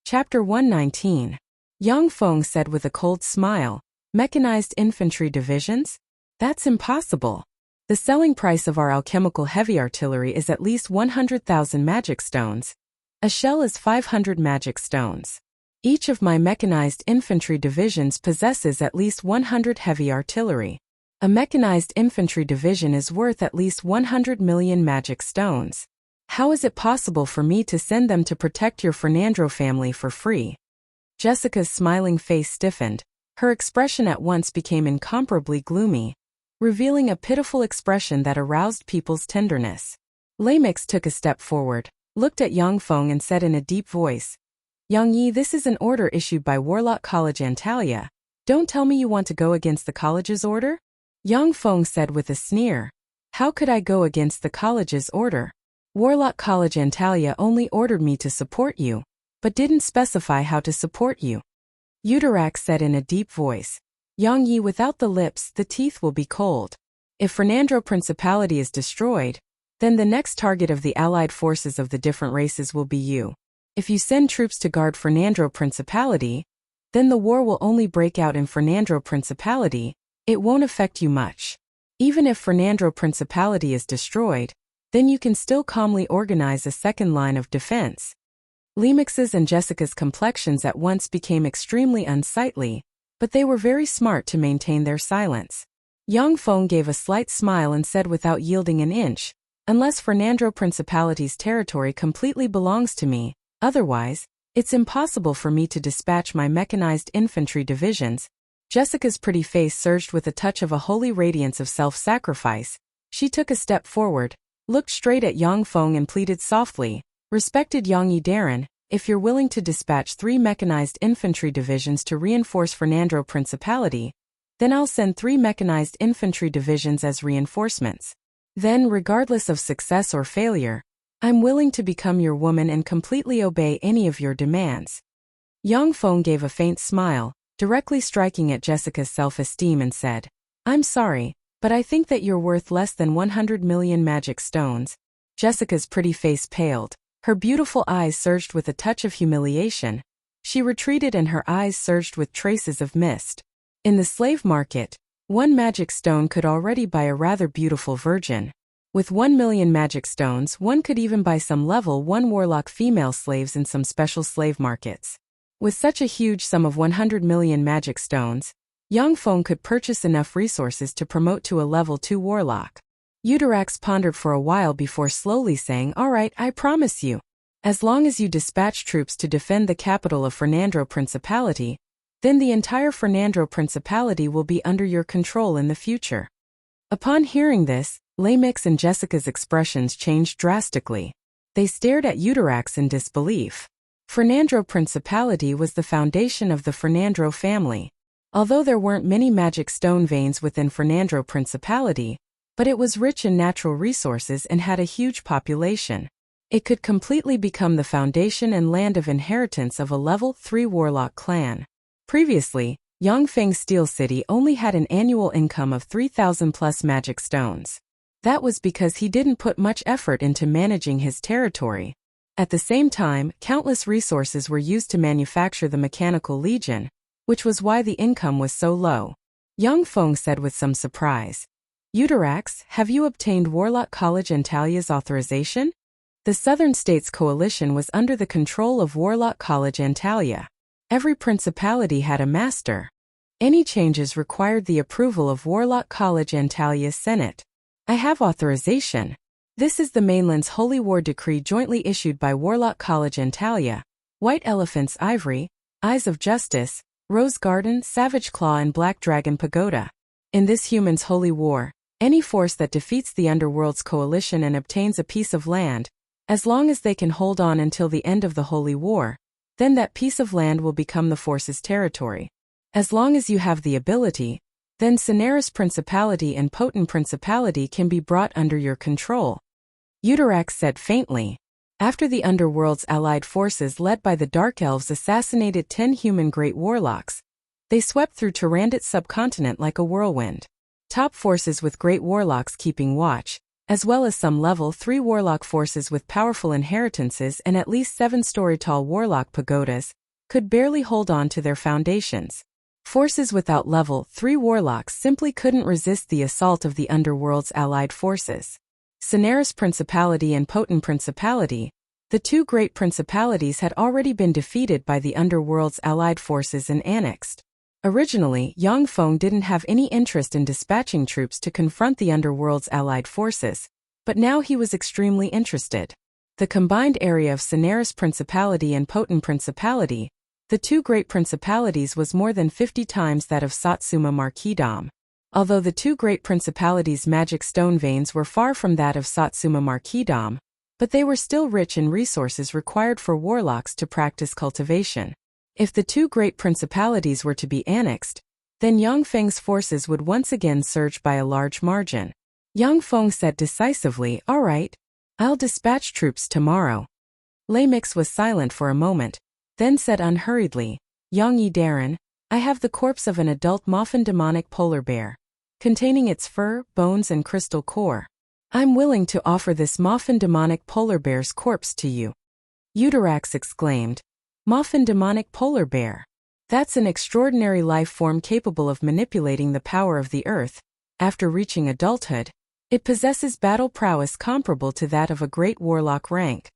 [SPEAKER 1] Chapter 119. Yang Feng said with a cold smile, "Mechanized infantry divisions? That's impossible. The selling price of our alchemical heavy artillery is at least 100,000 magic stones. A shell is 500 magic stones. Each of my mechanized infantry divisions possesses at least 100 heavy artillery. A mechanized infantry division is worth at least 100 million magic stones. How is it possible for me to send them to protect your Fernandro family for free?" Jessica's smiling face stiffened. Her expression at once became incomparably gloomy, revealing a pitiful expression that aroused people's tenderness. Lamix took a step forward, looked at Yang Feng and said in a deep voice, "Yang Yi, this is an order issued by Warlock College Antalya. Don't tell me you want to go against the college's order?" Yang Feng said with a sneer, "How could I go against the college's order? Warlock College Antalya only ordered me to support you, but didn't specify how to support you." Udarak said in a deep voice, "Yang Yi, without the lips, the teeth will be cold. If Fernandro Principality is destroyed, then the next target of the allied forces of the different races will be you. If you send troops to guard Fernandro Principality, then the war will only break out in Fernandro Principality. It won't affect you much. Even if Fernandro Principality is destroyed, then you can still calmly organize a second line of defense." Lemix's and Jessica's complexions at once became extremely unsightly, but they were very smart to maintain their silence. Yang Feng gave a slight smile and said without yielding an inch, "Unless Fernandro Principality's territory completely belongs to me, otherwise, it's impossible for me to dispatch my mechanized infantry divisions." Jessica's pretty face surged with a touch of a holy radiance of self-sacrifice. She took a step forward, looked straight at Yang Feng and pleaded softly, "Respected Yang Yidaran, if you're willing to dispatch 3 mechanized infantry divisions to reinforce Fernando Principality, then I'll send 3 mechanized infantry divisions as reinforcements. Then, regardless of success or failure, I'm willing to become your woman and completely obey any of your demands." Yang Feng gave a faint smile, directly striking at Jessica's self-esteem and said, "I'm sorry, but I think that you're worth less than 100 million magic stones." Jessica's pretty face paled. Her beautiful eyes surged with a touch of humiliation. She retreated and her eyes surged with traces of mist. In the slave market, 1 magic stone could already buy a rather beautiful virgin. With 1 million magic stones, one could even buy some level 1 warlock female slaves in some special slave markets. With such a huge sum of 100 million magic stones, Yang Feng could purchase enough resources to promote to a level 2 warlock. Eudirax pondered for a while before slowly saying, "All right, I promise you. As long as you dispatch troops to defend the capital of Fernando Principality, then the entire Fernando Principality will be under your control in the future." Upon hearing this, Lamix and Jessica's expressions changed drastically. They stared at Eudirax in disbelief. Fernando Principality was the foundation of the Fernando family. Although there weren't many magic stone veins within Fernando Principality, but it was rich in natural resources and had a huge population. It could completely become the foundation and land of inheritance of a level 3 warlock clan. Previously, Yangfeng Steel City only had an annual income of 3,000 plus magic stones. That was because he didn't put much effort into managing his territory. At the same time, countless resources were used to manufacture the Mechanical Legion, which was why the income was so low. Yang Feng said with some surprise, "Eudirax, have you obtained Warlock College Antalia's authorization?" The Southern States Coalition was under the control of Warlock College Antalya. Every principality had a master. Any changes required the approval of Warlock College Antalya's Senate. "I have authorization. This is the mainland's Holy War Decree jointly issued by Warlock College Antalya, White Elephant's Ivory, Eyes of Justice, Rose Garden, Savage Claw and Black Dragon Pagoda. In this human's holy war, any force that defeats the Underworld's coalition and obtains a piece of land, as long as they can hold on until the end of the holy war, then that piece of land will become the force's territory. As long as you have the ability, then Cineris Principality and Potent Principality can be brought under your control." Eudirax said faintly. After the Underworld's allied forces led by the Dark Elves assassinated 10 human great warlocks, they swept through Tyrandit's subcontinent like a whirlwind. Top forces with great warlocks keeping watch, as well as some level 3 warlock forces with powerful inheritances and at least 7-story-tall warlock pagodas, could barely hold on to their foundations. Forces without level 3 warlocks simply couldn't resist the assault of the Underworld's allied forces. Cineris Principality and Potent Principality, the 2 great principalities, had already been defeated by the Underworld's allied forces and annexed. Originally, Yang Feng didn't have any interest in dispatching troops to confront the Underworld's allied forces, but now he was extremely interested. The combined area of Cineris Principality and Potent Principality, the 2 great principalities, was more than 50 times that of Satsuma Marquisdom. Although the 2 great principalities' magic stone veins were far from that of Satsuma Marquisdom, but they were still rich in resources required for warlocks to practice cultivation. If the 2 great principalities were to be annexed, then Yang Feng's forces would once again surge by a large margin. Yang Feng said decisively, "All right, I'll dispatch troops tomorrow." Lamix was silent for a moment, then said unhurriedly, "Yang Yidaran, I have the corpse of an adult Moffin demonic polar bear, containing its fur, bones and crystal core. I'm willing to offer this Moffin demonic polar bear's corpse to you." Eudirax exclaimed, "Moffin demonic polar bear? That's an extraordinary life form capable of manipulating the power of the earth. After reaching adulthood, it possesses battle prowess comparable to that of a great warlock rank."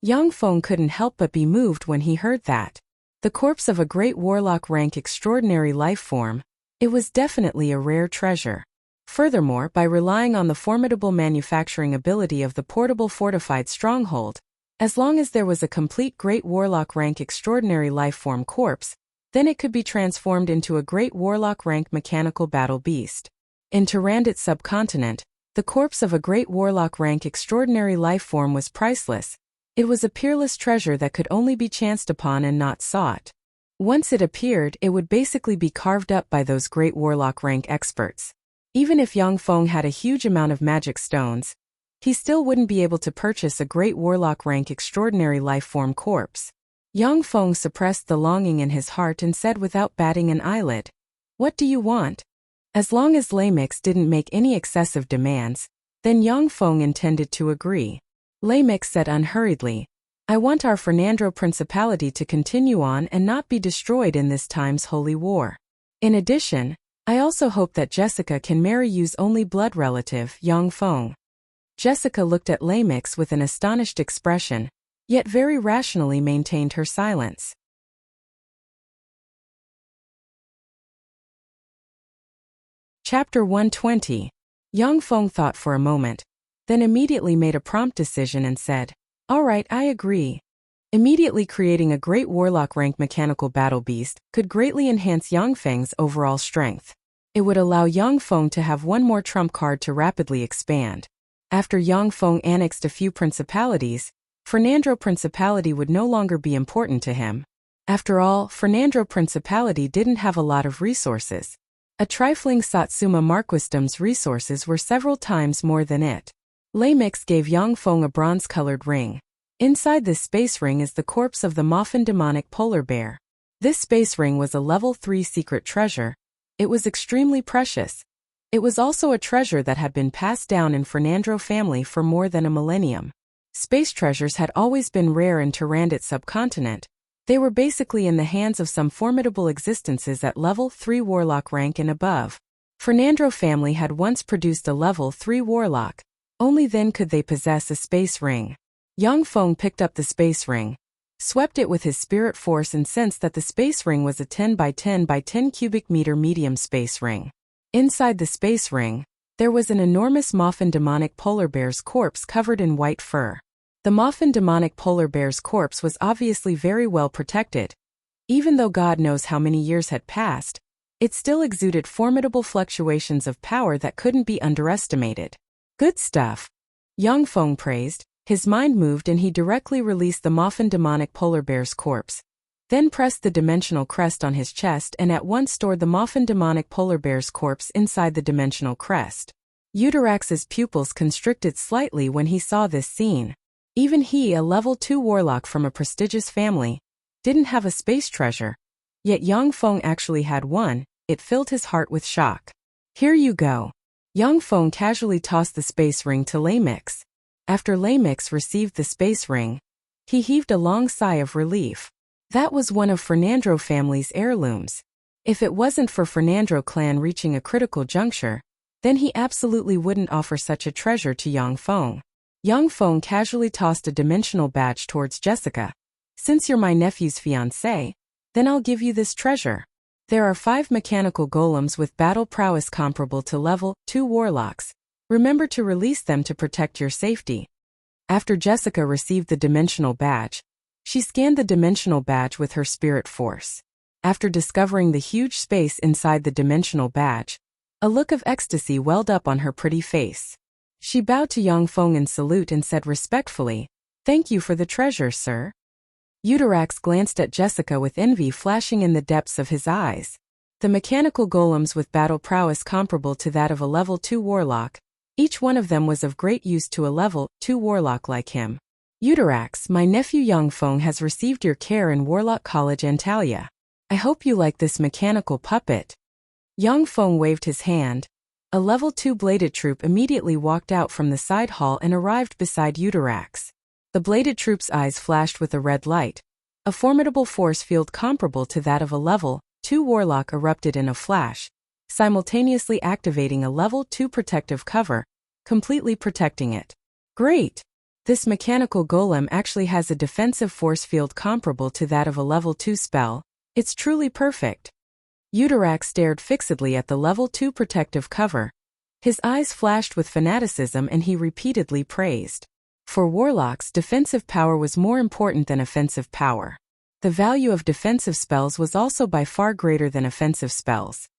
[SPEAKER 1] Yang Feng couldn't help but be moved when he heard that. The corpse of a great warlock rank extraordinary life form, it was definitely a rare treasure. Furthermore, by relying on the formidable manufacturing ability of the portable fortified stronghold, as long as there was a complete great warlock rank extraordinary life form corpse, Then it could be transformed into a great warlock rank mechanical battle beast. In Tyrannid subcontinent, the corpse of a great warlock rank extraordinary life form was priceless. It was a peerless treasure that could only be chanced upon and not sought. Once it appeared, it would basically be carved up by those great warlock rank experts. Even if Yang Feng had a huge amount of magic stones, he still wouldn't be able to purchase a great warlock rank extraordinary life form corpse. Yang Feng suppressed the longing in his heart and said without batting an eyelid, "What do you want?" As long as Lamix didn't make any excessive demands, then Yang Feng intended to agree. Lamix said unhurriedly, "I want our Fernandro Principality to continue on and not be destroyed in this time's holy war. In addition, I also hope that Jessica can marry you's only blood relative, Yang Feng." Jessica looked at Lamix with an astonished expression, yet very rationally maintained her silence. Chapter 120. Yang Feng thought for a moment, then immediately made a prompt decision and said, "All right, I agree." Immediately creating a great warlock rank mechanical battle beast could greatly enhance Yang Feng's overall strength. It would allow Yang Feng to have one more trump card to rapidly expand. After Yang Feng annexed a few principalities, Fernandro Principality would no longer be important to him. After all, Fernandro Principality didn't have a lot of resources. A trifling Satsuma Marquisdom's resources were several times more than it. Lamix gave Yang Feng a bronze-colored ring. Inside this space ring is the corpse of the Moffin demonic polar bear. This space ring was a level 3 secret treasure. It was extremely precious. It was also a treasure that had been passed down in Fernandro family for more than a millennium. Space treasures had always been rare in Tyrannid subcontinent. They were basically in the hands of some formidable existences at level 3 warlock rank and above. Fernandro family had once produced a level 3 warlock. Only then could they possess a space ring. Yang Feng picked up the space ring, swept it with his spirit force and sensed that the space ring was a 10 by 10 by 10 cubic meter medium space ring. Inside the space ring, there was an enormous Moffin demonic polar bear's corpse covered in white fur. The Moffin demonic polar bear's corpse was obviously very well protected. Even though God knows how many years had passed, it still exuded formidable fluctuations of power that couldn't be underestimated. "Good stuff," Yang Feng praised. His mind moved and he directly released the Moffin demonic polar bear's corpse, then pressed the dimensional crest on his chest and at once stored the Moffin demonic polar bear's corpse inside the dimensional crest. Eudirax's pupils constricted slightly when he saw this scene. Even he, a level 2 warlock from a prestigious family, didn't have a space treasure. Yet Yang Feng actually had one. It filled his heart with shock. "Here you go." Yang Feng casually tossed the space ring to Lamix. After Lamix received the space ring, he heaved a long sigh of relief. That was one of Fernandro family's heirlooms. If it wasn't for Fernandro clan reaching a critical juncture, then he absolutely wouldn't offer such a treasure to Yang Feng. Yang Feng casually tossed a dimensional badge towards Jessica. "Since you're my nephew's fiancée, then I'll give you this treasure. There are 5 mechanical golems with battle prowess comparable to level 2 warlocks. Remember to release them to protect your safety." After Jessica received the dimensional badge, she scanned the dimensional badge with her spirit force. After discovering the huge space inside the dimensional badge, a look of ecstasy welled up on her pretty face. She bowed to Yang Feng in salute and said respectfully, "Thank you for the treasure, sir." Eudirax glanced at Jessica with envy flashing in the depths of his eyes. The mechanical golems with battle prowess comparable to that of a level 2 warlock, each one of them was of great use to a level 2 warlock like him. "Eudirax, my nephew Yang Feng has received your care in Warlock College Antalya. I hope you like this mechanical puppet." Yang Feng waved his hand. A level 2 bladed troop immediately walked out from the side hall and arrived beside Eudirax. The bladed troop's eyes flashed with a red light. A formidable force field comparable to that of a level 2 warlock erupted in a flash, simultaneously activating a level 2 protective cover, completely protecting it. "Great! This mechanical golem actually has a defensive force field comparable to that of a level 2 spell. It's truly perfect." Eudirax stared fixedly at the level 2 protective cover. His eyes flashed with fanaticism and he repeatedly praised. For warlocks, defensive power was more important than offensive power. The value of defensive spells was also by far greater than offensive spells.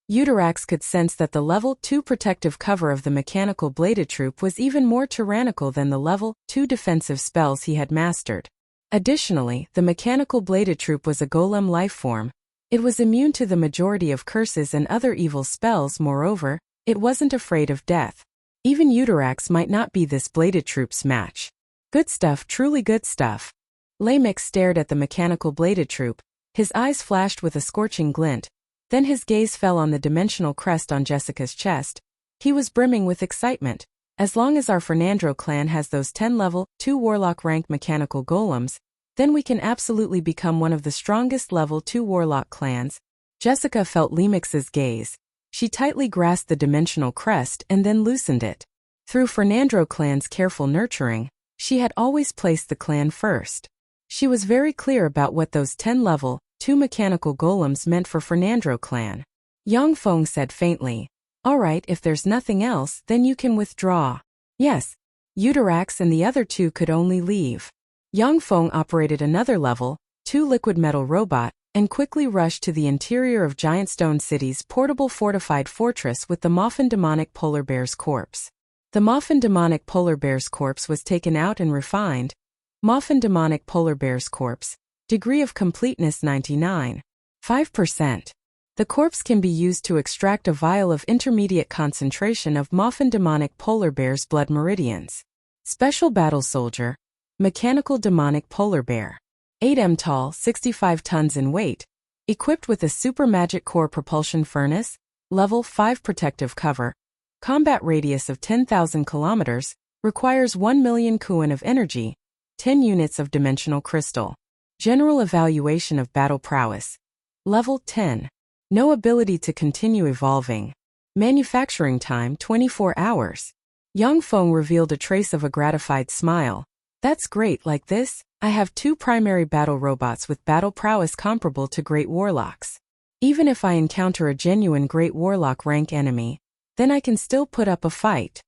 [SPEAKER 1] Utarax could sense that the level 2 protective cover of the mechanical bladed troop was even more tyrannical than the level 2 defensive spells he had mastered. Additionally, the mechanical bladed troop was a golem lifeform. It was immune to the majority of curses and other evil spells. Moreover, it wasn't afraid of death. Even Utarax might not be this bladed troop's match. Good stuff, truly good stuff. Lamix stared at the mechanical bladed troop. His eyes flashed with a scorching glint. Then his gaze fell on the dimensional crest on Jessica's chest. He was brimming with excitement. As long as our Fernandro clan has those 10 level 2 warlock rank mechanical golems, then we can absolutely become one of the strongest level 2 warlock clans. Jessica felt Lamix's gaze. She tightly grasped the dimensional crest and then loosened it. Through Fernandro clan's careful nurturing, she had always placed the clan first. She was very clear about what those 10 level 2 mechanical golems meant for Fernandro clan. Yang Feng said faintly, "All right, if there's nothing else, then you can withdraw." Yes. Utarax and the other two could only leave. Yang Feng operated another level 2 liquid metal robot and quickly rushed to the interior of Giant Stone City's portable fortified fortress with the Moffin demonic polar bear's corpse. The Moffin demonic polar bear's corpse was taken out and refined. Moffin demonic polar bear's corpse. Degree of completeness 99.5%. The corpse can be used to extract a vial of intermediate concentration of Moffin demonic polar bear's blood meridians. Special battle soldier. Mechanical demonic polar bear. 8 m tall, 65 tons in weight. Equipped with a super magic core propulsion furnace, level 5 protective cover. Combat radius of 10,000 kilometers. Requires 1 million Kuan of energy. 10 units of dimensional crystal. General evaluation of battle prowess. Level 10. No ability to continue evolving. Manufacturing time 24 hours. Yang Feng revealed a trace of a gratified smile. That's great. Like this, I have 2 primary battle robots with battle prowess comparable to great warlocks. Even if I encounter a genuine great warlock rank enemy, then I can still put up a fight.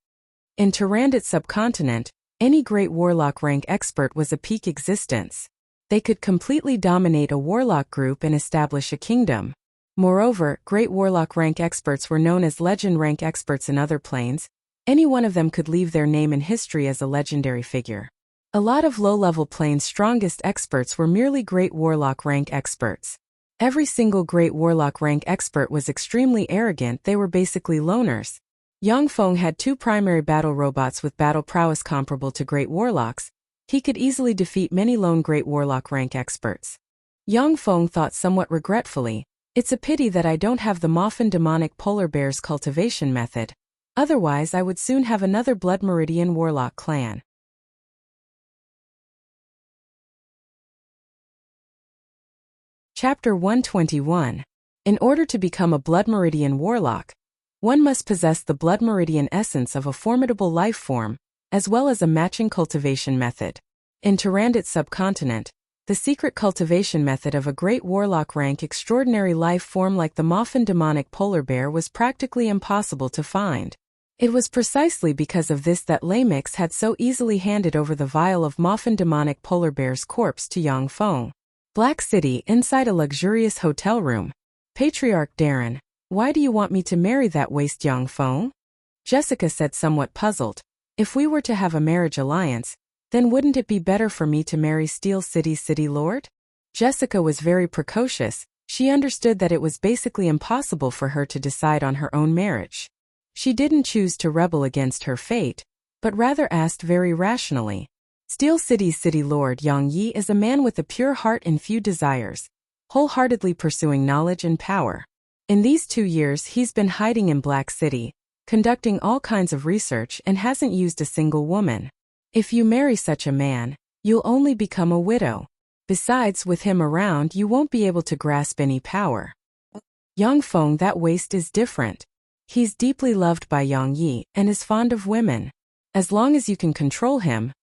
[SPEAKER 1] In Tyrannid subcontinent, any great warlock rank expert was a peak existence. They could completely dominate a warlock group and establish a kingdom. Moreover, great warlock rank experts were known as legend rank experts in other planes. Any one of them could leave their name in history as a legendary figure. A lot of low-level planes' strongest experts were merely great warlock rank experts. Every single great warlock rank expert was extremely arrogant. They were basically loners. Yang Feng had 2 primary battle robots with battle prowess comparable to great warlocks. He could easily defeat many lone great warlock rank experts. Yang Feng thought somewhat regretfully, "It's a pity that I don't have the Moffin demonic polar bear's cultivation method. Otherwise I would soon have another Blood Meridian warlock clan." Chapter 121. In order to become a Blood Meridian warlock, one must possess the Blood Meridian essence of a formidable life form, as well as a matching cultivation method. In Tyrannid subcontinent, the secret cultivation method of a great warlock rank extraordinary life form like the Moffin demonic polar bear was practically impossible to find. It was precisely because of this that Lamix had so easily handed over the vial of Moffin demonic polar bear's corpse to Yang Feng. Black City, inside a luxurious hotel room. Patriarch Darren, "Why do you want me to marry that waste Yang Feng?" Jessica said, somewhat puzzled. "If we were to have a marriage alliance, then wouldn't it be better for me to marry Steel City's city lord?" Jessica was very precocious. She understood that it was basically impossible for her to decide on her own marriage. She didn't choose to rebel against her fate, but rather asked very rationally. Steel City's city lord Yang Yi is a man with a pure heart and few desires, wholeheartedly pursuing knowledge and power. In these 2 years he's been hiding in Black City, conducting all kinds of research and hasn't used a single woman. If you marry such a man, you'll only become a widow. Besides, with him around you won't be able to grasp any power. Yang Feng, that waste is different. He's deeply loved by Yang Yi and is fond of women. As long as you can control him,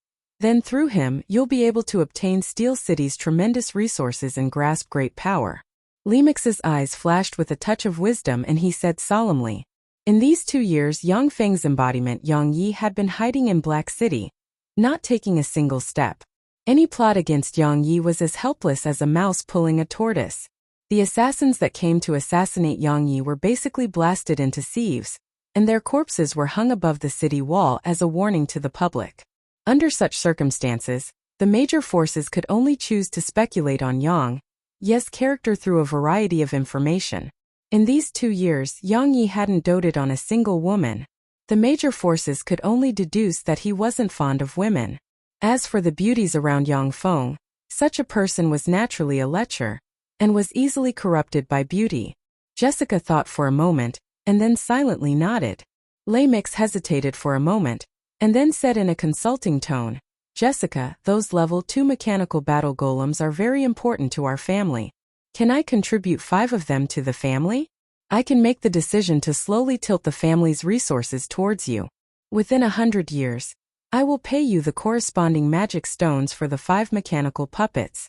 [SPEAKER 1] then through him you'll be able to obtain Steel City's tremendous resources and grasp great power. Lamix's eyes flashed with a touch of wisdom and he said solemnly, "In these 2 years Yang Feng's embodiment Yang Yi had been hiding in Black City, not taking a single step. Any plot against Yang Yi was as helpless as a mouse pulling a tortoise. The assassins that came to assassinate Yang Yi were basically blasted into sieves, and their corpses were hung above the city wall as a warning to the public. Under such circumstances, the major forces could only choose to speculate on Yang Yi's character through a variety of information. In these 2 years, Yang Yi hadn't doted on a single woman. The major forces could only deduce that he wasn't fond of women. As for the beauties around Yang Feng, such a person was naturally a lecher, and was easily corrupted by beauty. Jessica thought for a moment, and then silently nodded. Lei Mix hesitated for a moment, and then said in a consulting tone, "Jessica, those level 2 mechanical battle golems are very important to our family. Can I contribute 5 of them to the family? I can make the decision to slowly tilt the family's resources towards you. Within 100 years, I will pay you the corresponding magic stones for the 5 mechanical puppets."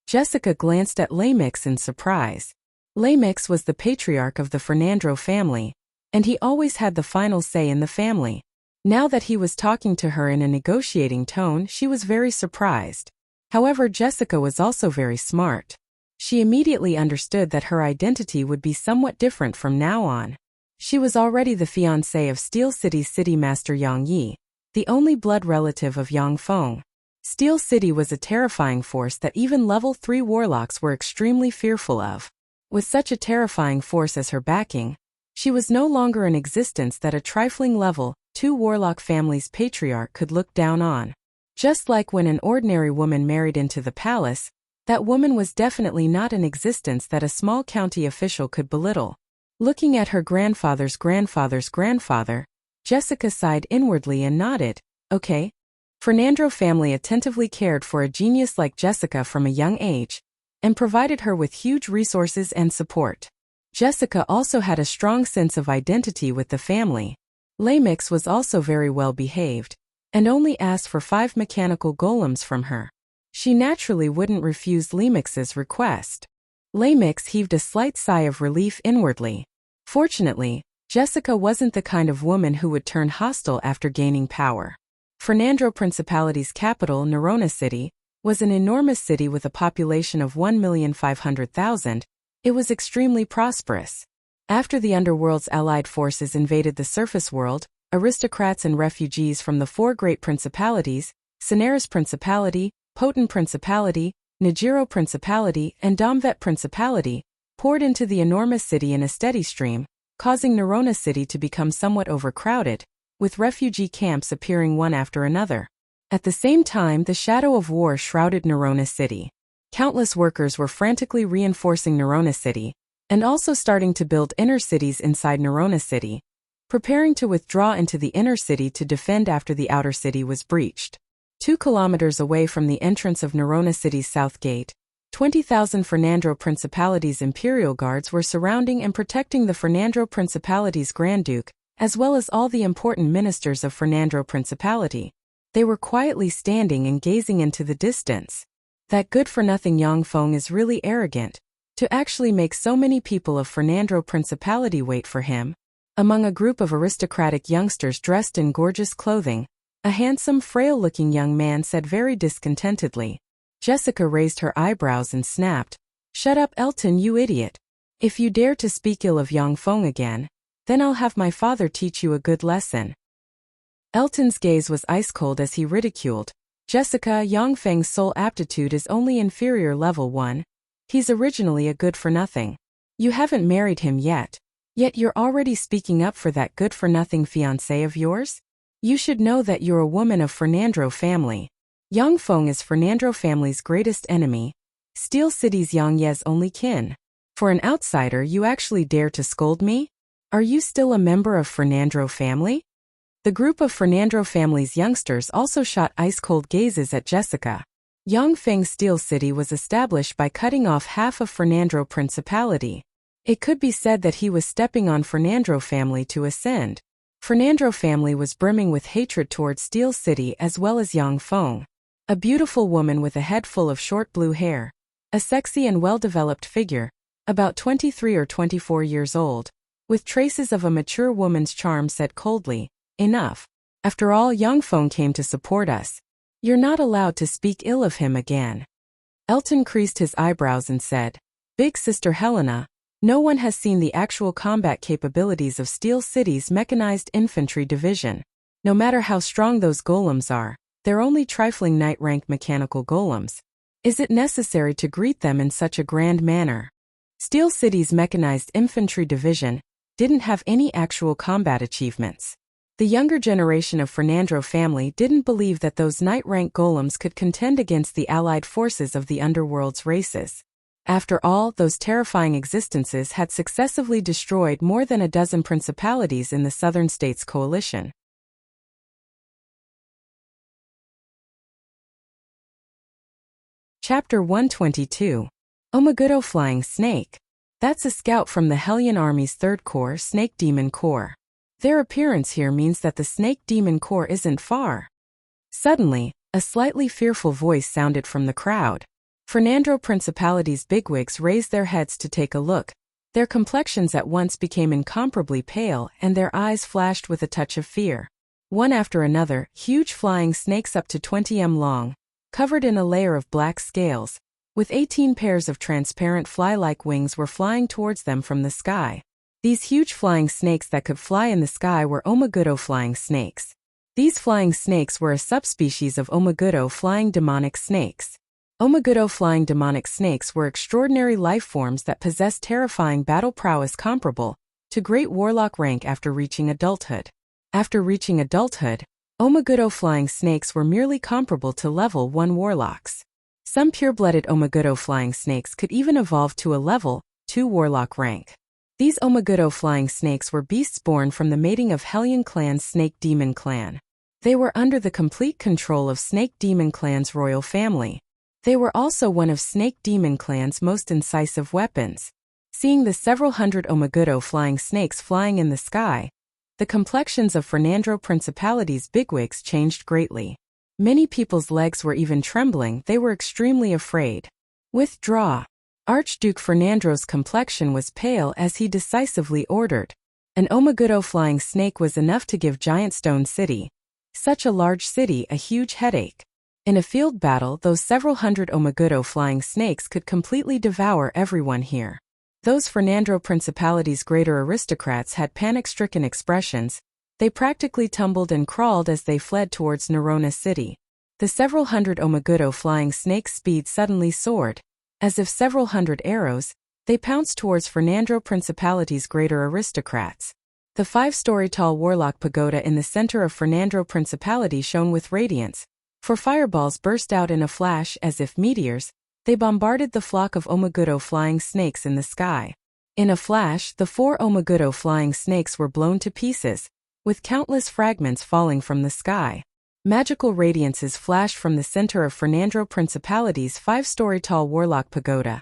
[SPEAKER 1] Jessica glanced at Lei Mix in surprise. Lei Mix was the patriarch of the Fernandro family, and he always had the final say in the family. Now that he was talking to her in a negotiating tone, she was very surprised. However, Jessica was also very smart. She immediately understood that her identity would be somewhat different from now on. She was already the fiancée of Steel City's city master Yang Yi, the only blood relative of Yang Feng. Steel City was a terrifying force that even level 3 warlocks were extremely fearful of. With such a terrifying force as her backing, she was no longer an existence that a trifling level 2 warlock family's patriarch could look down on. Just like when an ordinary woman married into the palace, that woman was definitely not an existence that a small county official could belittle. Looking at her grandfather's grandfather's grandfather, Jessica sighed inwardly and nodded. Okay. Fernandro family attentively cared for a genius like Jessica from a young age, and provided her with huge resources and support. Jessica also had a strong sense of identity with the family. Lei Mix was also very well behaved, and only asked for 5 mechanical golems from her. She naturally wouldn't refuse Lei Mix's request. Lei Mix heaved a slight sigh of relief inwardly. Fortunately, Jessica wasn't the kind of woman who would turn hostile after gaining power. Fernandro Principality's capital, Nerona City, was an enormous city with a population of 1,500,000. It was extremely prosperous. After the underworld's allied forces invaded the surface world, aristocrats and refugees from the 4 great principalities, Sonaris Principality, Poten Principality, Najiro Principality, and Domvet Principality, poured into the enormous city in a steady stream, causing Nerona City to become somewhat overcrowded, with refugee camps appearing one after another. At the same time, the shadow of war shrouded Nerona City. Countless workers were frantically reinforcing Nerona City, and also starting to build inner cities inside Nerona City, preparing to withdraw into the inner city to defend after the outer city was breached. 2 kilometers away from the entrance of Nerona City's south gate, 20,000 Fernandro Principality's imperial guards were surrounding and protecting the Fernandro Principality's Grand Duke, as well as all the important ministers of Fernandro Principality. They were quietly standing and gazing into the distance. That good-for-nothing Yang Feng is really arrogant, to actually make so many people of Fernandro Principality wait for him. Among a group of aristocratic youngsters dressed in gorgeous clothing, a handsome, frail-looking young man said very discontentedly. Jessica raised her eyebrows and snapped, "Shut up, Elton, you idiot. If you dare to speak ill of Yang Feng again, then I'll have my father teach you a good lesson." Elton's gaze was ice-cold as he ridiculed, "Jessica, Yang Feng's sole aptitude is only inferior level 1. He's originally a good-for-nothing. You haven't married him yet you're already speaking up for that good-for-nothing fiancé of yours? You should know that you're a woman of Fernandro family. Yang Feng is Fernandro family's greatest enemy, Steel City's Yang Ye's only kin. For an outsider, you actually dare to scold me? Are you still a member of Fernandro family?" The group of Fernandro family's youngsters also shot ice-cold gazes at Jessica. Yang Feng's Steel City was established by cutting off half of Fernandro Principality. It could be said that he was stepping on Fernandro family to ascend. Fernandro family was brimming with hatred towards Steel City as well as Yang Feng. A beautiful woman with a head full of short blue hair, a sexy and well-developed figure, about 23 or 24 years old, with traces of a mature woman's charm, said coldly, "Enough. After all, Yang Feng came to support us. You're not allowed to speak ill of him again. Elton creased his eyebrows and said, Big Sister Helena, no one has seen the actual combat capabilities of Steel City's Mechanized Infantry Division. No matter how strong those golems are, they're only trifling knight-rank mechanical golems. Is it necessary to greet them in such a grand manner? Steel City's Mechanized Infantry Division didn't have any actual combat achievements. The younger generation of Fernandro family didn't believe that those knight-rank golems could contend against the allied forces of the underworld's races. After all, those terrifying existences had successively destroyed more than a dozen principalities in the Southern States coalition. Chapter 122. Omagudo Flying Snake. That's a scout from the Hellion Army's 3rd Corps, Snake Demon Corps. Their appearance here means that the Snake Demon Corps isn't far. Suddenly, a slightly fearful voice sounded from the crowd. Fernandro Principality's bigwigs raised their heads to take a look. Their complexions at once became incomparably pale and their eyes flashed with a touch of fear. One after another, huge flying snakes up to 20 m long, covered in a layer of black scales, with 18 pairs of transparent fly-like wings were flying towards them from the sky. These huge flying snakes that could fly in the sky were Omagudo flying snakes. These flying snakes were a subspecies of Omagudo flying demonic snakes. Omagudo flying demonic snakes were extraordinary life forms that possessed terrifying battle prowess comparable to great warlock rank after reaching adulthood. After reaching adulthood, Omagudo flying snakes were merely comparable to level 1 warlocks. Some pure-blooded Omagudo flying snakes could even evolve to a level 2 warlock rank. These Omagudo flying snakes were beasts born from the mating of Hellion Clan's Snake Demon Clan. They were under the complete control of Snake Demon Clan's royal family. They were also one of Snake Demon Clan's most incisive weapons. Seeing the several hundred Omagudo flying snakes flying in the sky, the complexions of Fernandro Principality's bigwigs changed greatly. Many people's legs were even trembling, they were extremely afraid. Withdraw. Archduke Fernandro's complexion was pale as he decisively ordered. An Omagudo flying snake was enough to give Giant Stone City, such a large city, a huge headache. In a field battle, those several hundred Omagudo flying snakes could completely devour everyone here. Those Fernandro Principality's greater aristocrats had panic-stricken expressions. They practically tumbled and crawled as they fled towards Nerona City. The several hundred Omagudo flying snakes' speed suddenly soared. As if several hundred arrows, they pounced towards Fernandro Principality's greater aristocrats. The 5-story-tall warlock pagoda in the center of Fernandro Principality shone with radiance. For fireballs burst out in a flash as if meteors, they bombarded the flock of Omagudo flying snakes in the sky. In a flash, the 4 Omagudo flying snakes were blown to pieces, with countless fragments falling from the sky. Magical radiances flashed from the center of Fernandro Principality's 5-story-tall warlock pagoda.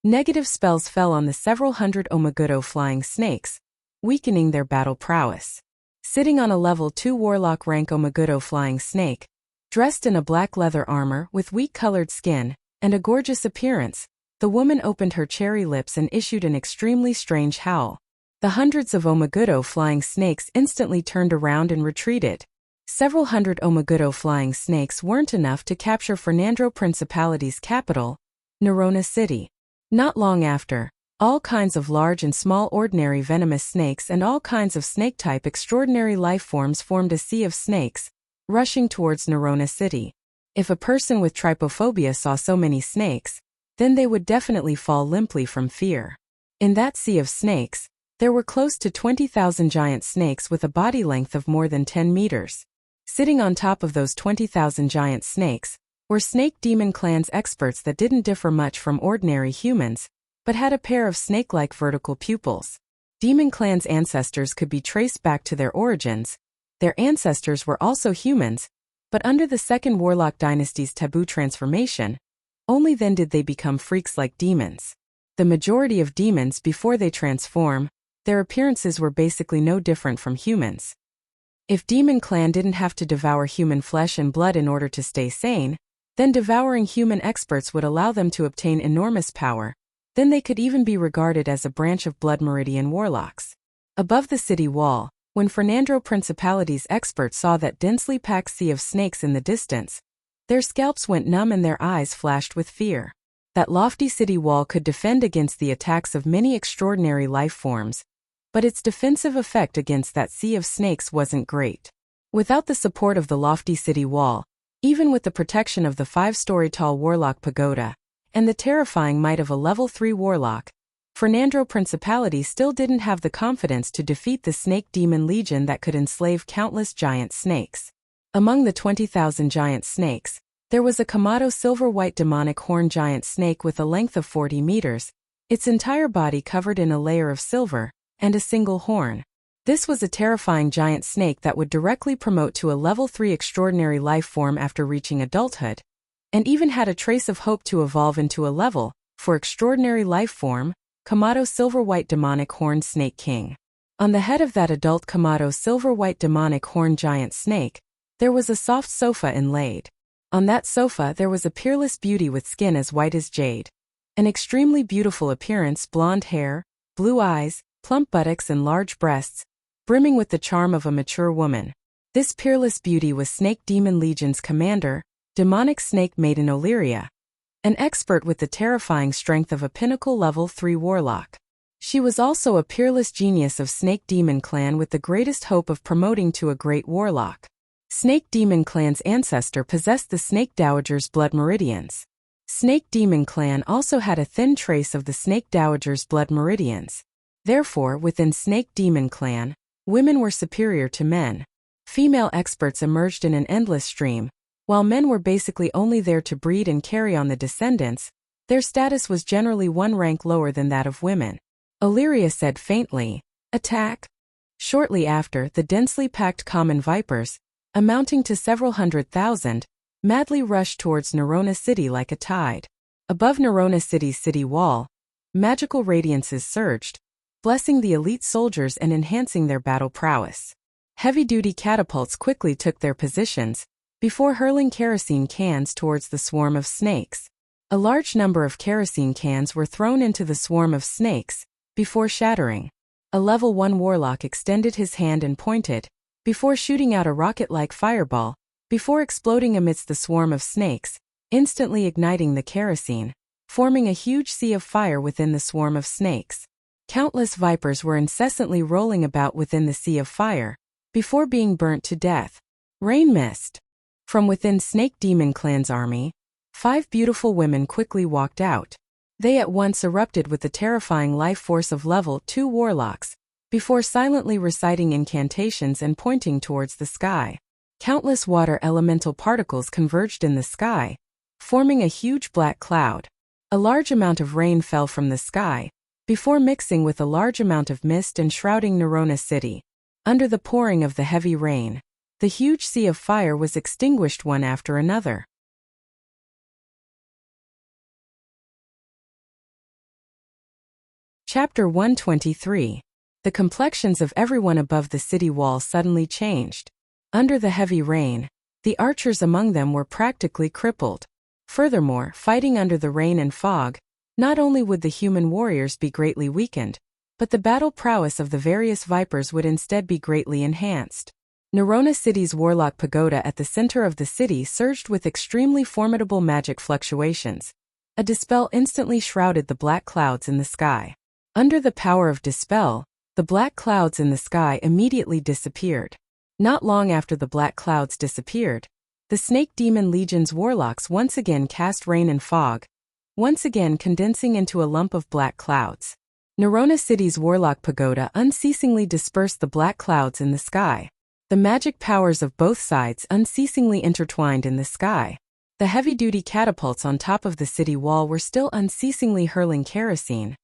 [SPEAKER 1] Negative spells fell on the several hundred Omagudo flying snakes, weakening their battle prowess. Sitting on a level 2 warlock rank Omagudo flying snake, dressed in a black leather armor with wheat-colored skin and a gorgeous appearance, the woman opened her cherry lips and issued an extremely strange howl. The hundreds of Omagudo flying snakes instantly turned around and retreated. Several hundred Omagudo flying snakes weren't enough to capture Fernandro Principality's capital, Nerona City. Not long after, all kinds of large and small ordinary venomous snakes and all kinds of snake-type extraordinary life forms formed a sea of snakes, rushing towards Nerona City. If a person with trypophobia saw so many snakes, then they would definitely fall limply from fear. In that sea of snakes, there were close to 20,000 giant snakes with a body length of more than 10 meters. Sitting on top of those 20,000 giant snakes were Snake Demon Clan's experts that didn't differ much from ordinary humans, but had a pair of snake-like vertical pupils. Demon Clan's ancestors could be traced back to their origins. Their ancestors were also humans, but under the Second Warlock Dynasty's taboo transformation, only then did they become freaks like demons. The majority of demons before they transform, their appearances were basically no different from humans. If Demon Clan didn't have to devour human flesh and blood in order to stay sane, then devouring human experts would allow them to obtain enormous power. Then they could even be regarded as a branch of Blood Meridian warlocks. Above the city wall, when Fernandro Principality's experts saw that densely packed sea of snakes in the distance, Their scalps went numb and their eyes flashed with fear. That lofty city wall could defend against the attacks of many extraordinary life forms, but its defensive effect against that sea of snakes wasn't great. Without the support of the lofty city wall, even with the protection of the 5-story-tall warlock pagoda, and the terrifying might of a level 3 warlock, Fernando Principality still didn't have the confidence to defeat the snake demon legion that could enslave countless giant snakes. Among the 20,000 giant snakes, there was a Kamado silver-white demonic horn giant snake with a length of 40 meters, its entire body covered in a layer of silver, and a single horn. This was a terrifying giant snake that would directly promote to a level 3 extraordinary life form after reaching adulthood, and even had a trace of hope to evolve into a level 4 extraordinary life form, Kamado silver-white demonic horn snake king. On the head of that adult Kamado silver-white demonic horn giant snake, there was a soft sofa inlaid. On that sofa there was a peerless beauty with skin as white as jade. An extremely beautiful appearance, blonde hair, blue eyes, plump buttocks and large breasts, brimming with the charm of a mature woman. This peerless beauty was Snake Demon Legion's commander, demonic snake maiden Illyria, an expert with the terrifying strength of a pinnacle level 3 warlock. She was also a peerless genius of Snake Demon Clan with the greatest hope of promoting to a great warlock. Snake Demon Clan's ancestor possessed the Snake Dowager's blood meridians. Snake Demon Clan also had a thin trace of the Snake Dowager's blood meridians. Therefore, within Snake Demon Clan, women were superior to men. Female experts emerged in an endless stream. While men were basically only there to breed and carry on the descendants, their status was generally one rank lower than that of women. Illyria said faintly, "Attack." Shortly after, the densely packed common vipers, amounting to several 100,000, madly rushed towards Nerona City like a tide. Above Nerona City's city wall, magical radiances surged, blessing the elite soldiers and enhancing their battle prowess. Heavy-duty catapults quickly took their positions, before hurling kerosene cans towards the swarm of snakes. A large number of kerosene cans were thrown into the swarm of snakes, before shattering. A level 1 warlock extended his hand and pointed, before shooting out a rocket-like fireball, before exploding amidst the swarm of snakes, instantly igniting the kerosene, forming a huge sea of fire within the swarm of snakes. Countless vipers were incessantly rolling about within the sea of fire, before being burnt to death. Rain mist. From within Snake Demon Clan's army, 5 beautiful women quickly walked out. They at once erupted with the terrifying life force of level 2 warlocks, before silently reciting incantations and pointing towards the sky. Countless water elemental particles converged in the sky, forming a huge black cloud. A large amount of rain fell from the sky, before mixing with a large amount of mist and shrouding Nerona City. Under the pouring of the heavy rain, the huge sea of fire was extinguished one after another. Chapter 123. The complexions of everyone above the city wall suddenly changed. Under the heavy rain, the archers among them were practically crippled. Furthermore, fighting under the rain and fog, not only would the human warriors be greatly weakened, but the battle prowess of the various vipers would instead be greatly enhanced. Nerona City's warlock pagoda at the center of the city surged with extremely formidable magic fluctuations. A dispel instantly shrouded the black clouds in the sky. Under the power of dispel, the black clouds in the sky immediately disappeared. Not long after the black clouds disappeared, the Snake Demon Legion's warlocks once again cast rain and fog, once again condensing into a lump of black clouds. Nerona City's warlock pagoda unceasingly dispersed the black clouds in the sky. The magic powers of both sides unceasingly intertwined in the sky. The heavy-duty catapults on top of the city wall were still unceasingly hurling kerosene.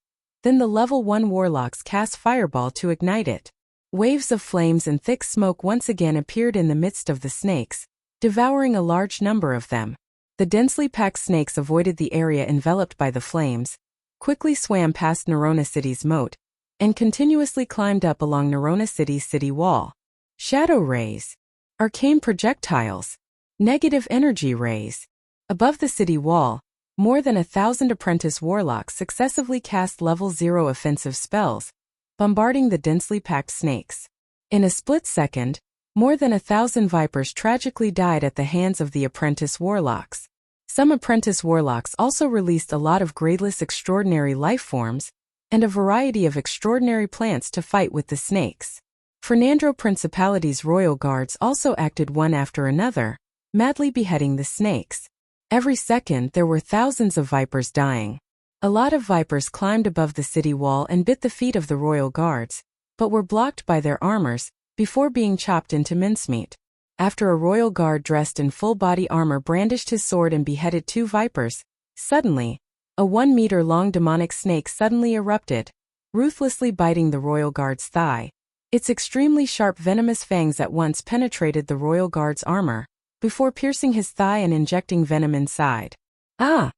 [SPEAKER 1] Then the level 1 warlocks cast fireball to ignite it. Waves of flames and thick smoke once again appeared in the midst of the snakes, devouring a large number of them. The densely packed snakes avoided the area enveloped by the flames, quickly swam past Nerona City's moat, and continuously climbed up along Nerona City's city wall. Shadow rays. Arcane projectiles. Negative energy rays. Above the city wall, more than 1,000 apprentice warlocks successively cast level 0 offensive spells, bombarding the densely packed snakes. In a split second, More than 1,000 vipers tragically died at the hands of the apprentice warlocks. Some apprentice warlocks also released a lot of gradeless extraordinary life forms and a variety of extraordinary plants to fight with the snakes. Fernando Principality's royal guards also acted one after another, madly beheading the snakes. Every second there were thousands of vipers dying. A lot of vipers climbed above the city wall and bit the feet of the royal guards, but were blocked by their armors before being chopped into mincemeat. After a royal guard dressed in full-body armor brandished his sword and beheaded 2 vipers, suddenly, a 1-meter-long demonic snake suddenly erupted, ruthlessly biting the royal guard's thigh. Its extremely sharp venomous fangs at once penetrated the royal guard's armor, before piercing his thigh and injecting venom inside. Ah!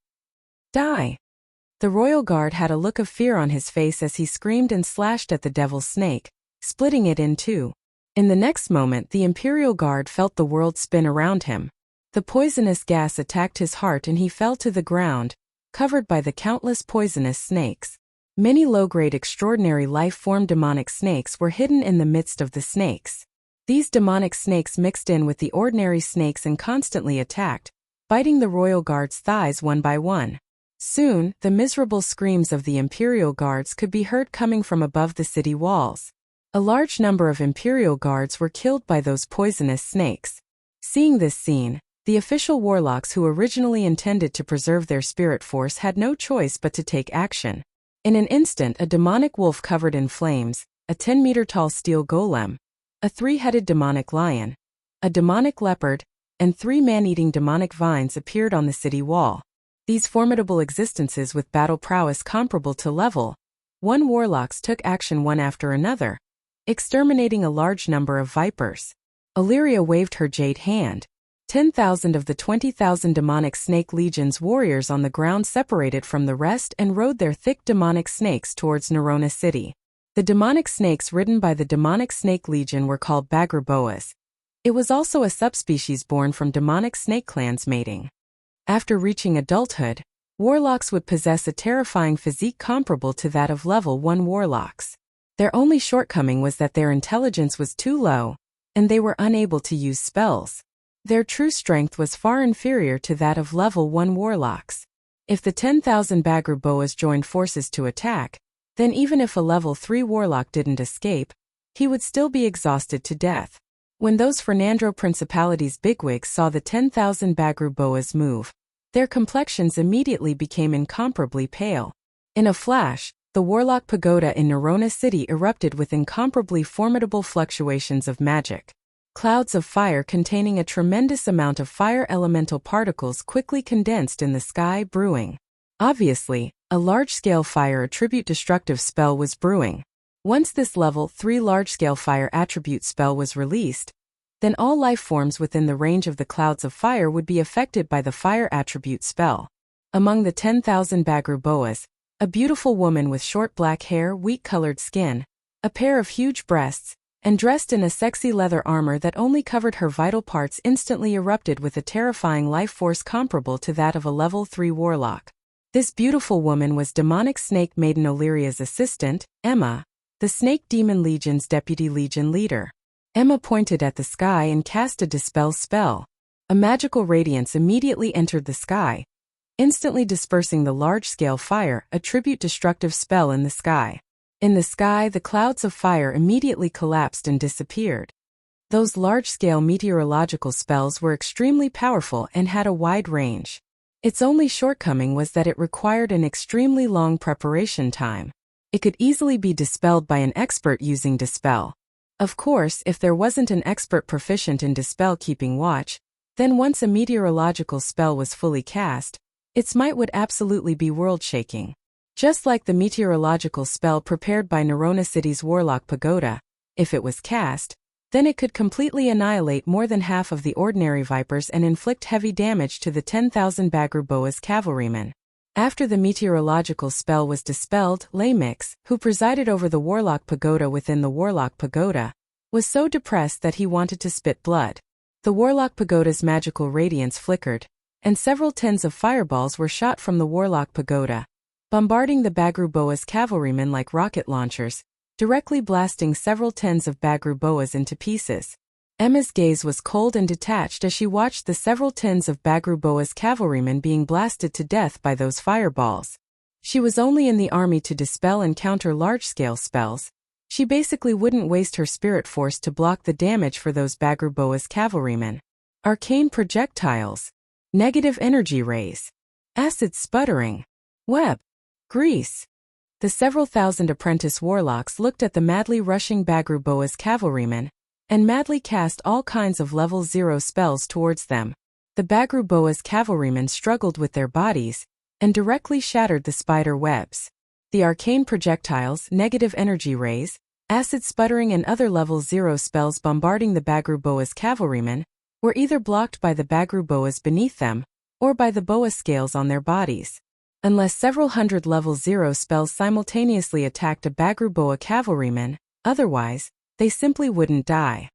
[SPEAKER 1] Die! The royal guard had a look of fear on his face as he screamed and slashed at the devil's snake, splitting it in 2. In the next moment the Imperial Guard felt the world spin around him. The poisonous gas attacked his heart and he fell to the ground, covered by the countless poisonous snakes. Many low-grade extraordinary life-form demonic snakes were hidden in the midst of the snakes. These demonic snakes mixed in with the ordinary snakes and constantly attacked, biting the royal guards' thighs one by one. Soon, the miserable screams of the Imperial Guards could be heard coming from above the city walls. A large number of Imperial Guards were killed by those poisonous snakes. Seeing this scene, the official warlocks who originally intended to preserve their spirit force had no choice but to take action. In an instant, a demonic wolf covered in flames, a 10-meter-tall steel golem, a 3-headed demonic lion, a demonic leopard, and 3 man-eating demonic vines appeared on the city wall. These formidable existences with battle prowess comparable to level 1 warlocks took action one after another, exterminating a large number of vipers. Illyria waved her jade hand. 10,000 of the 20,000 demonic snake legion's warriors on the ground separated from the rest and rode their thick demonic snakes towards Nerona City. The demonic snakes ridden by the demonic snake legion were called bagger boas. It was also a subspecies born from demonic snake clans mating. After reaching adulthood, warlocks would possess a terrifying physique comparable to that of level 1 warlocks. Their only shortcoming was that their intelligence was too low, and they were unable to use spells. Their true strength was far inferior to that of level 1 warlocks. If the 10,000 bagger boas joined forces to attack, then even if a level 3 warlock didn't escape, he would still be exhausted to death. When those Fernando Principality's bigwigs saw the 10,000 bagger boas move, their complexions immediately became incomparably pale. In a flash, the Warlock Pagoda in Nerona City erupted with incomparably formidable fluctuations of magic. Clouds of fire containing a tremendous amount of fire elemental particles quickly condensed in the sky brewing. Obviously, a large-scale fire attribute destructive spell was brewing. Once this level 3 large-scale fire attribute spell was released, then all life forms within the range of the clouds of fire would be affected by the fire attribute spell. Among the 10,000 bagger boas, a beautiful woman with short black hair, wheat-colored skin, a pair of huge breasts, and dressed in a sexy leather armor that only covered her vital parts instantly erupted with a terrifying life force comparable to that of a level 3 warlock. This beautiful woman was demonic snake maiden Illyria's assistant, Emma, the Snake Demon Legion's deputy legion leader. Emma pointed at the sky and cast a dispel spell. A magical radiance immediately entered the sky, instantly dispersing the large-scale fire attribute destructive spell in the sky. In the sky, the clouds of fire immediately collapsed and disappeared. Those large-scale meteorological spells were extremely powerful and had a wide range. Its only shortcoming was that it required an extremely long preparation time. It could easily be dispelled by an expert using Dispel. Of course, if there wasn't an expert proficient in Dispel keeping watch, then once a meteorological spell was fully cast, its might would absolutely be world-shaking. Just like the meteorological spell prepared by Nerona City's Warlock Pagoda, if it was cast, then it could completely annihilate more than half of the ordinary vipers and inflict heavy damage to the 10,000 bagger boas cavalrymen. After the meteorological spell was dispelled, Lamix, who presided over the Warlock Pagoda within the Warlock Pagoda, was so depressed that he wanted to spit blood. The Warlock Pagoda's magical radiance flickered, and several tens of fireballs were shot from the Warlock Pagoda, bombarding the bagger boas cavalrymen like rocket launchers, directly blasting several tens of bagger boas into pieces. Emma's gaze was cold and detached as she watched the several tens of Bagruboa's cavalrymen being blasted to death by those fireballs. She was only in the army to dispel and counter large-scale spells. She basically wouldn't waste her spirit force to block the damage for those Bagruboa's cavalrymen. Arcane projectiles. Negative energy rays. Acid sputtering. Web. Grease. The several thousand apprentice warlocks looked at the madly rushing Bagruboa's cavalrymen, and madly cast all kinds of level 0 spells towards them. The Bagruboa's cavalrymen struggled with their bodies, and directly shattered the spider webs. The arcane projectiles, negative energy rays, acid sputtering and other level 0 spells bombarding the Bagruboa's cavalrymen, were either blocked by the Bagruboas beneath them, or by the boa scales on their bodies. Unless several hundred level 0 spells simultaneously attacked a Bagruboa cavalryman, otherwise, they simply wouldn't die.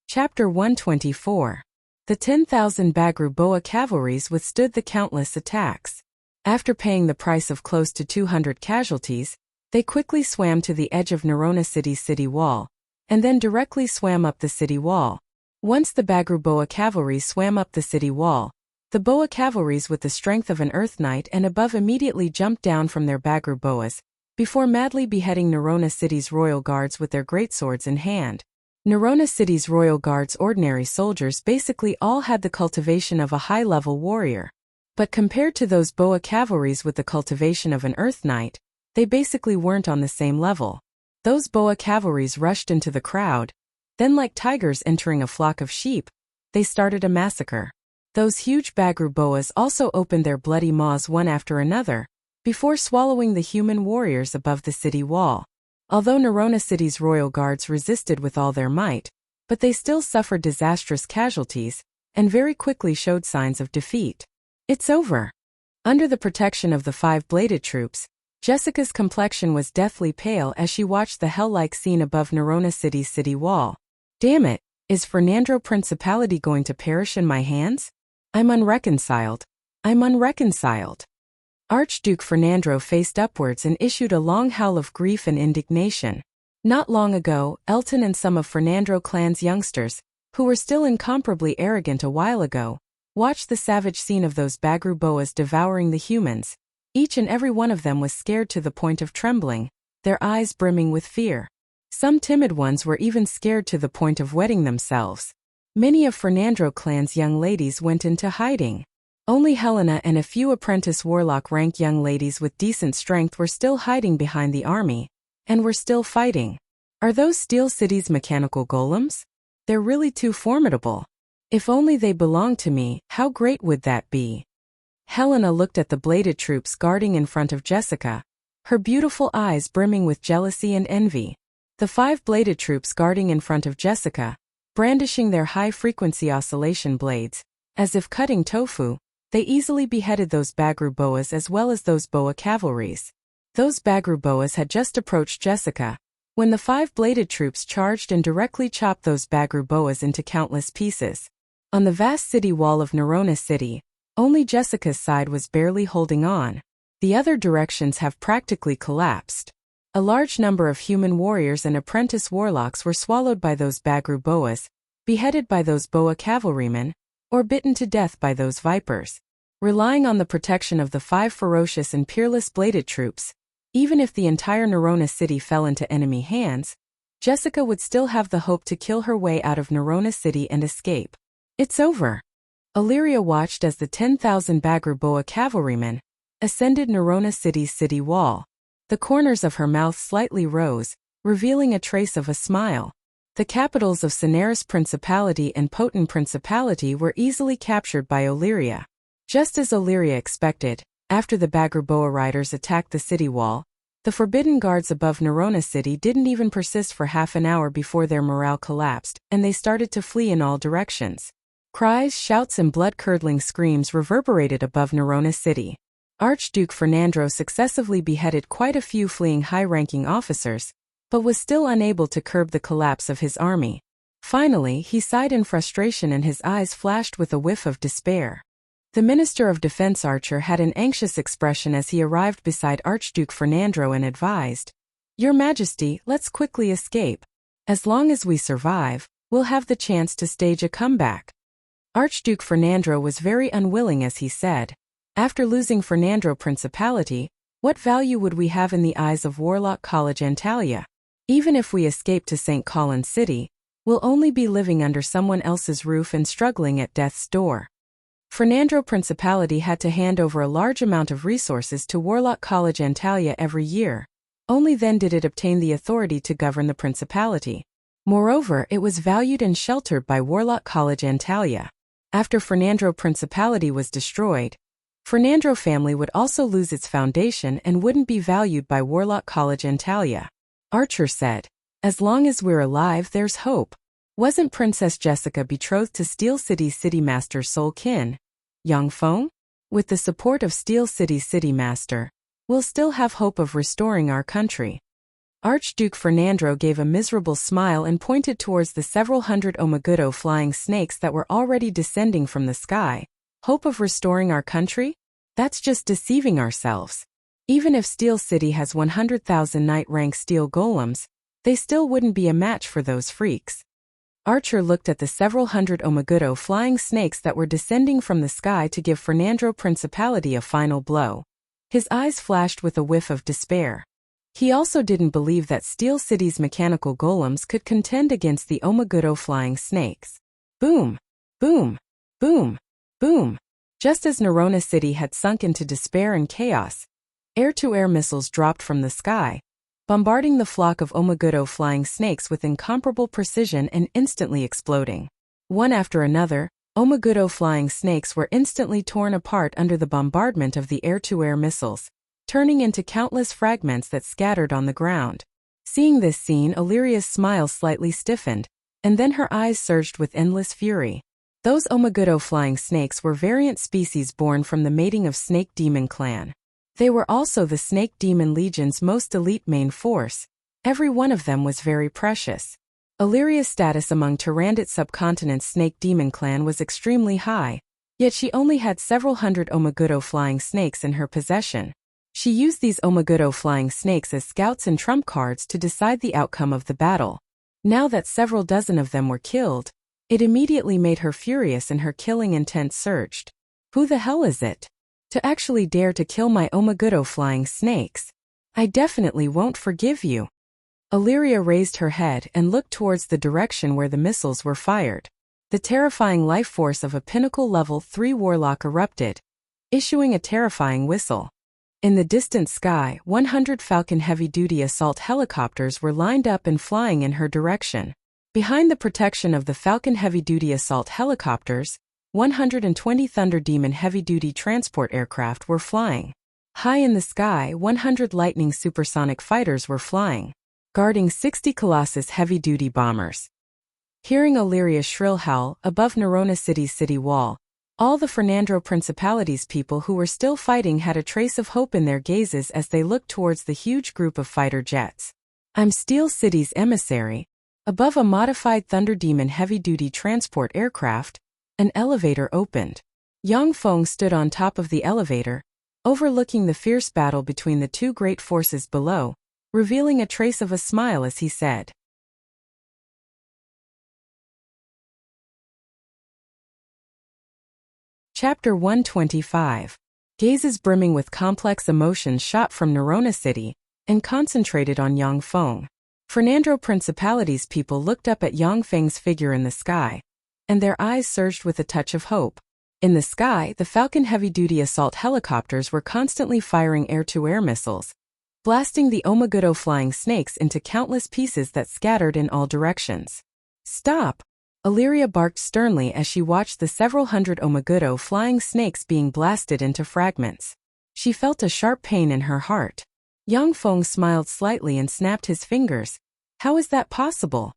[SPEAKER 1] Chapter 124. The 10,000 Bagruboa cavalries withstood the countless attacks. After paying the price of close to 200 casualties, they quickly swam to the edge of Nerona City's city wall, and then directly swam up the city wall. Once the Bagruboa cavalry swam up the city wall, the Boa cavalries with the strength of an Earth Knight and above immediately jumped down from their Bagruboas, before madly beheading Nerona City's royal guards with their greatswords in hand. Nerona City's royal guards' ordinary soldiers basically all had the cultivation of a high-level warrior. But compared to those Boa cavalries with the cultivation of an Earth Knight, they basically weren't on the same level. Those Boa cavalries rushed into the crowd, then like tigers entering a flock of sheep, they started a massacre. Those huge Bagruboas also opened their bloody maws one after another, before swallowing the human warriors above the city wall. Although Nerona City's royal guards resisted with all their might, but they still suffered disastrous casualties, and very quickly showed signs of defeat. It's over. Under the protection of the 5-bladed troops, Jessica's complexion was deathly pale as she watched the hell-like scene above Nerona City's city wall. Damn it, is Fernando Principality going to perish in my hands? I'm unreconciled. Archduke Fernando faced upwards and issued a long howl of grief and indignation. Not long ago, Elton and some of Fernando clan's youngsters, who were still incomparably arrogant a while ago, watched the savage scene of those Bagruboas devouring the humans. Each and every one of them was scared to the point of trembling, their eyes brimming with fear. Some timid ones were even scared to the point of wetting themselves. Many of Fernando clan's young ladies went into hiding. Only Helena and a few apprentice warlock rank young ladies with decent strength were still hiding behind the army, and were still fighting. Are those Steel City's mechanical golems? They're really too formidable. If only they belonged to me, how great would that be? Helena looked at the bladed troops guarding in front of Jessica, her beautiful eyes brimming with jealousy and envy. The 5-bladed troops guarding in front of Jessica, brandishing their high-frequency oscillation blades, as if cutting tofu, they easily beheaded those Bagruboas as well as those Boa cavalries. Those Bagruboas had just approached Jessica, when the 5-bladed troops charged and directly chopped those Bagruboas into countless pieces. On the vast city wall of Nerona City, only Jessica's side was barely holding on. The other directions have practically collapsed. A large number of human warriors and apprentice warlocks were swallowed by those Bagruboas, beheaded by those Boa cavalrymen, or bitten to death by those vipers. Relying on the protection of the 5 ferocious and peerless bladed troops, even if the entire Nerona City fell into enemy hands, Jessica would still have the hope to kill her way out of Nerona City and escape. It's over. Illyria watched as the 10,000 Bagruboa cavalrymen ascended Nerona City's city wall. The corners of her mouth slightly rose, revealing a trace of a smile. The capitals of Cineris Principality and Poten Principality were easily captured by Illyria. Just as Illyria expected, after the Bagruboa riders attacked the city wall, the forbidden guards above Nerona City didn't even persist for half an hour before their morale collapsed, and they started to flee in all directions. Cries, shouts and blood-curdling screams reverberated above Nerona City. Archduke Fernando successively beheaded quite a few fleeing high-ranking officers, but was still unable to curb the collapse of his army. Finally, he sighed in frustration and his eyes flashed with a whiff of despair. The Minister of Defense Archer had an anxious expression as he arrived beside Archduke Fernando and advised, "Your Majesty, let's quickly escape. As long as we survive, we'll have the chance to stage a comeback." Archduke Fernando was very unwilling as he said, "After losing Fernando Principality, what value would we have in the eyes of Warlock College Antalya? Even if we escape to St. Colin City, we'll only be living under someone else's roof and struggling at death's door." Fernando Principality had to hand over a large amount of resources to Warlock College Antalya every year. Only then did it obtain the authority to govern the principality. Moreover, it was valued and sheltered by Warlock College Antalya. After Fernando Principality was destroyed, Fernando family would also lose its foundation and wouldn't be valued by Warlock College Antalya. Archer said, "As long as we're alive, there's hope. Wasn't Princess Jessica betrothed to Steel City's City Master Sol Kin, Yang Feng? With the support of Steel City's City Master, we'll still have hope of restoring our country." Archduke Fernando gave a miserable smile and pointed towards the several hundred Omagudo flying snakes that were already descending from the sky. "Hope of restoring our country? That's just deceiving ourselves. Even if Steel City has 100,000 knight-rank steel golems, they still wouldn't be a match for those freaks." Archer looked at the several hundred Omagudo flying snakes that were descending from the sky to give Fernando Principality a final blow. His eyes flashed with a whiff of despair. He also didn't believe that Steel City's mechanical golems could contend against the Omagudo flying snakes. Boom! Boom! Boom! Boom! Just as Nerona City had sunk into despair and chaos, air-to-air missiles dropped from the sky, bombarding the flock of Omagudo flying snakes with incomparable precision and instantly exploding. One after another, Omagudo flying snakes were instantly torn apart under the bombardment of the air-to-air missiles, turning into countless fragments that scattered on the ground. Seeing this scene, Illyria's smile slightly stiffened, and then her eyes surged with endless fury. Those Omagudo flying snakes were variant species born from the mating of Snake Demon clan. They were also the Snake Demon Legion's most elite main force. Every one of them was very precious. Illyria's status among Tyrannid subcontinent's Snake Demon clan was extremely high, yet she only had several hundred Omagudo flying snakes in her possession. She used these Omagudo flying snakes as scouts and trump cards to decide the outcome of the battle. Now that several dozen of them were killed, it immediately made her furious and her killing intent surged. "Who the hell is it? To actually dare to kill my Omagudo flying snakes? I definitely won't forgive you." Illyria raised her head and looked towards the direction where the missiles were fired. The terrifying life force of a pinnacle level 3 warlock erupted, issuing a terrifying whistle. In the distant sky, 100 Falcon heavy-duty assault helicopters were lined up and flying in her direction. Behind the protection of the Falcon heavy-duty assault helicopters, 120 Thunder Demon heavy-duty transport aircraft were flying. High in the sky, 100 Lightning supersonic fighters were flying, guarding 60 Colossus heavy-duty bombers. Hearing Illyria's shrill howl above Nerona City's city wall, all the Fernando Principality's people who were still fighting had a trace of hope in their gazes as they looked towards the huge group of fighter jets. "I'm Steel City's emissary." Above a modified Thunder Demon heavy-duty transport aircraft, an elevator opened. Yang Feng stood on top of the elevator, overlooking the fierce battle between the two great forces below, revealing a trace of a smile as he said, Chapter 125. Gazes brimming with complex emotions shot from Nerona City and concentrated on Yang Feng. Fernando Principality's people looked up at Yang Feng's figure in the sky, and their eyes surged with a touch of hope. In the sky, the Falcon heavy-duty assault helicopters were constantly firing air-to-air missiles, blasting the Omagudo flying snakes into countless pieces that scattered in all directions. "Stop!" Illyria barked sternly as she watched the several hundred Omagudo flying snakes being blasted into fragments. She felt a sharp pain in her heart. Yang Feng smiled slightly and snapped his fingers. "How is that possible?"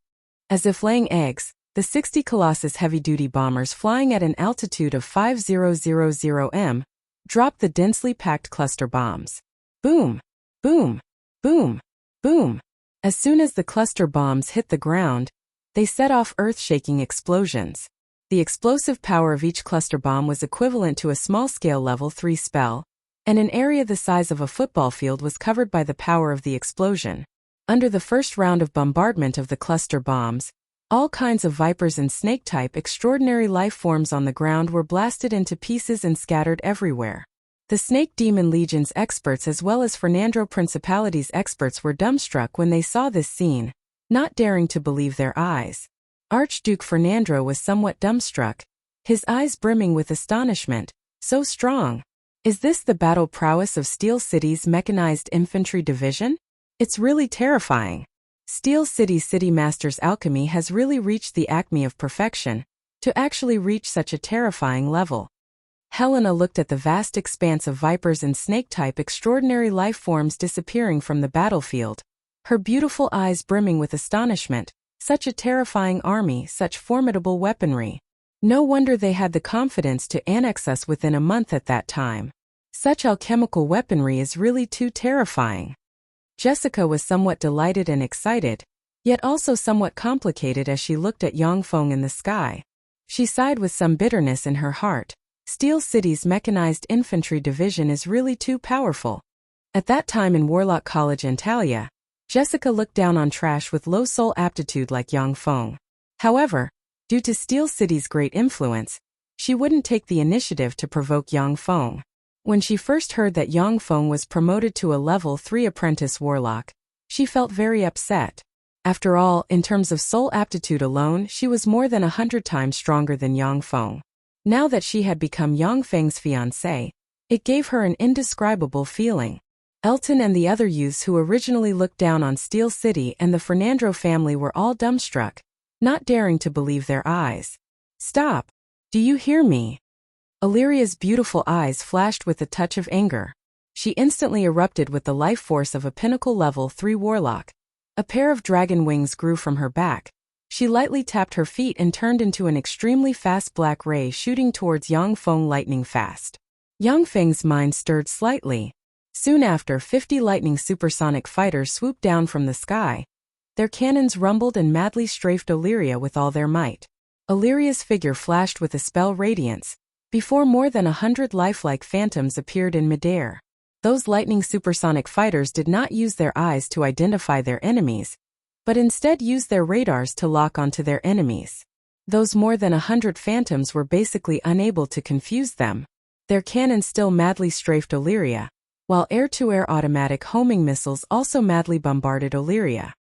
[SPEAKER 1] As if laying eggs, the 60 Colossus heavy-duty bombers flying at an altitude of 5000 m dropped the densely packed cluster bombs. Boom! Boom! Boom! Boom! As soon as the cluster bombs hit the ground, they set off earth-shaking explosions. The explosive power of each cluster bomb was equivalent to a small-scale level 3 spell, and an area the size of a football field was covered by the power of the explosion. Under the first round of bombardment of the cluster bombs, all kinds of vipers and snake-type extraordinary life forms on the ground were blasted into pieces and scattered everywhere. The Snake Demon Legion's experts as well as Fernandro Principality's experts were dumbstruck when they saw this scene, not daring to believe their eyes. Archduke Fernandro was somewhat dumbstruck, his eyes brimming with astonishment. So strong. Is this the battle prowess of Steel City's Mechanized Infantry Division? It's really terrifying. Steel City's City Master's alchemy has really reached the acme of perfection, to actually reach such a terrifying level. Helena looked at the vast expanse of vipers and snake-type extraordinary life forms disappearing from the battlefield, her beautiful eyes brimming with astonishment. Such a terrifying army, such formidable weaponry. No wonder they had the confidence to annex us within a month at that time. Such alchemical weaponry is really too terrifying. Jessica was somewhat delighted and excited, yet also somewhat complicated as she looked at Yongfeng in the sky. She sighed with some bitterness in her heart. Steel City's Mechanized Infantry Division is really too powerful. At that time in Warlock College Antalya, Jessica looked down on trash with low soul aptitude like Yongfeng. However, due to Steel City's great influence, she wouldn't take the initiative to provoke Yongfeng. When she first heard that Yongfeng was promoted to a level 3 apprentice warlock, she felt very upset. After all, in terms of soul aptitude alone, she was more than 100 times stronger than Yongfeng. Now that she had become Yongfeng's fiancé, it gave her an indescribable feeling. Elton and the other youths who originally looked down on Steel City and the Fernandro family were all dumbstruck, not daring to believe their eyes. Stop! Do you hear me? Illyria's beautiful eyes flashed with a touch of anger. She instantly erupted with the life force of a pinnacle level 3 warlock. A pair of dragon wings grew from her back. She lightly tapped her feet and turned into an extremely fast black ray shooting towards Yongfeng lightning fast. Yongfeng's mind stirred slightly. Soon after, 50 lightning supersonic fighters swooped down from the sky. Their cannons rumbled and madly strafed Illyria with all their might. Illyria's figure flashed with a spell radiance, before more than 100 lifelike phantoms appeared in midair. Those lightning supersonic fighters did not use their eyes to identify their enemies, but instead used their radars to lock onto their enemies. Those more than 100 phantoms were basically unable to confuse them. Their cannons still madly strafed Illyria, while air-to-air automatic homing missiles also madly bombarded Illyria.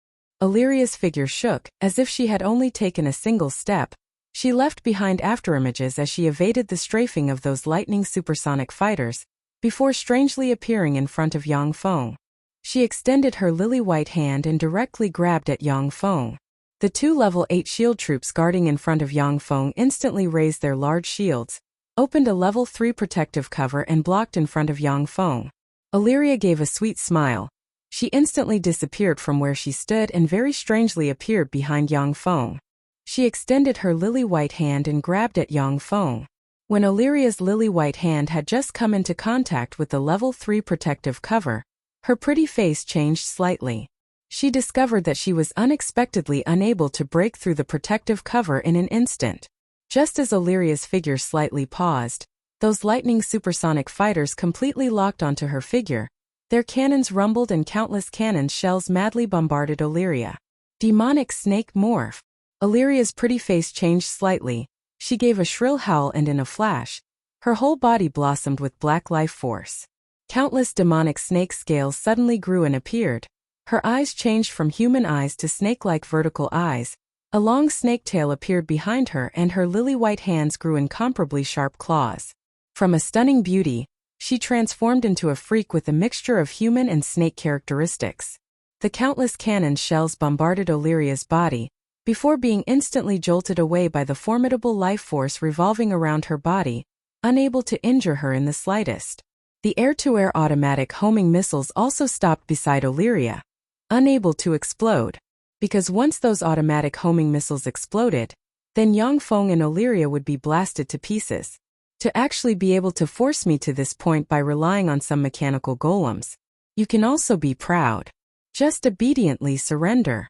[SPEAKER 1] Illyria's figure shook, as if she had only taken a single step. She left behind afterimages as she evaded the strafing of those lightning supersonic fighters, before strangely appearing in front of Yongfeng. She extended her lily-white hand and directly grabbed at Yongfeng. The 2 level 8 shield troops guarding in front of Yongfeng instantly raised their large shields, opened a level 3 protective cover and blocked in front of Yongfeng. Illyria gave a sweet smile. She instantly disappeared from where she stood and very strangely appeared behind Yongfeng. She extended her lily-white hand and grabbed at Yongfeng. When Illyria's lily-white hand had just come into contact with the level 3 protective cover, her pretty face changed slightly. She discovered that she was unexpectedly unable to break through the protective cover in an instant. Just as Illyria's figure slightly paused, those lightning supersonic fighters completely locked onto her figure. Their cannons rumbled and countless cannon shells madly bombarded Illyria. Demonic snake morph. Illyria's pretty face changed slightly. She gave a shrill howl and in a flash, her whole body blossomed with black life force. Countless demonic snake scales suddenly grew and appeared. Her eyes changed from human eyes to snake-like vertical eyes. A long snake tail appeared behind her and her lily-white hands grew incomparably sharp claws. From a stunning beauty, she transformed into a freak with a mixture of human and snake characteristics. The countless cannon shells bombarded Illyria's body, before being instantly jolted away by the formidable life force revolving around her body, unable to injure her in the slightest. The air-to-air automatic homing missiles also stopped beside Illyria, unable to explode, because once those automatic homing missiles exploded, then Yongfeng and Illyria would be blasted to pieces. To actually be able to force me to this point by relying on some mechanical golems, you can also be proud. Just obediently surrender.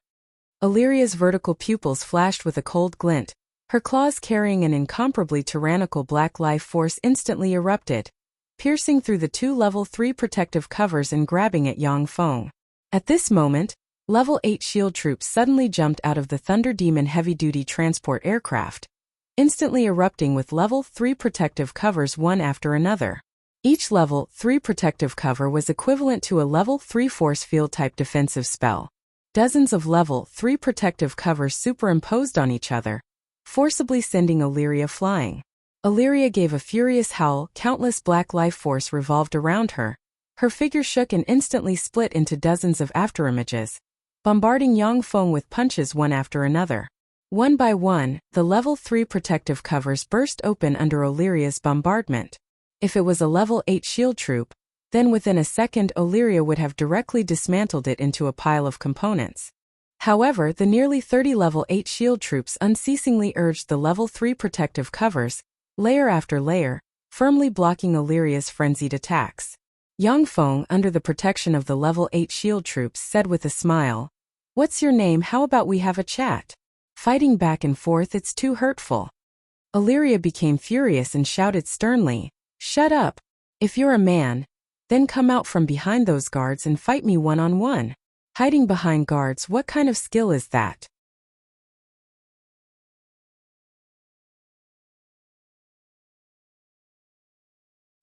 [SPEAKER 1] Illyria's vertical pupils flashed with a cold glint. Her claws carrying an incomparably tyrannical black life force instantly erupted, piercing through the two level 3 protective covers and grabbing at Yang Feng. At this moment, level 8 shield troops suddenly jumped out of the Thunder Demon heavy-duty transport aircraft, instantly erupting with level 3 protective covers one after another. Each level 3 protective cover was equivalent to a level 3 force field type defensive spell. Dozens of level 3 protective covers superimposed on each other, forcibly sending Illyria flying. Illyria gave a furious howl, countless black life force revolved around her. Her figure shook and instantly split into dozens of afterimages, bombarding Yang Feng with punches one after another. One by one, the level 3 protective covers burst open under Illyria's bombardment. If it was a level 8 shield troop, then within a second Illyria would have directly dismantled it into a pile of components. However, the nearly 30 level 8 shield troops unceasingly urged the level 3 protective covers, layer after layer, firmly blocking Illyria's frenzied attacks. Yang Feng, under the protection of the level 8 shield troops, said with a smile, "What's your name? How about we have a chat? Fighting back and forth, it's too hurtful." Illyria became furious and shouted sternly, "Shut up! If you're a man, then come out from behind those guards and fight me one-on-one. Hiding behind guards, what kind of skill is that?"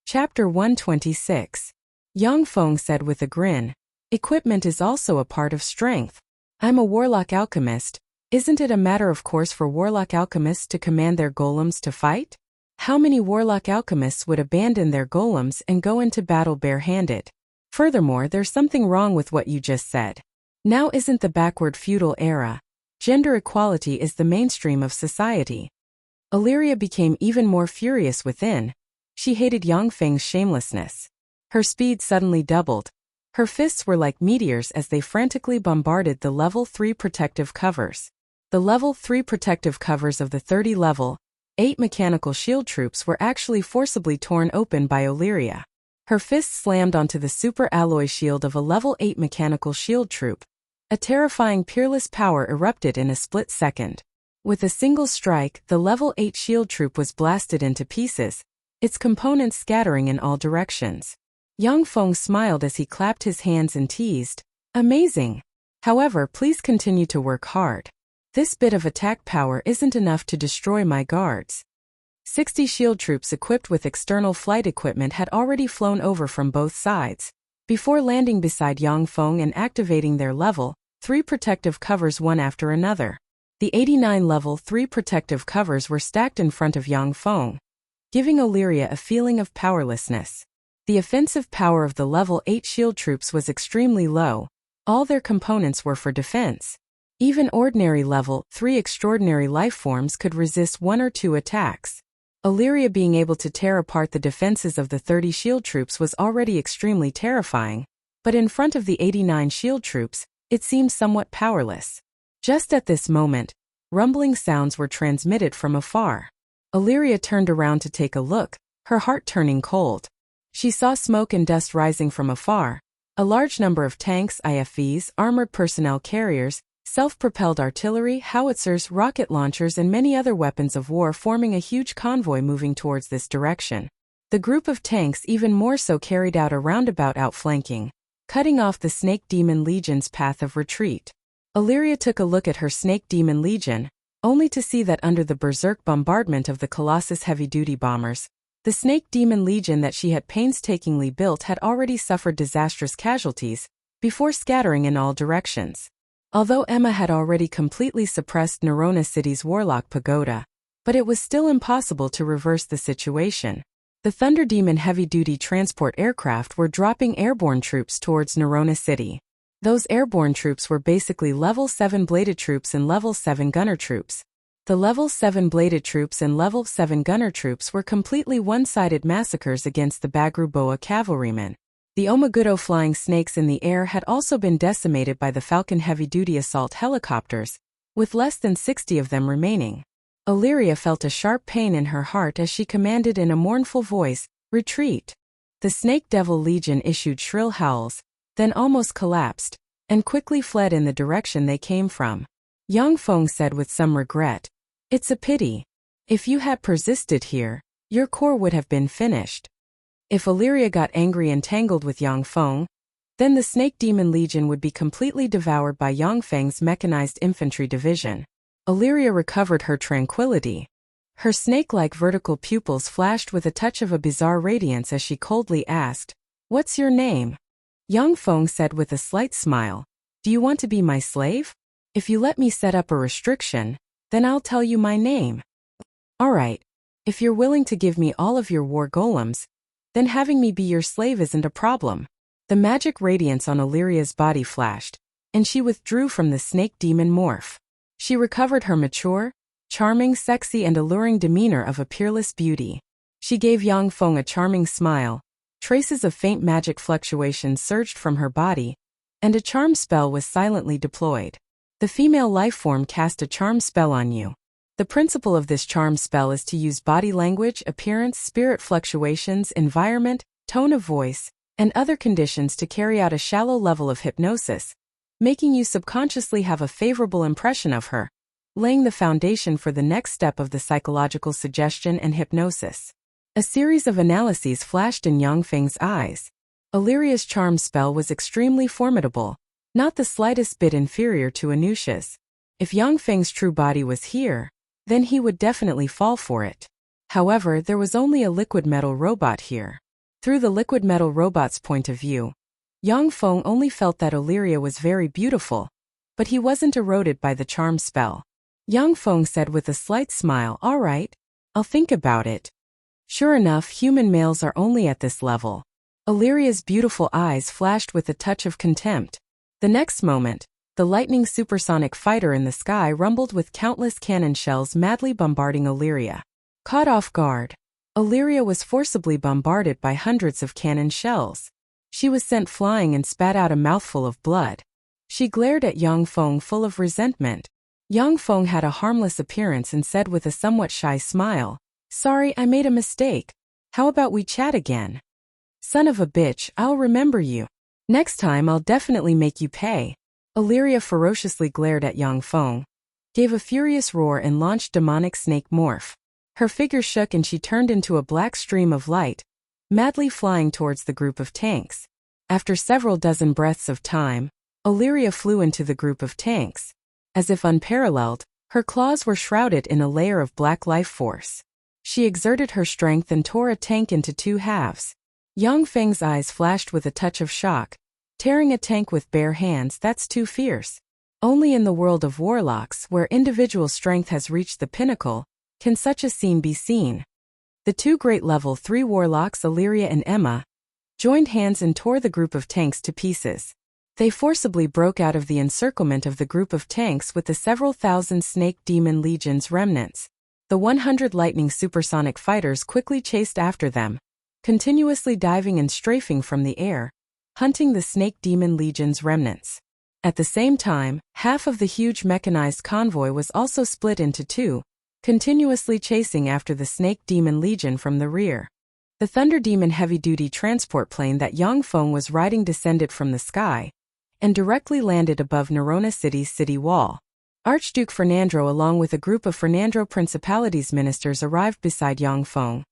[SPEAKER 1] Chapter 126. Yang Feng said with a grin, "Equipment is also a part of strength. I'm a warlock alchemist. Isn't it a matter of course for warlock alchemists to command their golems to fight? How many warlock alchemists would abandon their golems and go into battle bare-handed? Furthermore, there's something wrong with what you just said. Now isn't the backward feudal era. Gender equality is the mainstream of society." Illyria became even more furious within. She hated Yang Feng's shamelessness. Her speed suddenly doubled. Her fists were like meteors as they frantically bombarded the level 3 protective covers. The level 3 protective covers of the 30 level 8 mechanical shield troops were actually forcibly torn open by Illyria. Her fists slammed onto the super alloy shield of a level 8 mechanical shield troop. A terrifying peerless power erupted in a split second. With a single strike, the level 8 shield troop was blasted into pieces, its components scattering in all directions. Yang Feng smiled as he clapped his hands and teased, "Amazing! However, please continue to work hard. This bit of attack power isn't enough to destroy my guards." 60 shield troops equipped with external flight equipment had already flown over from both sides, before landing beside Yang Feng and activating their level 3 protective covers one after another. The 89 level 3 protective covers were stacked in front of Yang Feng, giving Illyria a feeling of powerlessness. The offensive power of the level 8 shield troops was extremely low. All their components were for defense. Even ordinary level 3 extraordinary life forms could resist 1 or 2 attacks. Illyria being able to tear apart the defenses of the 30 shield troops was already extremely terrifying, but in front of the 89 shield troops, it seemed somewhat powerless. Just at this moment, rumbling sounds were transmitted from afar. Illyria turned around to take a look, her heart turning cold. She saw smoke and dust rising from afar, a large number of tanks, IFVs, armored personnel carriers, self-propelled artillery, howitzers, rocket launchers and many other weapons of war forming a huge convoy moving towards this direction. The group of tanks even more so carried out a roundabout outflanking, cutting off the Snake Demon Legion's path of retreat. Illyria took a look at her Snake Demon Legion, only to see that under the berserk bombardment of the Colossus heavy-duty bombers, the Snake Demon Legion that she had painstakingly built had already suffered disastrous casualties, before scattering in all directions. Although Emma had already completely suppressed Nerona City's Warlock Pagoda, but it was still impossible to reverse the situation. The Thunder Demon heavy-duty transport aircraft were dropping airborne troops towards Nerona City. Those airborne troops were basically level 7 bladed troops and level 7 gunner troops. The level 7 bladed troops and level 7 gunner troops were completely one-sided massacres against the Bagruboa cavalrymen. The Omagudo flying snakes in the air had also been decimated by the Falcon heavy-duty assault helicopters, with less than 60 of them remaining. Illyria felt a sharp pain in her heart as she commanded in a mournful voice, "Retreat." The Snake Devil Legion issued shrill howls, then almost collapsed, and quickly fled in the direction they came from. Yang Feng said with some regret, It's a pity. If you had persisted here, your core would have been finished. If Illyria got angry and tangled with Yangfeng, then the Snake Demon Legion would be completely devoured by Yangfeng's mechanized infantry division. Illyria recovered her tranquility. Her snake-like vertical pupils flashed with a touch of a bizarre radiance as she coldly asked, "What's your name?" Yangfeng said with a slight smile, "Do you want to be my slave? If you let me set up a restriction, then I'll tell you my name." "Alright. If you're willing to give me all of your war golems, then having me be your slave isn't a problem." The magic radiance on Illyria's body flashed, and she withdrew from the snake demon morph. She recovered her mature, charming, sexy, and alluring demeanor of a peerless beauty. She gave Yangfeng a charming smile, traces of faint magic fluctuations surged from her body, and a charm spell was silently deployed. The female life form cast a charm spell on you. The principle of this charm spell is to use body language, appearance, spirit fluctuations, environment, tone of voice, and other conditions to carry out a shallow level of hypnosis, making you subconsciously have a favorable impression of her, laying the foundation for the next step of the psychological suggestion and hypnosis. A series of analyses flashed in Yangfeng's eyes. Illyria's charm spell was extremely formidable, not the slightest bit inferior to Anusha's. If Yangfeng's true body was here, then he would definitely fall for it. However, there was only a liquid metal robot here. Through the liquid metal robot's point of view, Yangfeng only felt that Illyria was very beautiful, but he wasn't eroded by the charm spell. Yangfeng said with a slight smile, "Alright, I'll think about it." Sure enough, human males are only at this level. Illyria's beautiful eyes flashed with a touch of contempt. The next moment, the lightning supersonic fighter in the sky rumbled with countless cannon shells madly bombarding Illyria. Caught off guard, Illyria was forcibly bombarded by hundreds of cannon shells. She was sent flying and spat out a mouthful of blood. She glared at Yangfeng full of resentment. Yangfeng had a harmless appearance and said with a somewhat shy smile, "Sorry, I made a mistake. How about we chat again? Son of a bitch, I'll remember you. Next time I'll definitely make you pay." Illyria ferociously glared at Yangfeng, gave a furious roar and launched demonic snake morph. Her figure shook and she turned into a black stream of light, madly flying towards the group of tanks. After several dozen breaths of time, Illyria flew into the group of tanks. As if unparalleled, her claws were shrouded in a layer of black life force. She exerted her strength and tore a tank into two halves. Yangfeng's eyes flashed with a touch of shock. Tearing a tank with bare hands, that's too fierce. Only in the world of warlocks, where individual strength has reached the pinnacle, can such a scene be seen. The two great level 3 warlocks, Illyria and Emma, joined hands and tore the group of tanks to pieces. They forcibly broke out of the encirclement of the group of tanks with the several thousand Snake Demon Legion's remnants. The 100 lightning supersonic fighters quickly chased after them, continuously diving and strafing from the air, hunting the Snake Demon Legion's remnants. At the same time, half of the huge mechanized convoy was also split into two, continuously chasing after the Snake Demon Legion from the rear. The Thunder Demon heavy-duty transport plane that Yangfeng was riding descended from the sky and directly landed above Nerona City's city wall. Archduke Fernandro along with a group of Fernandro Principality's ministers arrived beside Yangfeng,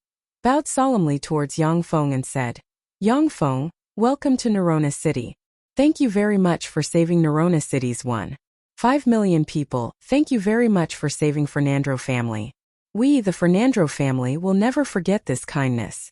[SPEAKER 1] bowed solemnly towards Yangfeng and said, "Yangfeng, welcome to Nerona City. Thank you very much for saving Nerona City's 1.5 million people. Thank you very much for saving Fernandro family. We, the Fernandro family, will never forget this kindness."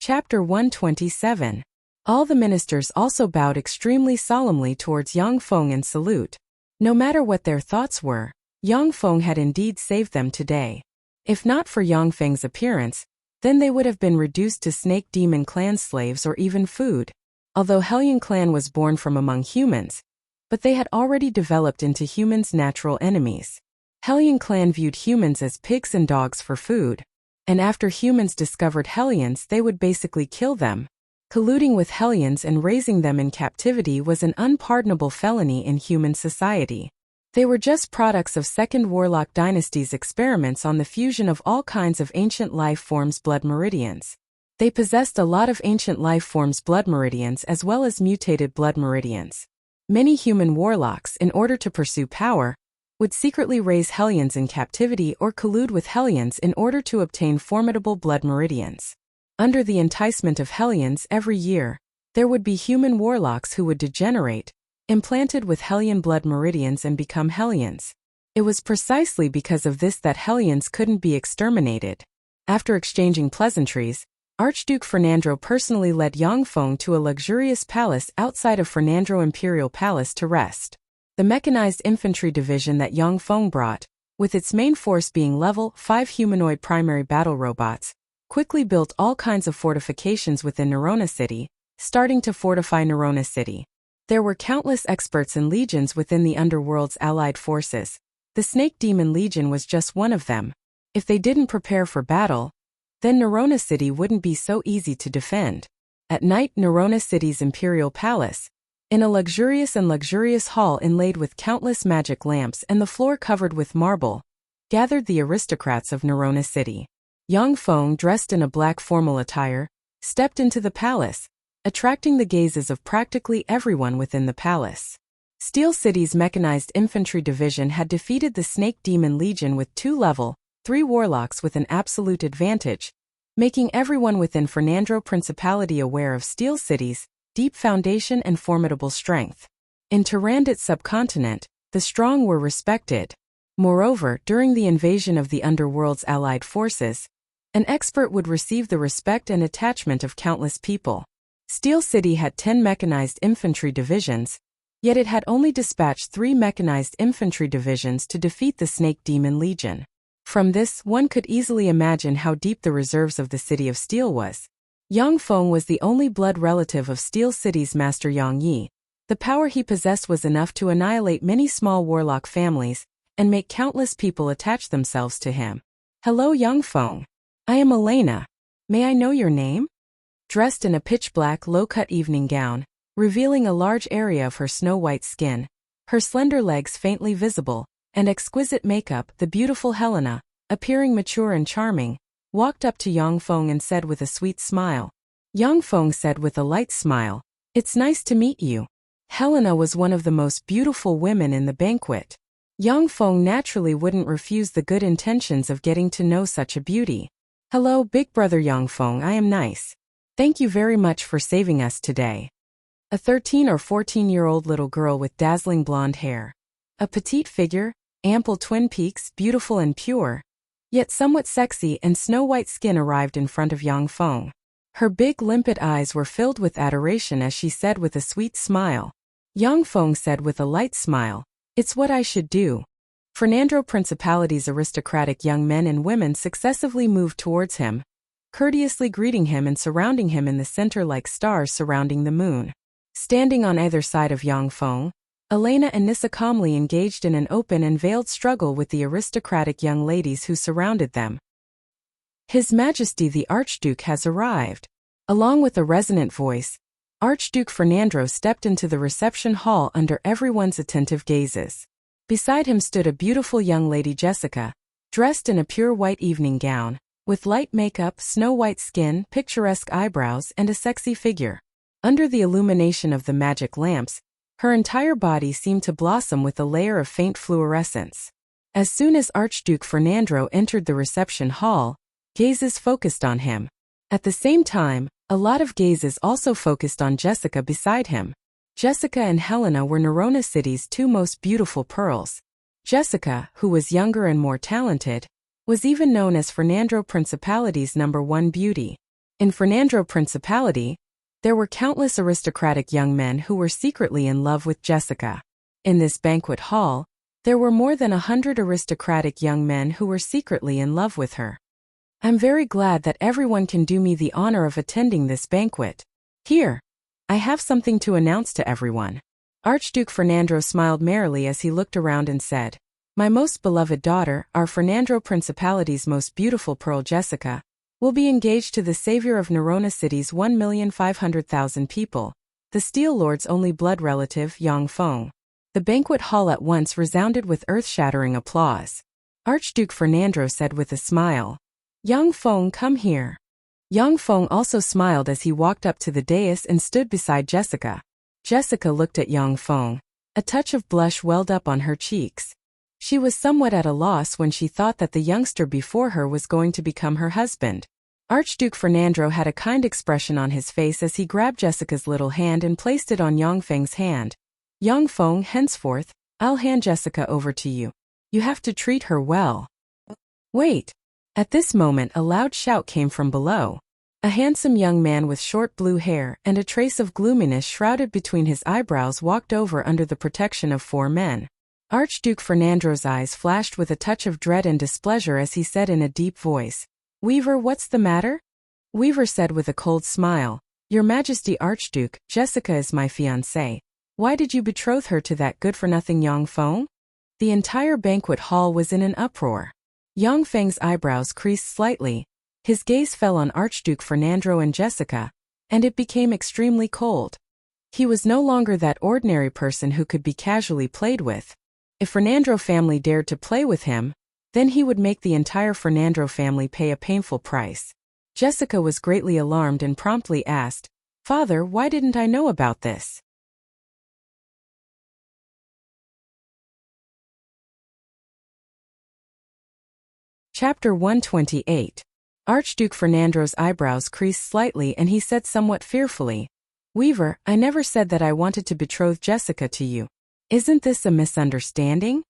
[SPEAKER 1] Chapter 127. All the ministers also bowed extremely solemnly towards Yangfeng in salute. No matter what their thoughts were, Yangfeng had indeed saved them today. If not for Yangfeng's appearance, then they would have been reduced to Snake Demon Clan slaves or even food. Although Hellion Clan was born from among humans, but they had already developed into humans' natural enemies. Hellion Clan viewed humans as pigs and dogs for food, and after humans discovered Hellions, they would basically kill them. Colluding with Hellions and raising them in captivity was an unpardonable felony in human society. They were just products of Second Warlock Dynasty's experiments on the fusion of all kinds of ancient life forms' blood meridians. They possessed a lot of ancient life forms' blood meridians as well as mutated blood meridians. Many human warlocks, in order to pursue power, would secretly raise Hellions in captivity or collude with Hellions in order to obtain formidable blood meridians. Under the enticement of Hellions every year, there would be human warlocks who would degenerate, implanted with Hellion blood meridians and become Hellions. It was precisely because of this that Hellions couldn't be exterminated. After exchanging pleasantries, Archduke Fernando personally led Yang Feng to a luxurious palace outside of Fernando Imperial Palace to rest. The mechanized infantry division that Yang Feng brought, with its main force being level 5 humanoid primary battle robots, quickly built all kinds of fortifications within Nerona City, starting to fortify Nerona City. There were countless experts and legions within the underworld's allied forces. The Snake Demon Legion was just one of them. If they didn't prepare for battle, then Nerona City wouldn't be so easy to defend. At night, Nerona City's Imperial Palace, in a luxurious hall inlaid with countless magic lamps and the floor covered with marble, gathered the aristocrats of Nerona City. Yang Feng, dressed in a black formal attire, stepped into the palace, attracting the gazes of practically everyone within the palace. Steel City's mechanized infantry division had defeated the Snake Demon Legion with 2 level 3 warlocks with an absolute advantage, making everyone within Fernando Principality aware of Steel City's deep foundation and formidable strength. In Tyrannid subcontinent, the strong were respected. Moreover, during the invasion of the underworld's allied forces, an expert would receive the respect and attachment of countless people. Steel City had 10 mechanized infantry divisions, yet it had only dispatched 3 mechanized infantry divisions to defeat the Snake Demon Legion. From this, one could easily imagine how deep the reserves of the City of Steel was. Yang Feng was the only blood relative of Steel City's master Yang Yi. The power he possessed was enough to annihilate many small warlock families and make countless people attach themselves to him. Hello Yang Feng. I am Elena. May I know your name? Dressed in a pitch-black low-cut evening gown, revealing a large area of her snow-white skin, her slender legs faintly visible, and exquisite makeup, the beautiful Helena, appearing mature and charming, walked up to Yang Feng and said with a sweet smile. Yang Feng said with a light smile, "It's nice to meet you." Helena was one of the most beautiful women in the banquet. Yang Feng naturally wouldn't refuse the good intentions of getting to know such a beauty. "Hello, big brother Yang Feng, I am nice. Thank you very much for saving us today." A 13 or 14-year-old little girl with dazzling blonde hair, a petite figure, ample twin peaks, beautiful and pure, yet somewhat sexy and snow-white skin arrived in front of Yang Feng. Her big limpid eyes were filled with adoration as she said with a sweet smile. Yang Feng said with a light smile, "It's what I should do." Fernando Principality's aristocratic young men and women successively moved towards him, courteously greeting him and surrounding him in the center like stars surrounding the moon. Standing on either side of Yang Feng, Elena and Nissa calmly engaged in an open and veiled struggle with the aristocratic young ladies who surrounded them. His Majesty the Archduke has arrived. Along with a resonant voice, Archduke Fernando stepped into the reception hall under everyone's attentive gazes. Beside him stood a beautiful young lady Jessica, dressed in a pure white evening gown, with light makeup, snow-white skin, picturesque eyebrows, and a sexy figure. Under the illumination of the magic lamps, her entire body seemed to blossom with a layer of faint fluorescence. As soon as Archduke Fernando entered the reception hall, gazes focused on him. At the same time, a lot of gazes also focused on Jessica beside him. Jessica and Helena were Nerona City's 2 most beautiful pearls. Jessica, who was younger and more talented, was even known as Fernando Principality's #1 beauty. In Fernando Principality, there were countless aristocratic young men who were secretly in love with Jessica. In this banquet hall, there were more than 100 aristocratic young men who were secretly in love with her. I'm very glad that everyone can do me the honor of attending this banquet. Here, I have something to announce to everyone. Archduke Fernando smiled merrily as he looked around and said, "My most beloved daughter, our Fernando Principality's most beautiful pearl Jessica, will be engaged to the savior of Nerona City's 1,500,000 people, the Steel Lord's only blood relative, Yang Feng." The banquet hall at once resounded with earth-shattering applause. Archduke Fernando said with a smile, "Yang Feng, come here." Yang Feng also smiled as he walked up to the dais and stood beside Jessica. Jessica looked at Yang Feng. A touch of blush welled up on her cheeks. She was somewhat at a loss when she thought that the youngster before her was going to become her husband. Archduke Fernando had a kind expression on his face as he grabbed Jessica's little hand and placed it on Yang Feng's hand. Yang Feng, henceforth, I'll hand Jessica over to you. You have to treat her well. Wait. At this moment a loud shout came from below. A handsome young man with short blue hair and a trace of gloominess shrouded between his eyebrows walked over under the protection of 4 men. Archduke Fernando's eyes flashed with a touch of dread and displeasure as he said in a deep voice, "Weaver, what's the matter?" Weaver said with a cold smile, "Your Majesty Archduke, Jessica is my fiancée. Why did you betroth her to that good-for-nothing Yang Feng?" The entire banquet hall was in an uproar. Yang Feng's eyebrows creased slightly. His gaze fell on Archduke Fernando and Jessica, and it became extremely cold. He was no longer that ordinary person who could be casually played with. If Fernando family dared to play with him, then he would make the entire Fernando family pay a painful price. Jessica was greatly alarmed and promptly asked, "Father, why didn't I know about this?" Chapter 128. Archduke Fernando's eyebrows creased slightly and he said somewhat fearfully, "Weaver, I never said that I wanted to betroth Jessica to you. Isn't this a misunderstanding?"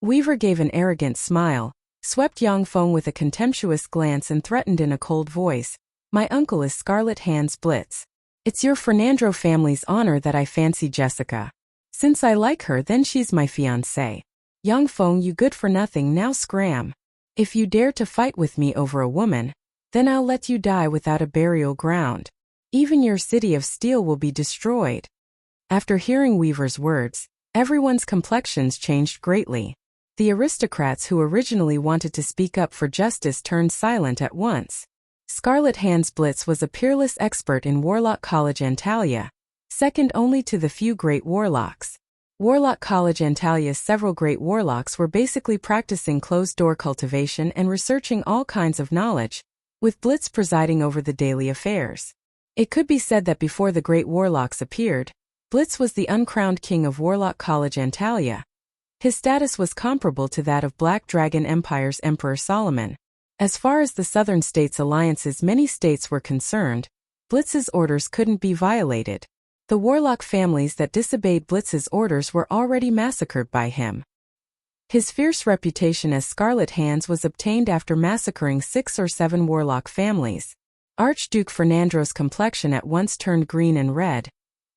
[SPEAKER 1] Weaver gave an arrogant smile, swept Yang Feng with a contemptuous glance and threatened in a cold voice, "My uncle is Scarlet Hans Blitz. It's your Fernando family's honor that I fancy Jessica. Since I like her, then she's my fiancée. Yang Feng, you good-for-nothing, now scram. If you dare to fight with me over a woman, then I'll let you die without a burial ground. Even your city of steel will be destroyed." After hearing Weaver's words, everyone's complexions changed greatly. The aristocrats who originally wanted to speak up for justice turned silent at once. Scarlet Hans Blitz was a peerless expert in Warlock College Antalya, second only to the few great warlocks. Warlock College Antalya's several great warlocks were basically practicing closed-door cultivation and researching all kinds of knowledge, with Blitz presiding over the daily affairs. It could be said that before the great warlocks appeared, Blitz was the uncrowned king of Warlock College Antalya. His status was comparable to that of Black Dragon Empire's Emperor Solomon. As far as the Southern States' alliance's many states were concerned, Blitz's orders couldn't be violated. The warlock families that disobeyed Blitz's orders were already massacred by him. His fierce reputation as Scarlet Hans was obtained after massacring 6 or 7 warlock families. Archduke Fernando's complexion at once turned green and red.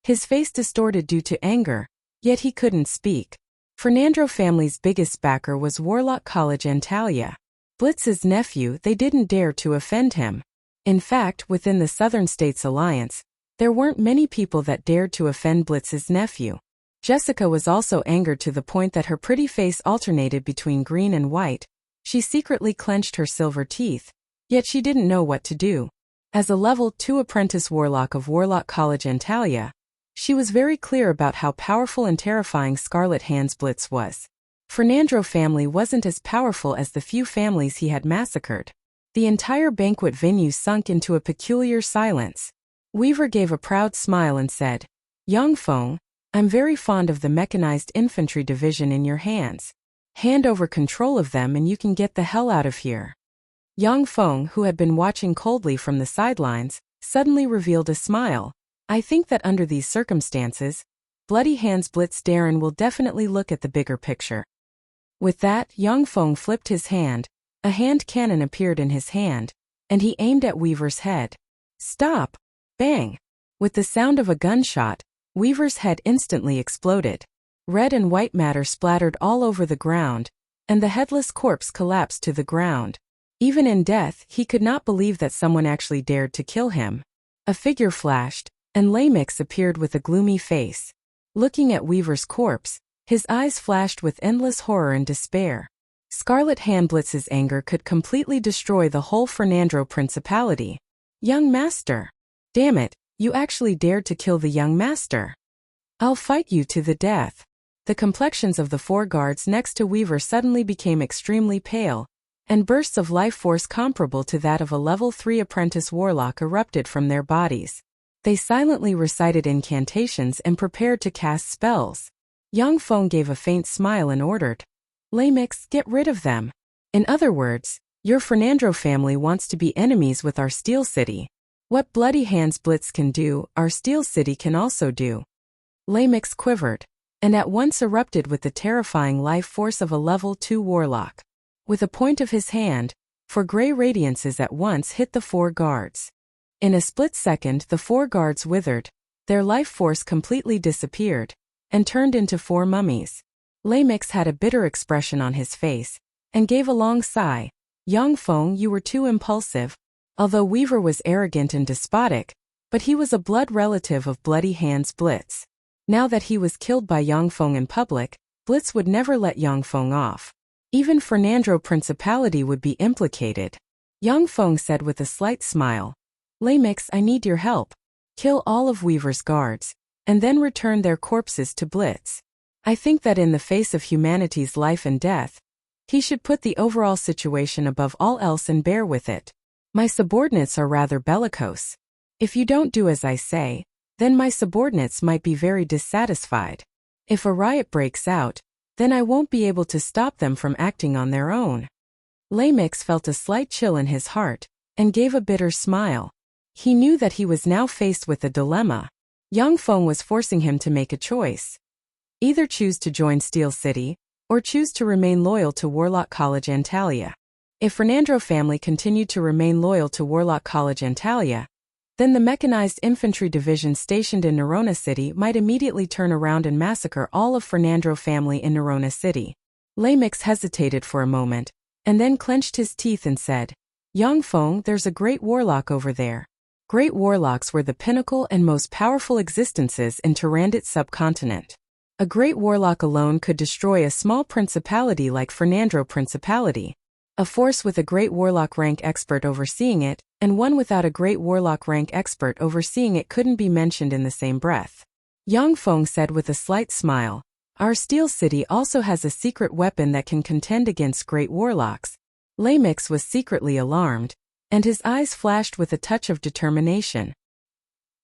[SPEAKER 1] His face distorted due to anger, yet he couldn't speak. Fernando family's biggest backer was Warlock College Antalya. Blitz's nephew, they didn't dare to offend him. In fact, within the Southern States Alliance, there weren't many people that dared to offend Blitz's nephew. Jessica was also angered to the point that her pretty face alternated between green and white. She secretly clenched her silver teeth, yet she didn't know what to do. As a level 2 apprentice warlock of Warlock College Antalya, she was very clear about how powerful and terrifying Scarlet Hans Blitz was. Fernando family wasn't as powerful as the few families he had massacred. The entire banquet venue sunk into a peculiar silence. Weaver gave a proud smile and said, "Yang Feng, I'm very fond of the mechanized infantry division in your hands. Hand over control of them and you can get the hell out of here." Yang Feng, who had been watching coldly from the sidelines, suddenly revealed a smile. "I think that under these circumstances, Bloody Hans Blitz Darren will definitely look at the bigger picture." With that, Yang Feng flipped his hand, a hand cannon appeared in his hand, and he aimed at Weaver's head. "Stop!" Bang! With the sound of a gunshot, Weaver's head instantly exploded. Red and white matter splattered all over the ground, and the headless corpse collapsed to the ground. Even in death, he could not believe that someone actually dared to kill him. A figure flashed, and Lamix appeared with a gloomy face. Looking at Weaver's corpse, his eyes flashed with endless horror and despair. Scarlet Hand Blitz's anger could completely destroy the whole Fernando Principality. "Young Master! Damn it, you actually dared to kill the young master. I'll fight you to the death." The complexions of the 4 guards next to Weaver suddenly became extremely pale, and bursts of life force comparable to that of a level 3 apprentice warlock erupted from their bodies. They silently recited incantations and prepared to cast spells. Yang Feng gave a faint smile and ordered, "Lamix, get rid of them." In other words, your Fernandro family wants to be enemies with our Steel City. What Bloody Hands Blitz can do, our Steel City can also do. Lamix quivered, and at once erupted with the terrifying life force of a level 2 warlock. With a point of his hand, 4 gray radiances at once hit the 4 guards. In a split second the 4 guards withered, their life force completely disappeared, and turned into 4 mummies. Lamix had a bitter expression on his face, and gave a long sigh. Yang Feng, you were too impulsive. Although Weaver was arrogant and despotic, but he was a blood relative of Bloody Hands Blitz. Now that he was killed by Yang Feng in public, Blitz would never let Yang Feng off. Even Fernandro Principality would be implicated. Yang Feng said with a slight smile, "Lamix, I need your help. Kill all of Weaver's guards, and then return their corpses to Blitz. I think that in the face of humanity's life and death, he should put the overall situation above all else and bear with it. My subordinates are rather bellicose. If you don't do as I say, then my subordinates might be very dissatisfied. If a riot breaks out, then I won't be able to stop them from acting on their own." Lamix felt a slight chill in his heart, and gave a bitter smile. He knew that he was now faced with a dilemma. Yang Feng was forcing him to make a choice. Either choose to join Steel City, or choose to remain loyal to Warlock College Antalya. If Fernandro family continued to remain loyal to Warlock College Antalya, then the mechanized infantry division stationed in Nerona City might immediately turn around and massacre all of Fernandro family in Nerona City. Lamix hesitated for a moment, and then clenched his teeth and said, "Yang Feng, there's a great warlock over there." Great warlocks were the pinnacle and most powerful existences in Tyrannid subcontinent. A great warlock alone could destroy a small principality like Fernandro Principality. A force with a great warlock rank expert overseeing it, and one without a great warlock rank expert overseeing it couldn't be mentioned in the same breath. Yang Feng said with a slight smile, "Our Steel City also has a secret weapon that can contend against great warlocks." Lamix was secretly alarmed, and his eyes flashed with a touch of determination.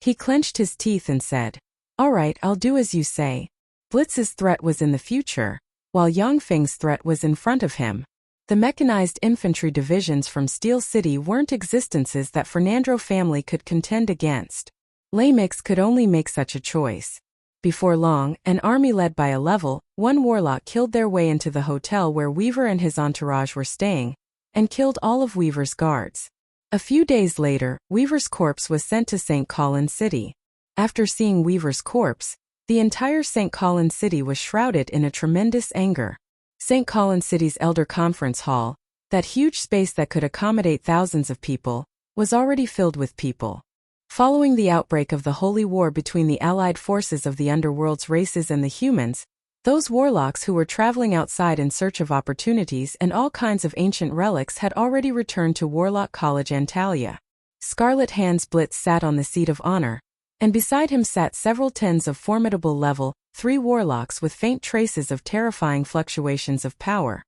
[SPEAKER 1] He clenched his teeth and said, "All right, I'll do as you say." Blitz's threat was in the future, while Yang Feng's threat was in front of him. The mechanized infantry divisions from Steel City weren't existences that Fernandro family could contend against. Lamix could only make such a choice. Before long, an army led by a level 1 warlock killed their way into the hotel where Weaver and his entourage were staying, and killed all of Weaver's guards. A few days later, Weaver's corpse was sent to St. Colin City. After seeing Weaver's corpse, the entire St. Colin City was shrouded in a tremendous anger. St. Colin City's Elder Conference Hall, that huge space that could accommodate thousands of people, was already filled with people. Following the outbreak of the Holy War between the allied forces of the Underworld's races and the humans, those warlocks who were traveling outside in search of opportunities and all kinds of ancient relics had already returned to Warlock College Antalya. Scarlet Hands Blitz sat on the seat of honor, and beside him sat several tens of formidable level 3 warlocks with faint traces of terrifying fluctuations of power.